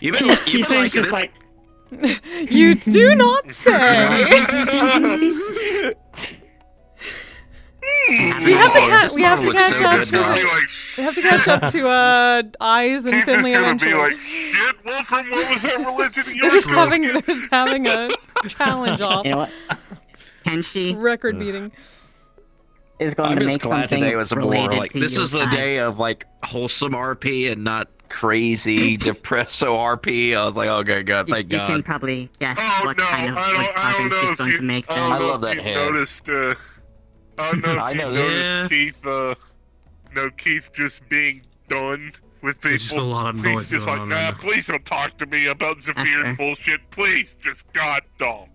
You've been liking just this. like, You do not say. We have to catch. We have to catch up to. We have to catch up to Eyes and Finley eventually. Be like, shit, Wolfram, what was that religion of They're yours? just having a challenge off. You know what? Kenshi Record beating. is going I'm to just make glad something today was a more related like to this you was a guys. day of like wholesome RP and not crazy depresso RP. I was like, okay, God, thank You can God. probably guess what kind of weapon she's going to make then. I love that head. Noticed, I don't know if I you know noticed this. Keith, Keith just being done with people. There's just a lot of He's noise just going like, on nah, right now. please don't talk to me about Zephyr fair. and bullshit. Please, just God don't.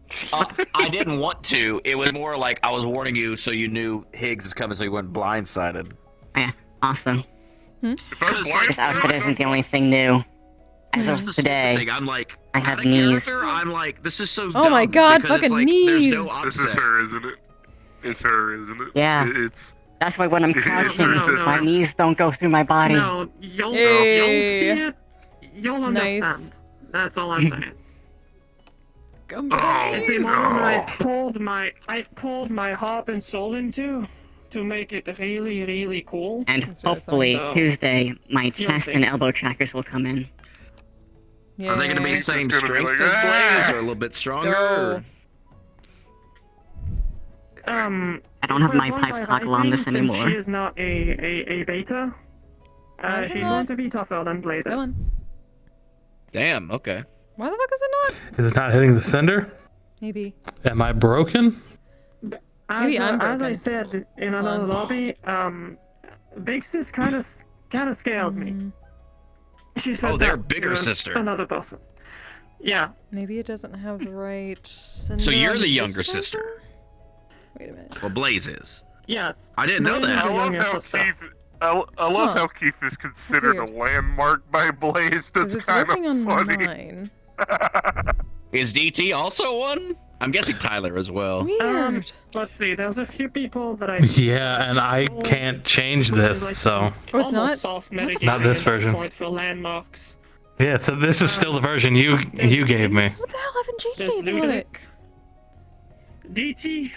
I didn't want to. It was more like I was warning you so you knew Higgs is coming so you weren't blindsided. Yeah, awesome. If I'm This outfit isn't the only thing new. As That's of the stupid today, thing. I'm like, I have out of knees. character, I'm like, this is so Oh my dumb God, because it's fucking like, there's no knees. This is upset. her, isn't it? It's her, isn't it? Yeah. It's That's why when I'm It's crouching, her sister. my knees don't go through my body. no, you'll Hey. see it. You'll Nice. understand. That's all I'm saying. oh, It's a no. moment I've poured my heart and soul into to make it really, really cool. And That's what I hopefully thought. Tuesday, my You'll chest see. and elbow trackers will come in. Are they going to be Yay. same Just gonna be strength like, as Blaze "Ah." or a little bit stronger? go. I don't have my pipe toggle on this anymore. She is not a beta. Why is it She's not? going to be tougher than Blaze Come is. on. Damn, okay. Why the fuck is it not? Is it not hitting the sender? Maybe. Am I broken? Maybe I'm As I broken. said in another lobby, Big Sis kind of scares me. She said Oh, their that bigger to sister. Another person. Yeah. Maybe it doesn't have the right. So you're the younger sister. Wait a minute. Well, Blaze is. Yes. I didn't know Blaze is that. the I love younger how sister. Keith. I love how Keith is considered a weird. landmark by Blaze. That's It's kind working of on funny. mine. Is DT also one? I'm guessing Tyler as well. Weird. Let's see. There's a few people that I. Yeah, and I can't change this, so Oh, it's not? Soft Not this version. point for landmarks. yeah. So this is still the version you gave me. What the hell? I haven't changed There's anything on it. Ludic. DT.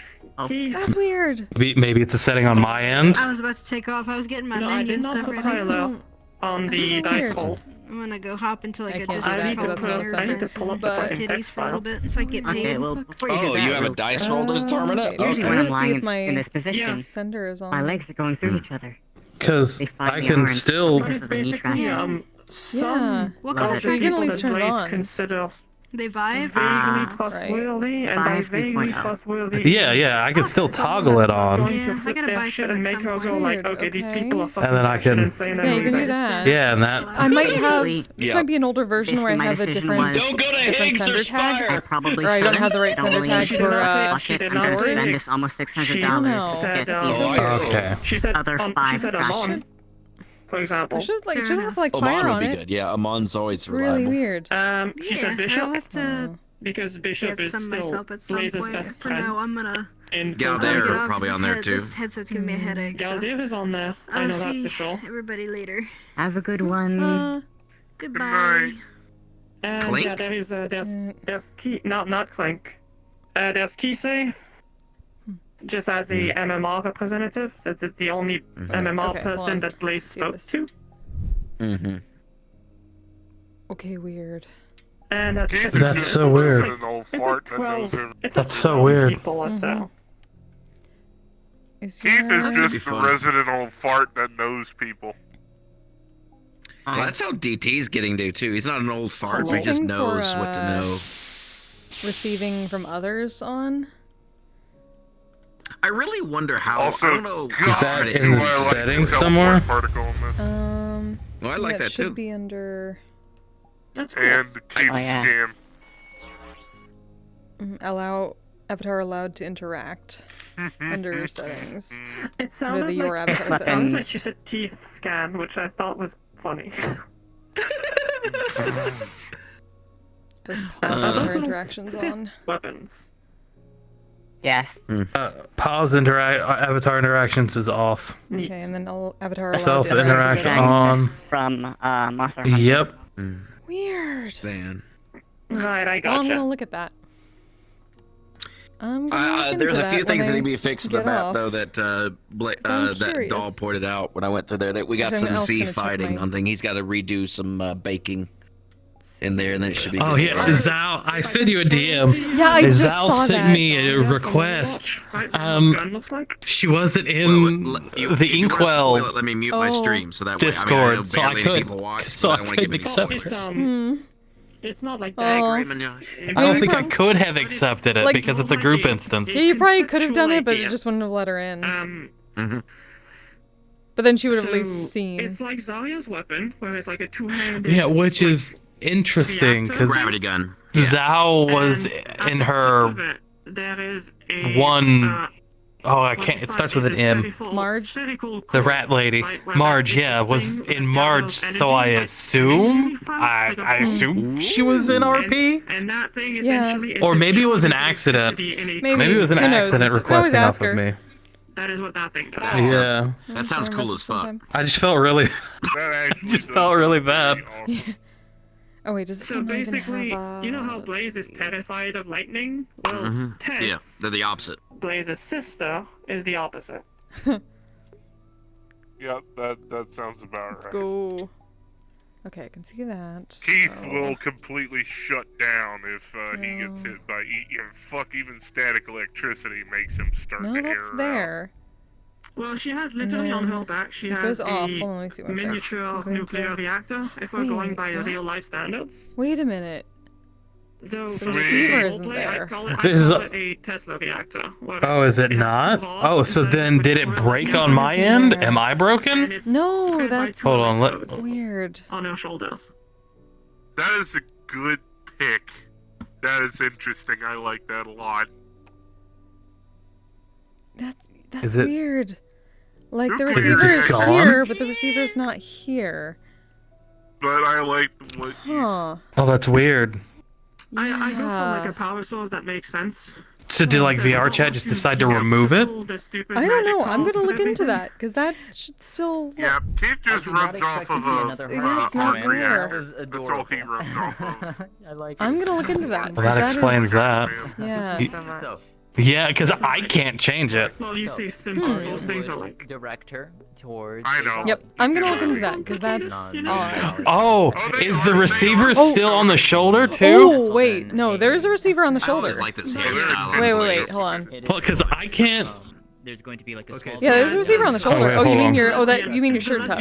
Keith. That's weird. Maybe it's a setting on my end. I was about to take off. I was getting my No, I menu did and not stuff put ready. Tyler on the That's so dice weird. roll. I'm gonna go hop into like I a can't Discord do that, call that's with what my I'm I need to friends pull up and the But- fucking titties text for a little files. bit so I get paid. Okay, well, before you do Oh, that, you have a Luke, dice roll to determine it? Okay. usually Okay. when I'm Let's see lying if my- in this position, Sender is on. my legs are going through each other. Because They find I me can hard. still. But it's basically Yeah. some What Love kind it. of So you can at people least that turn it Blaze on. consider They vibe? vaguely Right. trustworthy, and by 5.0. vaguely trustworthy. Yeah, I can still toggle it on. Going Yeah, to I flip gotta their buy shit some and at make her some go point. like, okay, these Okay. people are fucking And then I can- insane Yeah, you can do and that. Yeah, and that. I might have. Basically- This Yeah. might be an older version where I Basically, my have a decision different. was- Don't go to different Higgs or sender tag. I Spire! probably Or I don't should. have the right Don't sender really tag She need did for not say- Fuck she it, did I'm not gonna say spend Higgs. this almost She $600 to said, get Oh, these I know. Okay. She said, other she five said crashes. Amon, for example. I should Fair have enough. like fire Amon on would be it. good. Yeah, Amon's always It's really reliable. weird. She Yeah, said I'll Bishop, have to because Bishop get is some still myself at some Blaze's point. best For friend. now, I'm gonna In Galdair get off probably this on there too. This headset's giving me a headache. So Galdair is on there. I I'll know that see for sure. everybody later. Have a good one. Goodbye. And Clink? yeah, there's not Clink. There's Kise, just as a MMR representative, since it's the only MMR Okay, hold person on. that Blaze See what spoke this- to. Mm-hmm. Okay, weird. And that's Keith just- is That's just so a weird. resident old It's a fart that 12 knows everything. it's a That's so 12 weird. people or so. Is Keith your- is be just a fun. resident old fart that knows people. Well, that's how DT's getting to too. He's not an old fart, so he just Looking for, knows what to know. Receiving from others on. I really wonder how. Also, I don't know. God, Is that do in the I like settings the somewhere? teleport particle in this. Well, I like yeah, that it should too. be under That's cool. And the Keith Oh, yeah. scan. allow avatar allowed to interact under settings. It sounded the your like avatar it sounded settings. like she said teeth scan, which I thought was funny. There's Are pause those for little interactions fist on. weapons. Yes. Pause avatar interactions is off. Okay, and then avatar allowed Self to interact interaction with it. on. From Monster Hunter. Yep. Weird. Man. Right, I Well, I'm gotcha. gonna look at that. I'm gonna look into There's a that few things that when need to I be fixed in the get map, off. though, that I'm that curious. Doll pointed out when I went through there. That we got Okay, some I'm also Z gonna check fighting my- on thing. He's got to redo some baking in there, and then it should be. Oh good. yeah, Zao. I sent you a DM. Yeah, I just Zao saw sent that. me a request. She wasn't in the Inkwell Let me mute my stream so that way. Discord, I know so I barely any couldn't. people watch, So but I don't wanna give couldn't any accept spoilers. it. It's not like Oh. that. I don't think I could have accepted it Like- because it's a group instance. Yeah, you probably could have done it, but it just wouldn't have let her in. But then she would have at least seen. It's like Zarya's weapon, where it's like a two-handed. Yeah, which is interesting because Gravity gun. Zao was in her There is a one. Oh, I can't. It starts with an M. Marge? The rat lady. Marge, yeah, was in Marge, so I assume. I assume she was in RP? And that thing Yeah. essentially Or maybe it was an accident. Maybe it was an Who knows? accident Always requesting ask off of her. me. That is what that thing does. Yeah. That sounds cool as fuck. I just felt really. That I just felt really bad. Oh wait, does this So one even basically, have, you know how Blaze is terrified of lightning? Well, Tess, Yeah, they're the opposite. Blaze's sister, is the opposite. Yep, that sounds about Let's right. go. Okay, I can see that. Keith so- will completely shut down if he gets hit by even static electricity makes him start No, to that's air out. there. Well, she has literally on then her back, she it has goes off. a Hold on, let me see what I'm miniature I'm going nuclear to- reactor, if we're Wait, going by what? real life standards. Wait a minute. Though The for receiver isn't roleplay, there. I call it a Tesla reactor. where Oh, is it has not? two halves Oh, so inside then with did it cores break and on my everything end? there. Am I And broken? it's No, secured by that's two Hold on, electrodes weird. on her shoulders. That is a good pick. That is interesting. I like that a lot. That's Is it- weird. Like the Is it receiver just is gone? here, but the receiver's not here. But I like what you Huh. Oh, that's weird. I go for like Yeah. a power source that makes sense. So did like VRChat just decide to remove it? I don't know. I'm gonna look into that because that should still. Yeah, Keith just runs off of a Yeah, it's not arc there. reactor. That's all he runs off of. I like I'm gonna look into that. Well, that 'cause explains is- that. Yeah. So, Yeah, because I can't change it. Well, you see, simple. Those things are like. direct her towards. I know. Yep. I'm gonna look into that because that's odd. Oh, is the receiver Oh. still on the shoulder Oh too? wait, no, there is a receiver on the I always shoulder. like this hairstyle. Wait, hold on. Well, because I can't. There's going to be like a small. Yeah, there's a receiver on the shoulder. wait, Oh, you hold mean on. you mean your shirt tuck?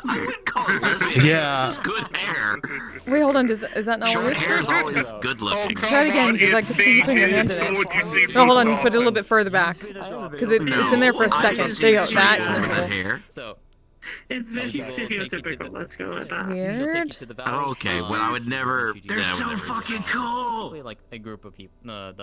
I wouldn't call it lesbian. Yeah. It's just good hair. Wait, hold on. Is that not Short what hair is it always is? good looking. Try it again because I could see you putting your hand in it. No, hold on. Put it a little bit further back because it's in there for a second. There you go. That. in the middle. hair. So. It's very stereotypical. Let's go with that. Weird. Okay, well I would never. They're so fucking cool. Basically, like a group of people.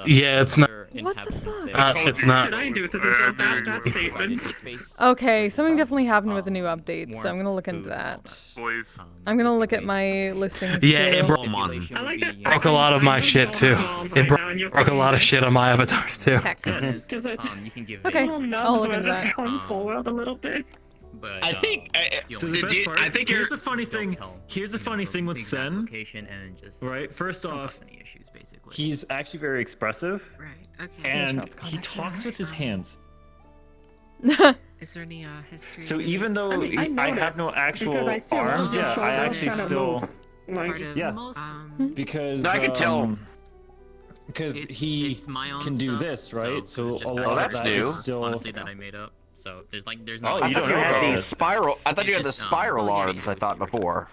Yeah, it's not. What the fuck? It's not. I do to deserve that statement. Okay, something definitely happened with the new update, so I'm gonna look into that. Please. I'm gonna look at my listings Yeah, too. it broke. I like that. Broke a lot of my shit too. It broke a lot of shit on my avatars too. Heck. Because You can give. Okay, I'll look we're into just that. going forward a little bit. But, I think. So the Did best you- part, I think here's you're. the funny thing. Here's the funny thing with Sen. Location and just Right. First off, any issues basically. he's actually very expressive, Right. Okay. and he talks with his hands. Is there any history? So with even this? though I have no actual arms, yeah, I actually still. Part of, Yeah. Because No, I can tell. Because It's- he it's my own can do stuff, this, right? so So it's just a back lot to of that's that new. is still. honestly that I made up. So there's Oh, no. I you thought don't you know had about these this. spiral. I thought It's you had the just, spiral yeah, arms. I you thought can figure before.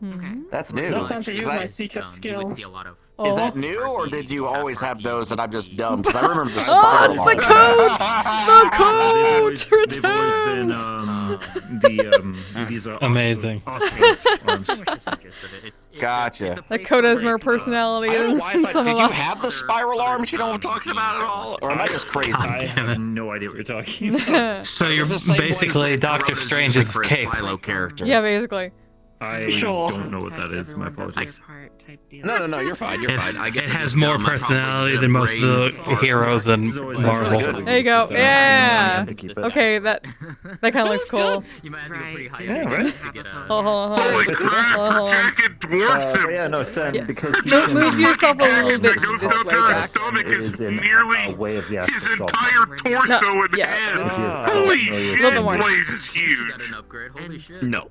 Okay. That's new. That's time to use Is my that, secret You skill. would see a lot of. is that Oh. new, or did you always have those and I'm just dumb? Because I remember the Oh, spiral it's the arms. coat! The They've always been these are Amazing. Austrians arms. Gotcha. That coat has more personality I don't know than why I some thought, of did you us. have the spiral arms? You know what I'm talking about at all? Or am I just crazy? I have no idea what you're talking about. So you're It's the same basically voice that Doctor Corona's Strange's using for his cape. Philo character. Yeah, basically. I Sure. don't know what that is. My Everyone does apologies. their part. type deal. No, you're fine. You're fine. I guess It I has just more dumb. I probably personality just than have most of the brain heroes in Marvel. There you go. Yeah. to keep it. Okay, that kind of looks cool. You might have to go pretty high Yeah, to right? get a... Hold on. Holy crap, Jacket dwarfs him! But yeah, no, Sen, because he Move yourself a little bit Goes this down way, to his Jack. stomach is is in nearly a way of the his actual entire torso No, and yeah. head. Holy A shit, little bit more. Blaze is huge. Got an upgrade. Holy shit. No.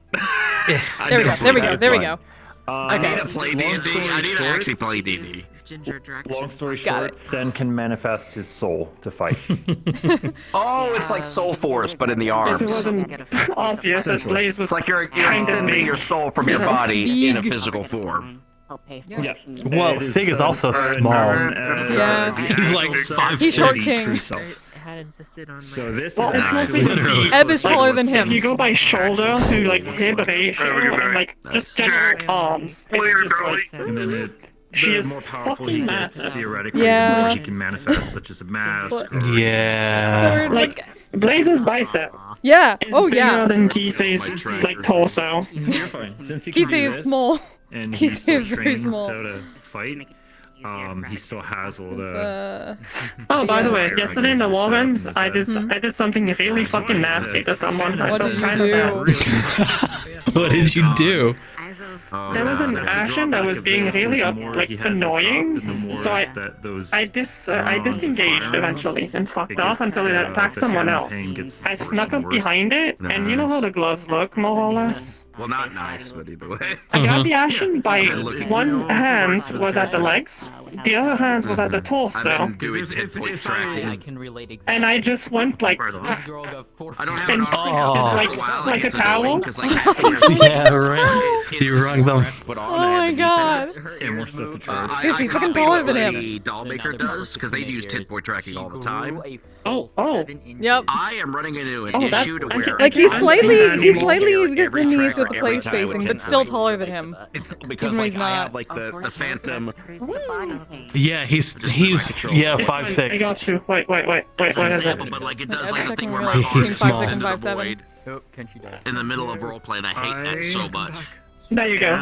There we go. There we go. There we go. I need to play D&D. long story I need to short- actually play D&D. Ginger direction. Long story Got short, it. Sen can manifest his soul to fight. Oh, it's like Soul Force, but in the If it arms. wasn't obvious that Blaze was It's like you're kind of sending big. your soul from your body in a physical form. Yeah. Well, Sig is also small. Yeah. He's like 5'6". He's short king. I had insisted on So this Well, it's mostly Literally. Ebb is taller than him. If you go by shoulder to like hip ratio and like just general arms, Later, it's just Dolly. like And then she the is more powerful he fucking gets, massive. theoretically, Yeah. the more he can manifest, such as a mask. Or, Yeah. like Blaze's bicep Yeah. is Oh bigger yeah. than Kise's like torso. You're fine. Since he can Kise do is this, small. and Kise he still is very trains small. so to fight. He still has all the. Oh, by the way, Yeah. yesterday in the Warrens, Setups I and did stuff. I did something really fucking nasty to someone. I What felt did you kind of sad. do? What did you do? There was an Ashen that was being really annoying, so I I disengaged eventually and fucked off until it attacked someone else. I snuck up behind it, and you know how the gloves look, more or less? Well, not nice, but either way. I got the Ashen by one hand was at the legs, the other hand was at the I've torso, been doing 10-point I tracking. can relate exactly. and I just went like I don't have and an arm like a towel. because like half of your Yeah, right. You rung them. put on Oh my god. and more stuff to charge. I Is he fucking copied taller what than him? the Dollmaker does because they use 10-point tracking all the time. Oh. Yep. I am running into an Oh, that's- issue to I where can- Like he's I'm slightly seeing he's that slightly anymore. against the Every knees track with the or every play time I would spacing, tend but to still make taller than him. it's Even because when like he's I not. have like the Phantom. Yeah, he's Yeah, 5'6". I got you. Wait, what is Example, it? but like it does Every like the second thing we're where like my between arm 5'6" falls and into the 5'7". void Oh, can she die? in the middle of roleplay, and I hate that so much. There you go.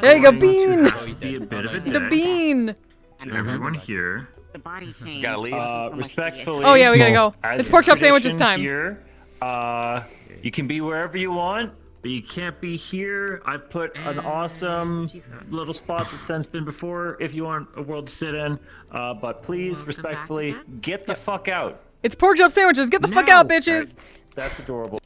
There you go, going to Bean. have to be a bit of a The dick bean. to everyone here. The body change. Gotta leave. Respectfully. Oh yeah, we gotta go. as It's pork chop sandwiches tradition time. Here, you can be wherever you want, but you can't be here. I've put an awesome little spot that Sen's been before if you want a world to sit in. But please, respectfully, get the fuck out. It's pork chop sandwiches. Get the fuck out, bitches. That's adorable.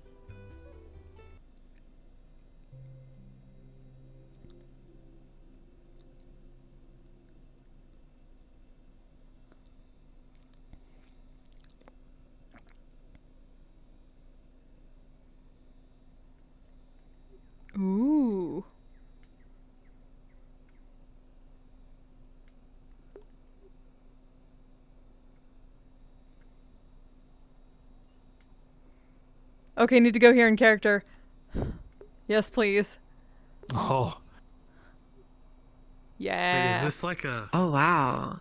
Ooh. Okay, need to go here in character. Yes, please. Oh. Yeah. Wait, is this like a... Oh wow.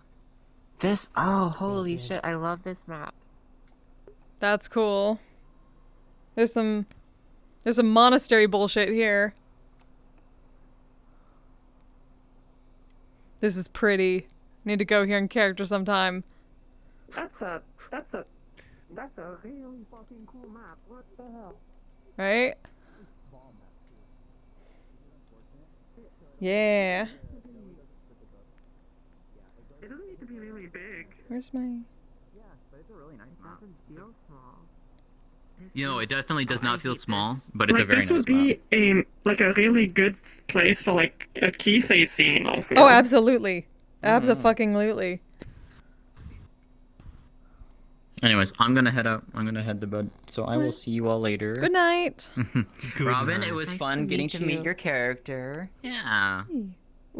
This. Oh holy shit! I love this map. That's cool. There's some monastery bullshit here. This is pretty. Need to go here in character sometime. That's a really fucking cool map. What the hell? Right? Yeah. It doesn't need to be really big. Where's my... You know, it definitely does not feel small, but it's a Like very this nice would be a really good place for like a Kise scene. I feel. Oh, absolutely. Abso-fucking-lutely. Anyways, I'm gonna head out. I'm gonna head to bed. So I will see you all later. Good night. Robin, it was Nice fun to getting meet to meet you. your character. Yeah. If you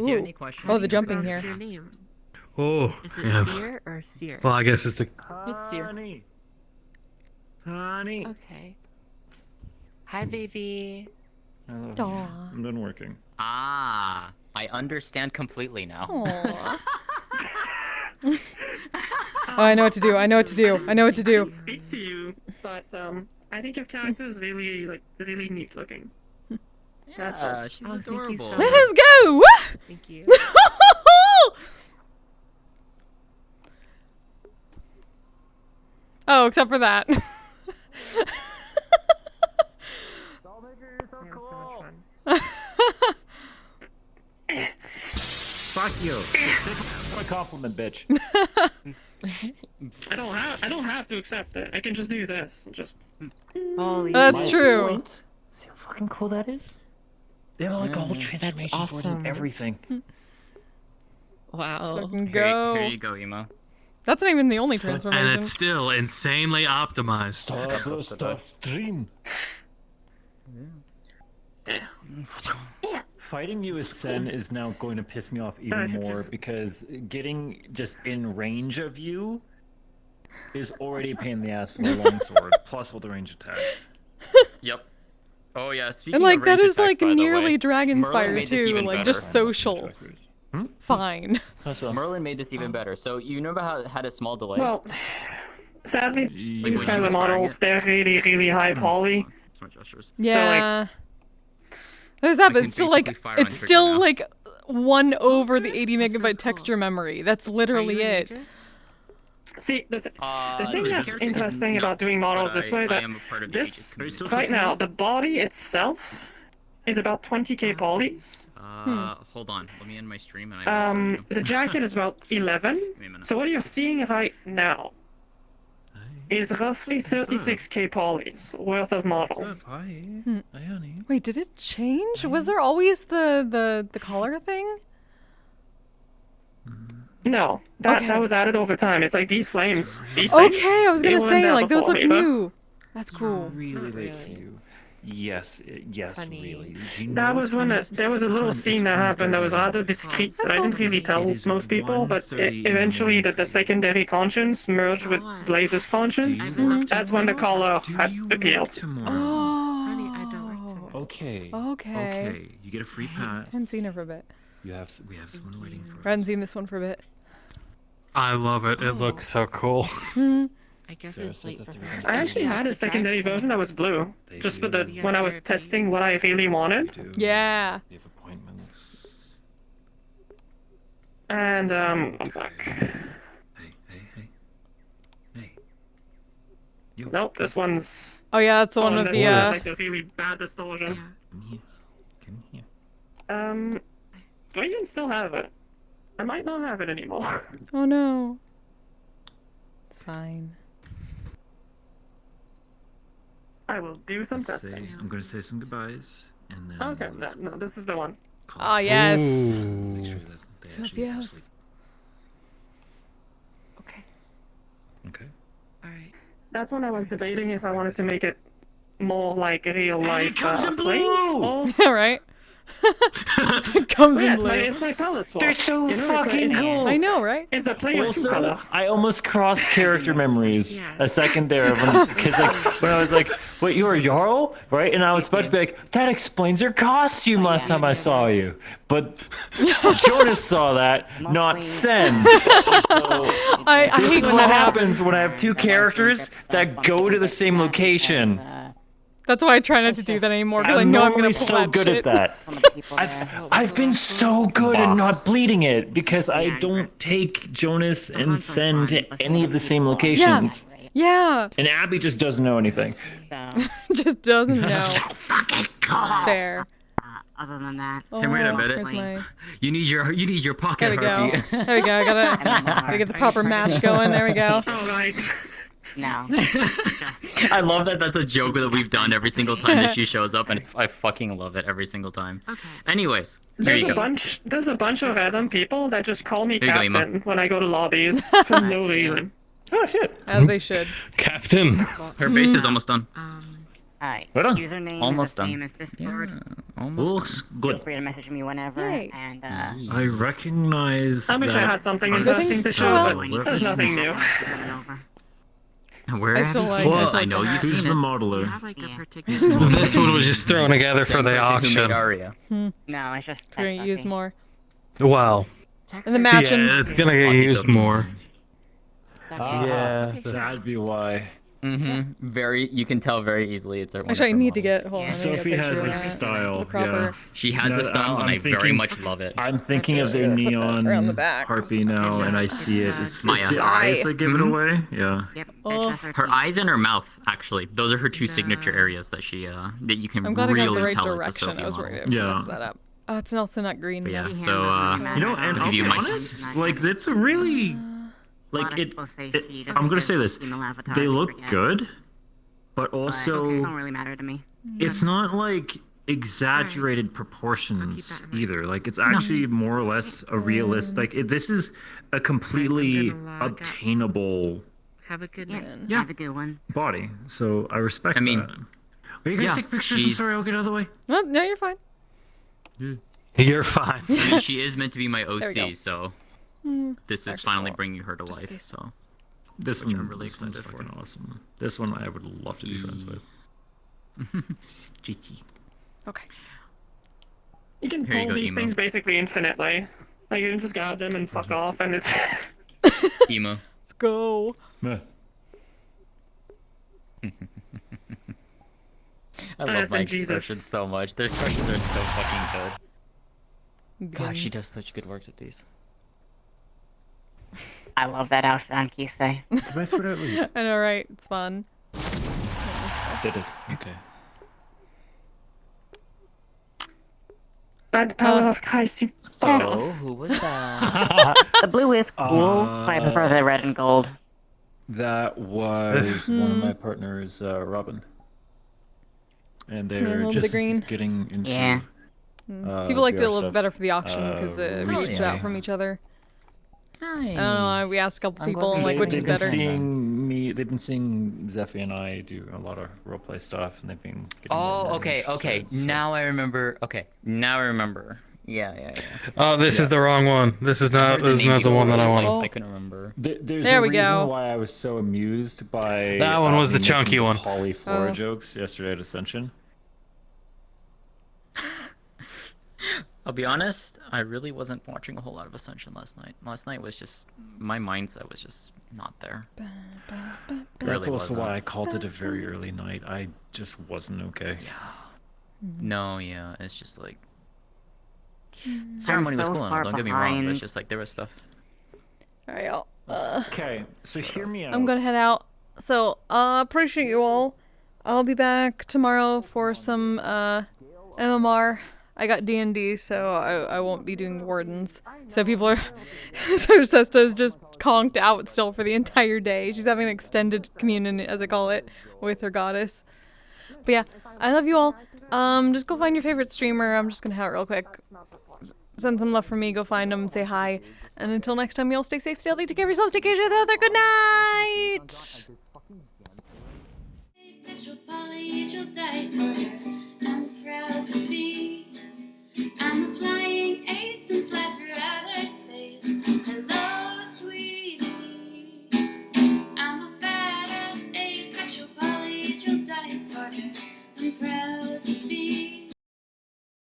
Ooh. have any questions, Oh, the jumping What's here. your name? Oh. Is it Yeah. Seer or Seer? Well, I guess it's the... It's Seer. Honey. Okay. Hi, baby. Aw. I'm done working. Ah, I understand completely now. Aw. Oh, I know what to do. I know what to do. I know what to do. Speak to you, but I think your character is really neat looking. That's all. She's Oh, thank you adorable. so Let much. us go! Thank you. Oh, except for that. Fuck you. What a compliment, bitch. I don't have to accept it. I can just do this. Just. Holy That's true. Point. See how fucking cool that is? They have like a whole transformation board awesome. and everything. Wow. Fucking go. Here you go, Emo. That's not even the only transformation. And it's still insanely optimized. Stream. Fighting you as Sen is now going to piss me off even more because getting just in range of you is already a pain in the ass for a longsword, plus all the range attacks. Yep. Oh yeah. Speaking And like of that range is attacks, like by the nearly way, Dragonspire Merlin made this too, even like better. just social. Fine. Merlin made this even better. So you remember how it had a small delay? Well, sadly, Like these when she kind of was firing models, they're really high poly. That's my gestures. Yeah. There's that, but it's still like basically fire on it's trigger still now. like 1 over the 80 megabyte texture memory. That's literally it. See, the thing this that's is- interesting no, about doing models but this way is I that am a part of the Aegis this, community. right now, the body itself is about 20k polys. Hold on. Let me end my stream and I will show you. The jacket is about 11. me a minute. So what you're seeing right now is roughly 36k polys worth of model. Wait, did it change? Was there always the color thing? No, that Okay. was added over time. It's like these flames. These Okay, things, I was they gonna weren't say there like those before look either. new. That's cool. Really, you. Yes, really. Do you That know was when there was a little scene that happened that was rather discreet that I didn't really tell most people, but eventually the secondary conscience merged with Blaze's conscience. That's when the color had appeared. Okay. Okay. You get a free pass. Hadn't seen her for a bit. We have someone waiting for us. I hadn't seen this one for a bit. I love it. It looks so cool. I guess Sarah it's said late that for there her. was I actually had a secondary version that was blue, just for the when I was testing what I really wanted. Yeah. We have appointments. And one sec. Nope, this one's. Oh yeah, that's the one with this the one has, like the really bad distortion. Come here. Do I even still have it? I might not have it anymore. Oh no. It's fine. I will do some Let's testing. I'm gonna say some goodbyes, and then Okay, no, this is the one. Oh yes. make sure that they So actually fall yes. asleep. Okay. Alright. That's when I was debating if I wanted to make it more like real life. it comes in flames, blue! or- Yeah, right. It comes Yeah, in blue. it's my palette swap. They're so You know, fucking cool. I know, right? It's a player two Also, color. I almost crossed character memories a second there because when I was like, "Wait, you're a Jarl, right?" And I was about to be like, "That explains your costume last time I saw you," but Jonas saw that, not Sen. I This hate is when what that happens when I have two characters that go to the same location. That's why I try not to do that anymore because I I'm know I'm gonna normally pull so that good shit. at that. I've been so good at not bleeding it because I don't take Jonas and Sen to any of the same locations. Yeah. And Abby just doesn't know anything. Just doesn't know. It's fair. Other than that, Hey, wait a minute. Here's my... You need your pocket There we go. harpy. There we go. I gotta get the proper match going. There we go. All right. no. I love that that's a joke that we've done every single time that she shows up, and I fucking love it every single time. Okay. Anyways, there you go. There's a bunch of random people that just call me There you go, Emo. captain when I go to lobbies for no reason. Oh shit. As they should. Captain. Her base is almost done. Alright. Right on. Username Almost is the done. same as Discord. Looks Feel good. free to message me whenever. Yay. And I recognize I wish I that had something on interesting this to show, side. but Where there's is nothing this- new. Where I have still you like- seen I it? still I know like you've Who's seen the it. modeler? This one was just thrown together for Same the person who made auction. Aria. No, it's just. We're gonna use more. Wow. And the matching. Yeah, it's gonna get used more. Yeah, that'd be why. Very. You can tell very easily it's her. Actually, I need to get. Hold on. Sophie has a style. The proper. Yeah. She has a style, and I very much love it. I'm thinking of the neon around the back. harpy now, and I see it. It's Maya. the eyes that give it away. Yeah. Her eyes and her mouth, actually, those are her two signature areas that she that you can I'm glad I got the really right tell it's a direction. Sophie I was model. worried I messed that up. Oh, it's also not green. But yeah, though. so You know, and I'll I'll give you be my honest, like that's a really, like it. I'm gonna say this: they look good, but also They don't really matter to me. it's not like exaggerated proportions either. Like it's actually more or less a realistic. Like this is a completely obtainable Have a good one. Have a good one. body. So I respect. I mean, that. Are you guys yeah, take pictures? I'm she's- sorry, I'll get out of the way. No, you're fine. You're fine. I mean, she is meant to be my we go. OC, so Hmm. this is finally bringing her to life. So This which one, I'm really this one's excited for. fucking awesome. This one I would love to be friends with. Streaky. Okay. You can Here you pull go, these Emo. things basically infinitely. Like, you can just grab them and fuck off, and it's... Emo. Let's go. I love my Jesus. expressions so much. Their expressions are so fucking good. Gosh, she Beans. does such good works at these. I love that outfit on Kise. It's my sweet outfit. I know, right? It's fun. Did it? Okay. Bad power of Kise. Fuck Oh, off. who was that? The blue is cool, but I prefer the red and gold. That was one of my partners, Robin. And they're love the just green. getting into. Yeah. People liked it a VR little stuff, better for the auction because it released it out recently. from each other. Nice. I don't know. We asked a couple I'm glad people, you like, said which that. is They've been better. seeing me. They've been seeing Zephy and I do a lot of roleplay stuff, and they've been. Getting more Oh, okay, interested, okay. so- Now I remember. Okay, now I remember. Yeah. Oh, this is the wrong one. This is not. This is not the one that I wanted. I couldn't remember. There's There a we reason go. why I was so amused by That one was me the chunky making one. Polyflora Oh. jokes yesterday at Ascension. I'll be honest. I really wasn't watching a whole lot of Ascension last night. Last night was just my mindset was just not there. That's also why I called it a very early night. I just wasn't okay. No, yeah, it's just like ceremony was so cool. far Don't get me wrong, but behind. it's just like there was stuff. All right, y'all. Okay, so hear me out. I'm gonna head out. So, appreciate you all. I'll be back tomorrow for some MMR. I got D&D, so I won't be doing wardens. So people are... So Sesta is just conked out still for the entire day. She's having an extended communion, as I call it, with her goddess. But yeah, I love you all. Just go find your favorite streamer. I'm just gonna head out real quick. Send some love from me. Go find them. Say hi. And until next time, y'all stay safe, stay healthy, take care of yourselves, take care of each other. Good night! Asexual polyhedral dice hunter. I'm proud to be. I'm a flying ace and fly through outer space. Hello, sweetie. I'm a badass asexual polyhedral dice hunter.